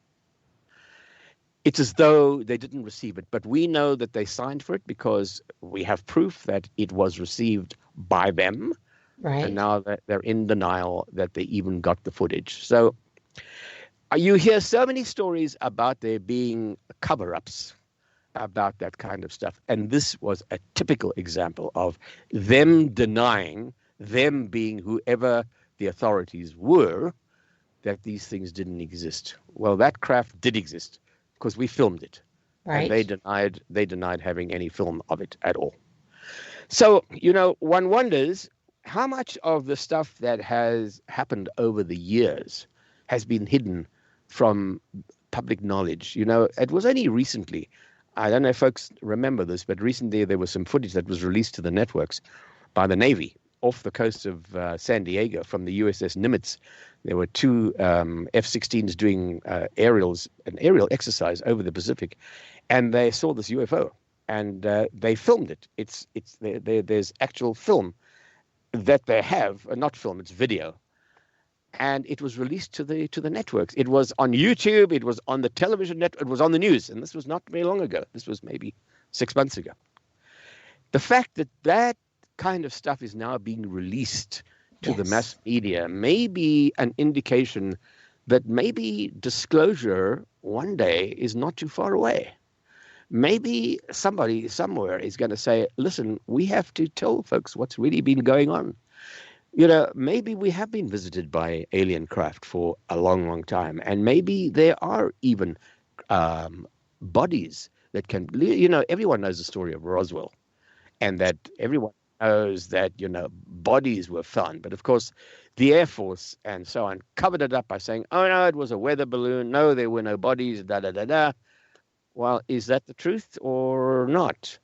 It's as though they didn't receive it. But we know that they signed for it because we have proof that it was received by them." Right. And now they're in denial that they even got the footage. So you hear so many stories about there being cover-ups about that kind of stuff. And this was a typical example of them denying, them being whoever the authorities were, that these things didn't exist. Well, that craft did exist because we filmed it. Right. And they denied having any film of it at all. So, one wonders how much of the stuff that has happened over the years has been hidden from public knowledge. It was only recently, I don't know if folks remember this, but recently there was some footage that was released to the networks by the Navy off the coast of San Diego from the USS Nimitz. There were two F-16s doing an aerial exercise over the Pacific, and they saw this UFO, and they filmed it. There's actual film that they have, not film, it's video. And it was released to the networks. It was on YouTube. It was on the television network. It was on the news. And this was not very long ago. This was maybe 6 months ago. The fact that kind of stuff is now being released to the mass media may be an indication that maybe disclosure one day is not too far away. Maybe somebody somewhere is going to say, "Listen, we have to tell folks what's really been going on." Maybe we have been visited by alien craft for a long, long time. And maybe there are even bodies that can, everyone knows the story of Roswell. And that everyone knows that, bodies were found. But of course, the Air Force and so on covered it up by saying, "Oh no, it was a weather balloon. No, there were no bodies, da-da-da-da." Well, is that the truth or not?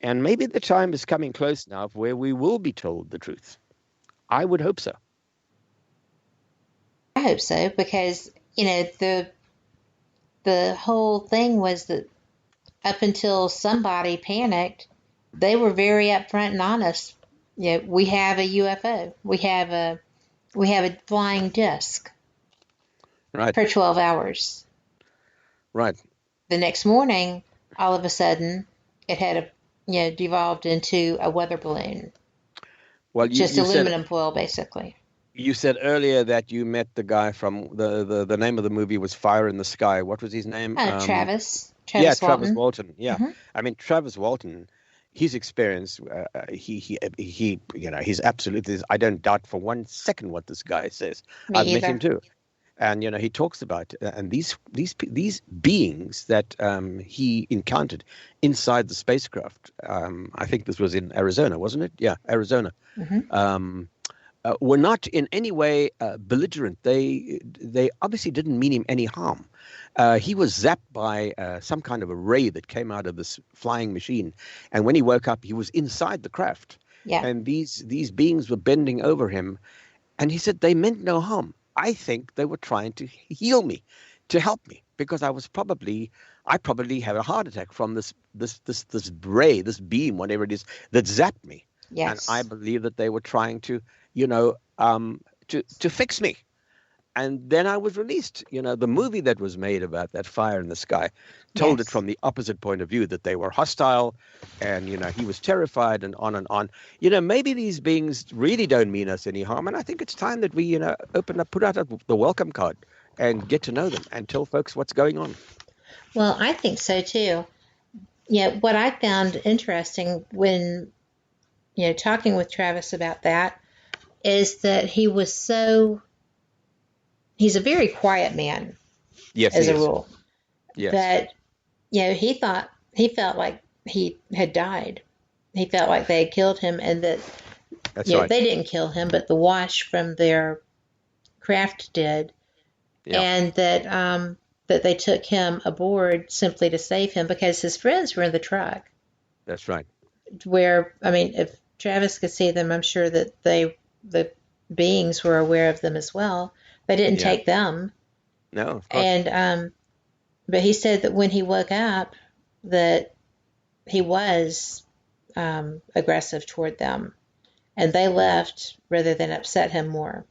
And maybe the time is coming close now where we will be told the truth. I would hope so. hope so, because, the whole thing was that up until somebody panicked, they were very upfront and honest. We have a UFO. We have a flying disc. Right. For 12 hours. Right. The next morning, all of a sudden, it had devolved into a weather balloon. Well, just aluminum foil, basically. You said earlier that you met the guy from the name of the movie was Fire in the Sky. What was his name? Travis. Travis Walton. Walton. Yeah. Mm-hmm. I mean, Travis Walton, his experience, he's absolutely, I don't doubt for 1 second what this guy says. I've met him too. And, he talks about, and these beings that he encountered inside the spacecraft, I think this was in Arizona, wasn't it? Yeah, Arizona. Mm-hmm. Were not in any way belligerent. They obviously didn't mean him any harm. He was zapped by some kind of a ray that came out of this flying machine. And when he woke up, he was inside the craft. Yeah. And these beings were bending over him. And he said they meant no harm. I think they were trying to heal me, to help me, because I probably had a heart attack from this ray, this beam, whatever it is, that zapped me. Yes. And I believe that they were trying to, to fix me. And then I was released. The movie that was made about that fire in the sky told it from the opposite point of view, that they were hostile and, he was terrified and on and on. Maybe these beings really don't mean us any harm. And I think it's time that we, put out the welcome card and get to know them and tell folks what's going on. Well, I think so too. What I found interesting when, talking with Travis about that is that he's a very quiet man. Yes, as a rule. Yes. But, he felt like he had died. He felt like they had killed him, and that right. They didn't kill him, but the wash from their craft did. Yeah. And that they took him aboard simply to save him because his friends were in the truck. That's right. Where, if Travis could see them, I'm sure that the beings were aware of them as well. They didn't take them. No, of course. And but he said that when he woke up, that he was aggressive toward them, and they left rather than upset him more.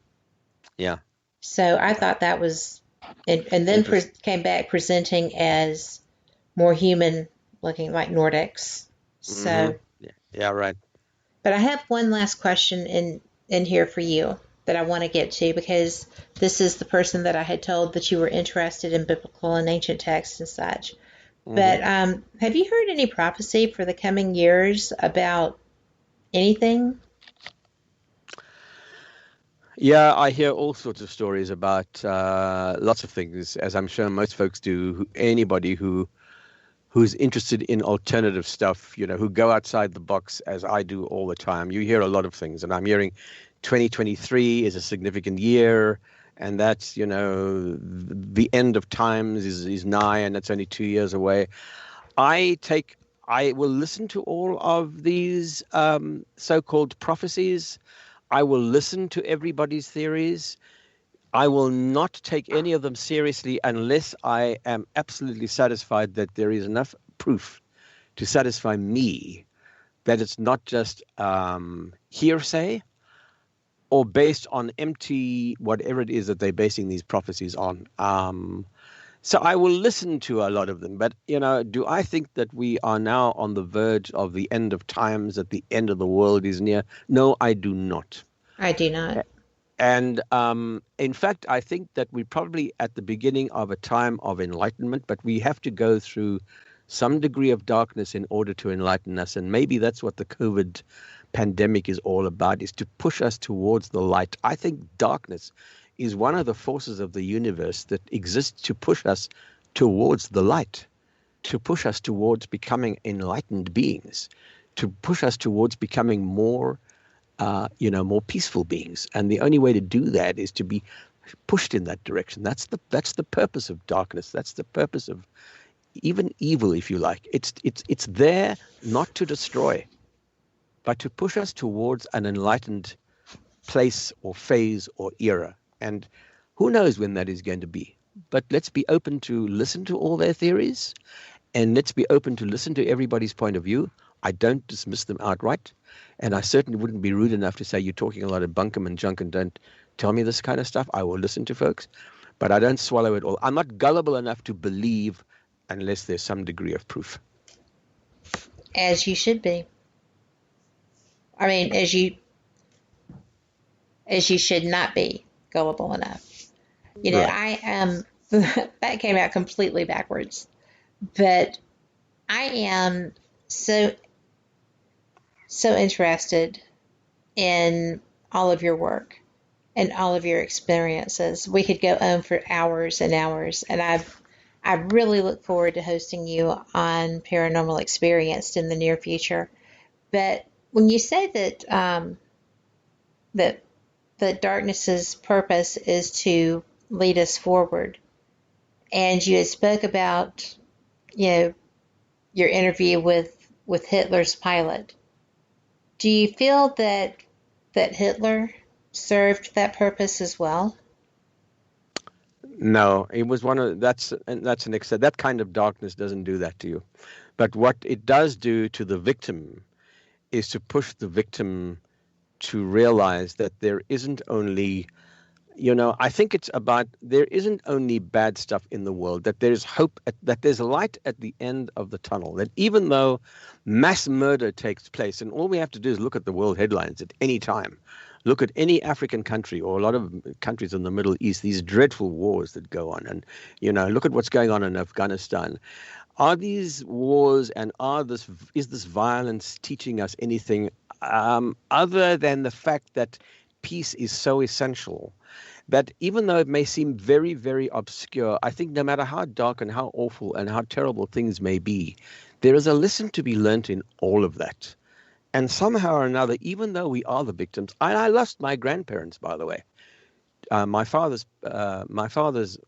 Yeah. So I thought that was, and then came back presenting as more human, looking like Nordics. So. Mm-hmm. Yeah, right. But I have one last question in here for you that I want to get to, because this is the person that I had told that you were interested in biblical and ancient texts and such. Mm-hmm. But have you heard any prophecy for the coming years about anything? Yeah, I hear all sorts of stories about lots of things, as I'm sure most folks do. Anybody who's interested in alternative stuff, who go outside the box, as I do all the time. You hear a lot of things, and I'm hearing 2023 is a significant year, and that's, the end of times is nigh, and it's only 2 years away. I will listen to all of these so-called prophecies. I will listen to everybody's theories. I will not take any of them seriously unless I am absolutely satisfied that there is enough proof to satisfy me that it's not just hearsay or based on empty whatever it is that they're basing these prophecies on. So I will listen to a lot of them. But, do I think that we are now on the verge of the end of times, that the end of the world is near? No, I do not. I do not. And in fact, I think that we're probably at the beginning of a time of enlightenment, but we have to go through some degree of darkness in order to enlighten us. And maybe that's what the COVID pandemic is all about, is to push us towards the light. I think darkness is one of the forces of the universe that exists to push us towards the light, to push us towards becoming enlightened beings, to push us towards becoming more more peaceful beings. And the only way to do that is to be pushed in that direction. That's the purpose of darkness. That's the purpose of even evil, if you like. It's there not to destroy, but to push us towards an enlightened place or phase or era. And Who knows when that is going to be? But let's be open to listen to all their theories, and let's be open to listen to everybody's point of view. I don't dismiss them outright, and I certainly wouldn't be rude enough to say you're talking a lot of bunkum and junk and don't tell me this kind of stuff. I will listen to folks, but I don't swallow it all. I'm not gullible enough to believe unless there's some degree of proof. As you should be. I mean, as you should not be gullible enough. You know, right. That came out completely backwards, but I am so interested in all of your work and all of your experiences. We could go on for hours and hours, and I really look forward to hosting you on Paranormal Experienced in the near future. But when you say that darkness's purpose is to lead us forward, and you had spoke about, you know, your interview with Hitler's pilot, do you feel that Hitler served that purpose as well? No, it was that's an extent. That kind of darkness doesn't do that to you. But what it does do to the victim is to push the victim to realize that there isn't only, you know, I think it's about, there isn't only bad stuff in the world, that there's hope, that there's light at the end of the tunnel, that even though mass murder takes place, and all we have to do is look at the world headlines at any time, look at any African country or a lot of countries in the Middle East, these dreadful wars that go on, and, you know, look at what's going on in Afghanistan. Are these wars and is this violence teaching us anything other than the fact that peace is so essential that even though it may seem very, very obscure, I think no matter how dark and how awful and how terrible things may be, there is a lesson to be learnt in all of that. And somehow or another, even though we are the victims, I lost my grandparents, by the way. My father's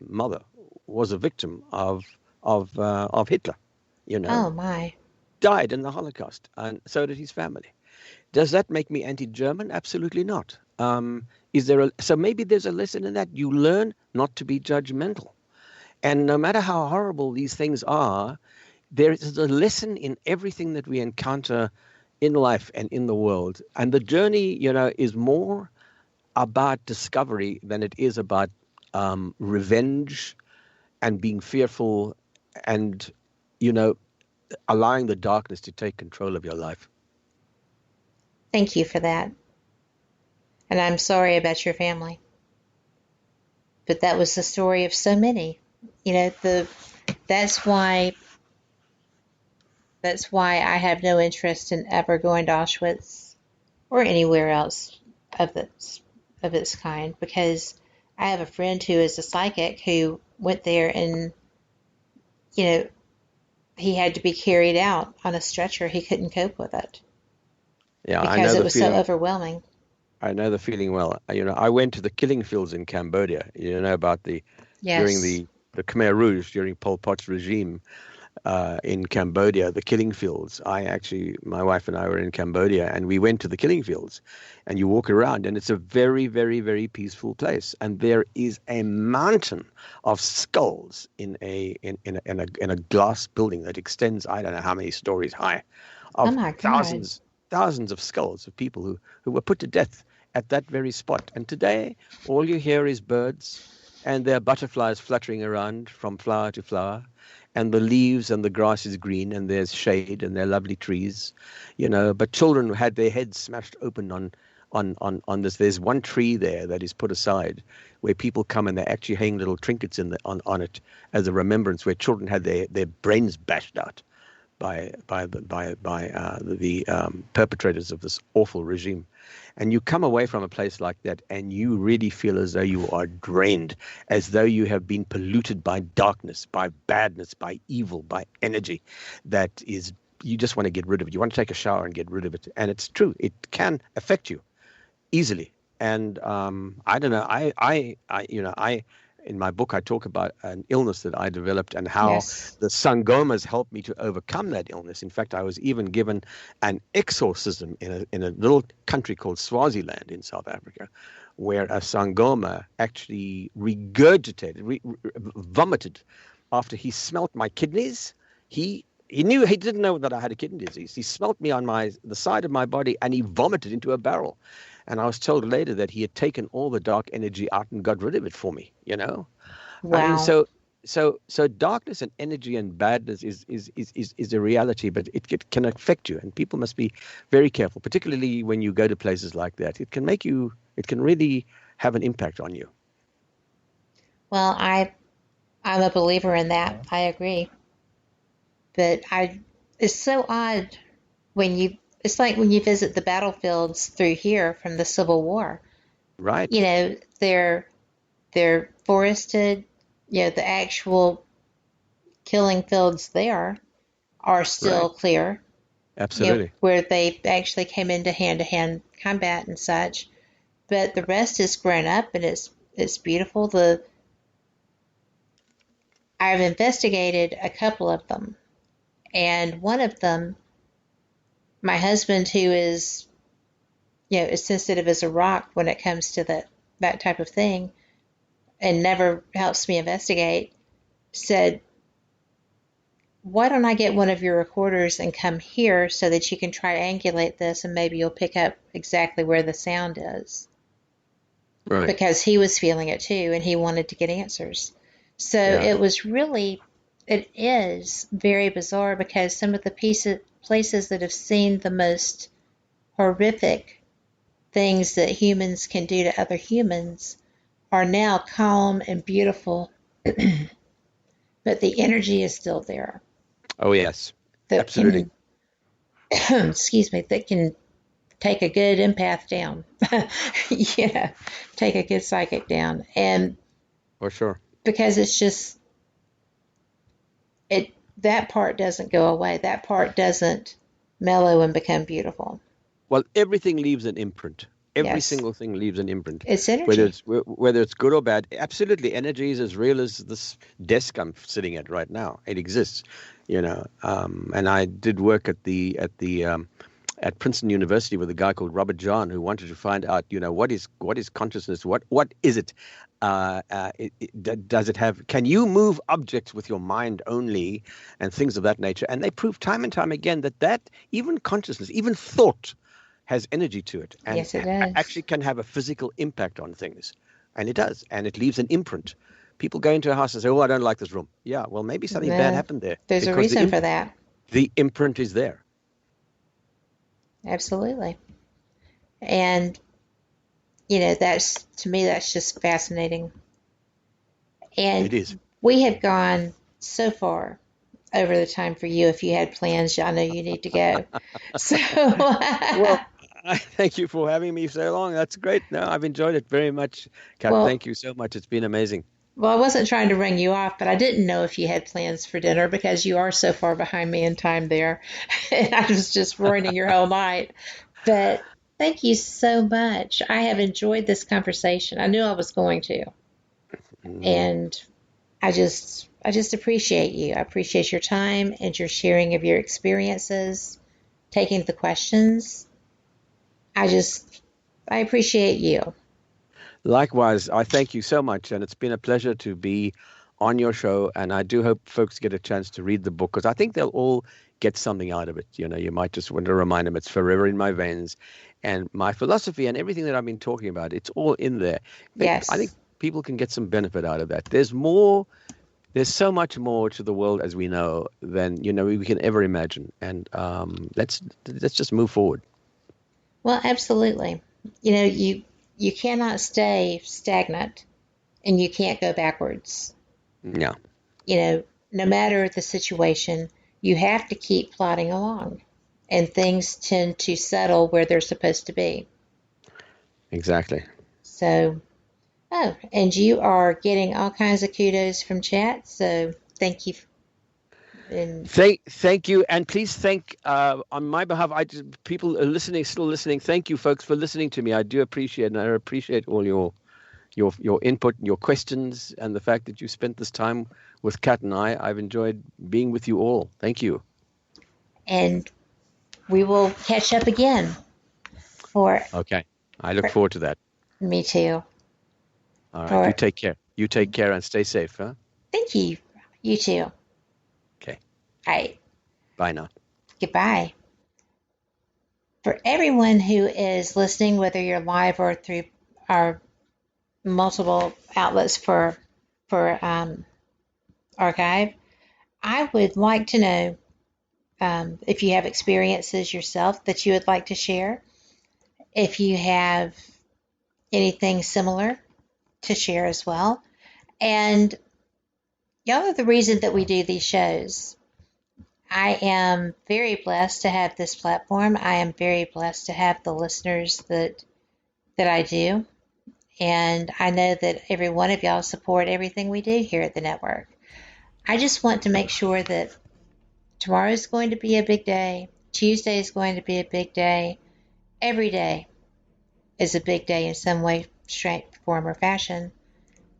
mother was a victim of Hitler, you know. Oh my! Died in the Holocaust, and so did his family. Does that make me anti-German? Absolutely not. So maybe there's a lesson in that. You learn not to be judgmental, and no matter how horrible these things are, there is a lesson in everything that we encounter in life and in the world. And the journey, you know, is more about discovery than it is about revenge and being fearful and, you know, allowing the darkness to take control of your life. Thank you for that. And I'm sorry about your family. But that was the story of so many. You know, that's why I have no interest in ever going to Auschwitz or anywhere else of its kind, because I have a friend who is a psychic who went there and, you know, he had to be carried out on a stretcher. He couldn't cope with it. Yeah, because it was so overwhelming. I know the feeling well. You know, I went to the killing fields in Cambodia. You know about during the Khmer Rouge, during Pol Pot's regime in Cambodia, the killing fields. My wife and I were in Cambodia, and we went to the killing fields, and you walk around, and it's a very, very, very peaceful place. And there is a mountain of skulls in a glass building that extends, I don't know how many stories high, of thousands of skulls of people who were put to death at that very spot. And today, all you hear is birds, and there are butterflies fluttering around from flower to flower, and the leaves and the grass is green, and there's shade, and there are lovely trees, you know. But children had their heads smashed open on this. There's one tree there that is put aside where people come and they actually hang little trinkets on it as a remembrance, where children had their brains bashed out by the perpetrators of this awful regime. And you come away from a place like that and you really feel as though you are drained, as though you have been polluted by darkness, by badness, by evil, by energy that is, you just want to get rid of it. You want to take a shower and get rid of it. And it's true, it can affect you easily. And I don't know, I in my book, I talk about an illness that I developed and how the sangomas helped me to overcome that illness. In fact, I was even given an exorcism in a little country called Swaziland in South Africa, where a Sangoma actually regurgitated, vomited after he smelt my kidneys. He didn't know that I had a kidney disease. He smelt me on the side of my body, and he vomited into a barrel. And I was told later that he had taken all the dark energy out and got rid of it for me. Wow. I mean, so darkness and energy and badness is a reality, but it can affect you, and people must be very careful, particularly when you go to places like that. It can really have an impact on you. Well, I'm a believer in that. I agree. But it's so odd it's like when you visit the battlefields through here from the Civil War. Right. They're forested. The actual killing fields there are still clear. Absolutely. Where they actually came into hand-to-hand combat and such. But the rest is grown up, and it's beautiful. I've investigated a couple of them. And one of them, my husband, who is, as sensitive as a rock when it comes to that type of thing, and never helps me investigate, said, why don't I get one of your recorders and come here so that you can triangulate this, and maybe you'll pick up exactly where the sound is. Right. Because he was feeling it too, and he wanted to get answers. So it is very bizarre, because some of the places that have seen the most horrific things that humans can do to other humans are now calm and beautiful, but the energy is still there. Oh, yes. Absolutely. Excuse me, that can take a good empath down. Take a good psychic down. And for sure. Because it's just, that part doesn't go away. That part doesn't mellow and become beautiful. Well, everything leaves an imprint. Every single thing leaves an imprint. It's energy. Whether it's good or bad. Absolutely. Energy is as real as this desk I'm sitting at right now. It exists, and I did work at Princeton University with a guy called Robert John, who wanted to find out, what is consciousness? What is it? Does it have? Can you move objects with your mind only, and things of that nature? And they prove time and time again that even consciousness, even thought, has energy to it, and yes, it does. Actually can have a physical impact on things, and it does, and it leaves an imprint. People go into a house and say, "Oh, I don't like this room." Yeah, well, maybe something bad happened there. There's a reason for that. The imprint is there. Absolutely. And, to me, that's just fascinating. And it is. We have gone so far over the time for you. If you had plans, I know you need to go. So, well, thank you for having me so long. That's great. No, I've enjoyed it very much, Kat. Thank you so much. It's been amazing. Well, I wasn't trying to ring you off, but I didn't know if you had plans for dinner, because you are so far behind me in time there. And I was just ruining your whole night. But thank you so much. I have enjoyed this conversation. I knew I was going to. And I just appreciate you. I appreciate your time and your sharing of your experiences, taking the questions. I appreciate you. Likewise, I thank you so much, and it's been a pleasure to be on your show, and I do hope folks get a chance to read the book, because I think they'll all get something out of it. You might just want to remind them it's forever in my veins, and my philosophy and everything that I've been talking about, it's all in there. Yes. I think people can get some benefit out of that. There's so much more to the world as we know than, we can ever imagine, and let's just move forward. Well, absolutely. You cannot stay stagnant, and you can't go backwards. No. No matter the situation, you have to keep plodding along, and things tend to settle where they're supposed to be. Exactly. So, and you are getting all kinds of kudos from chat, so thank you. Thank you, and please thank on my behalf. People are still listening. Thank you, folks, for listening to me. I do appreciate, and I appreciate all your input, your questions, and the fact that you spent this time with Kat and I. I've enjoyed being with you all. Thank you. And we will catch up again. Okay, I look forward to that. Me too. All right. You take care. You take care and stay safe, huh? Thank you. You too. Okay. All right. Bye now. Goodbye. For everyone who is listening, whether you're live or through our multiple outlets for archive, I would like to know if you have experiences yourself that you would like to share. If you have anything similar to share as well. And y'all are the reason that we do these shows. I am very blessed to have this platform. I am very blessed to have the listeners that I do. And I know that every one of y'all support everything we do here at the network. I just want to make sure that tomorrow is going to be a big day. Tuesday is going to be a big day. Every day is a big day in some way, shape, form, or fashion.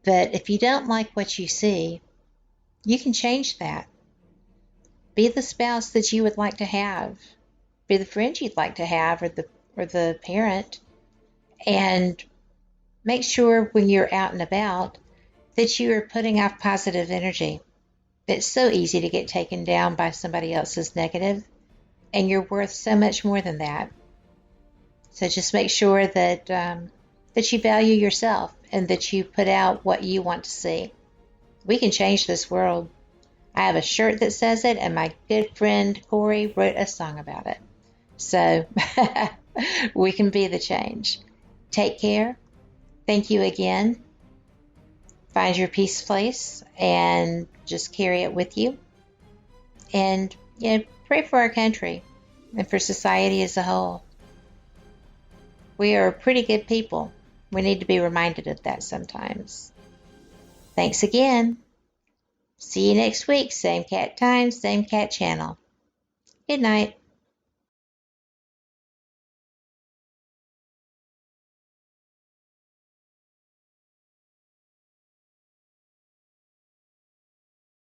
But if you don't like what you see, you can change that. Be the spouse that you would like to have. Be the friend you'd like to have, or the parent. And make sure when you're out and about that you are putting off positive energy. It's so easy to get taken down by somebody else's negative, and you're worth so much more than that. So just make sure that that you value yourself and that you put out what you want to see. We can change this world. I have a shirt that says it, and my good friend Corey wrote a song about it. So we can be the change. Take care. Thank you again. Find your peace place and just carry it with you. And pray for our country and for society as a whole. We are pretty good people. We need to be reminded of that sometimes. Thanks again. See you next week. Same cat time, same cat channel. Good night.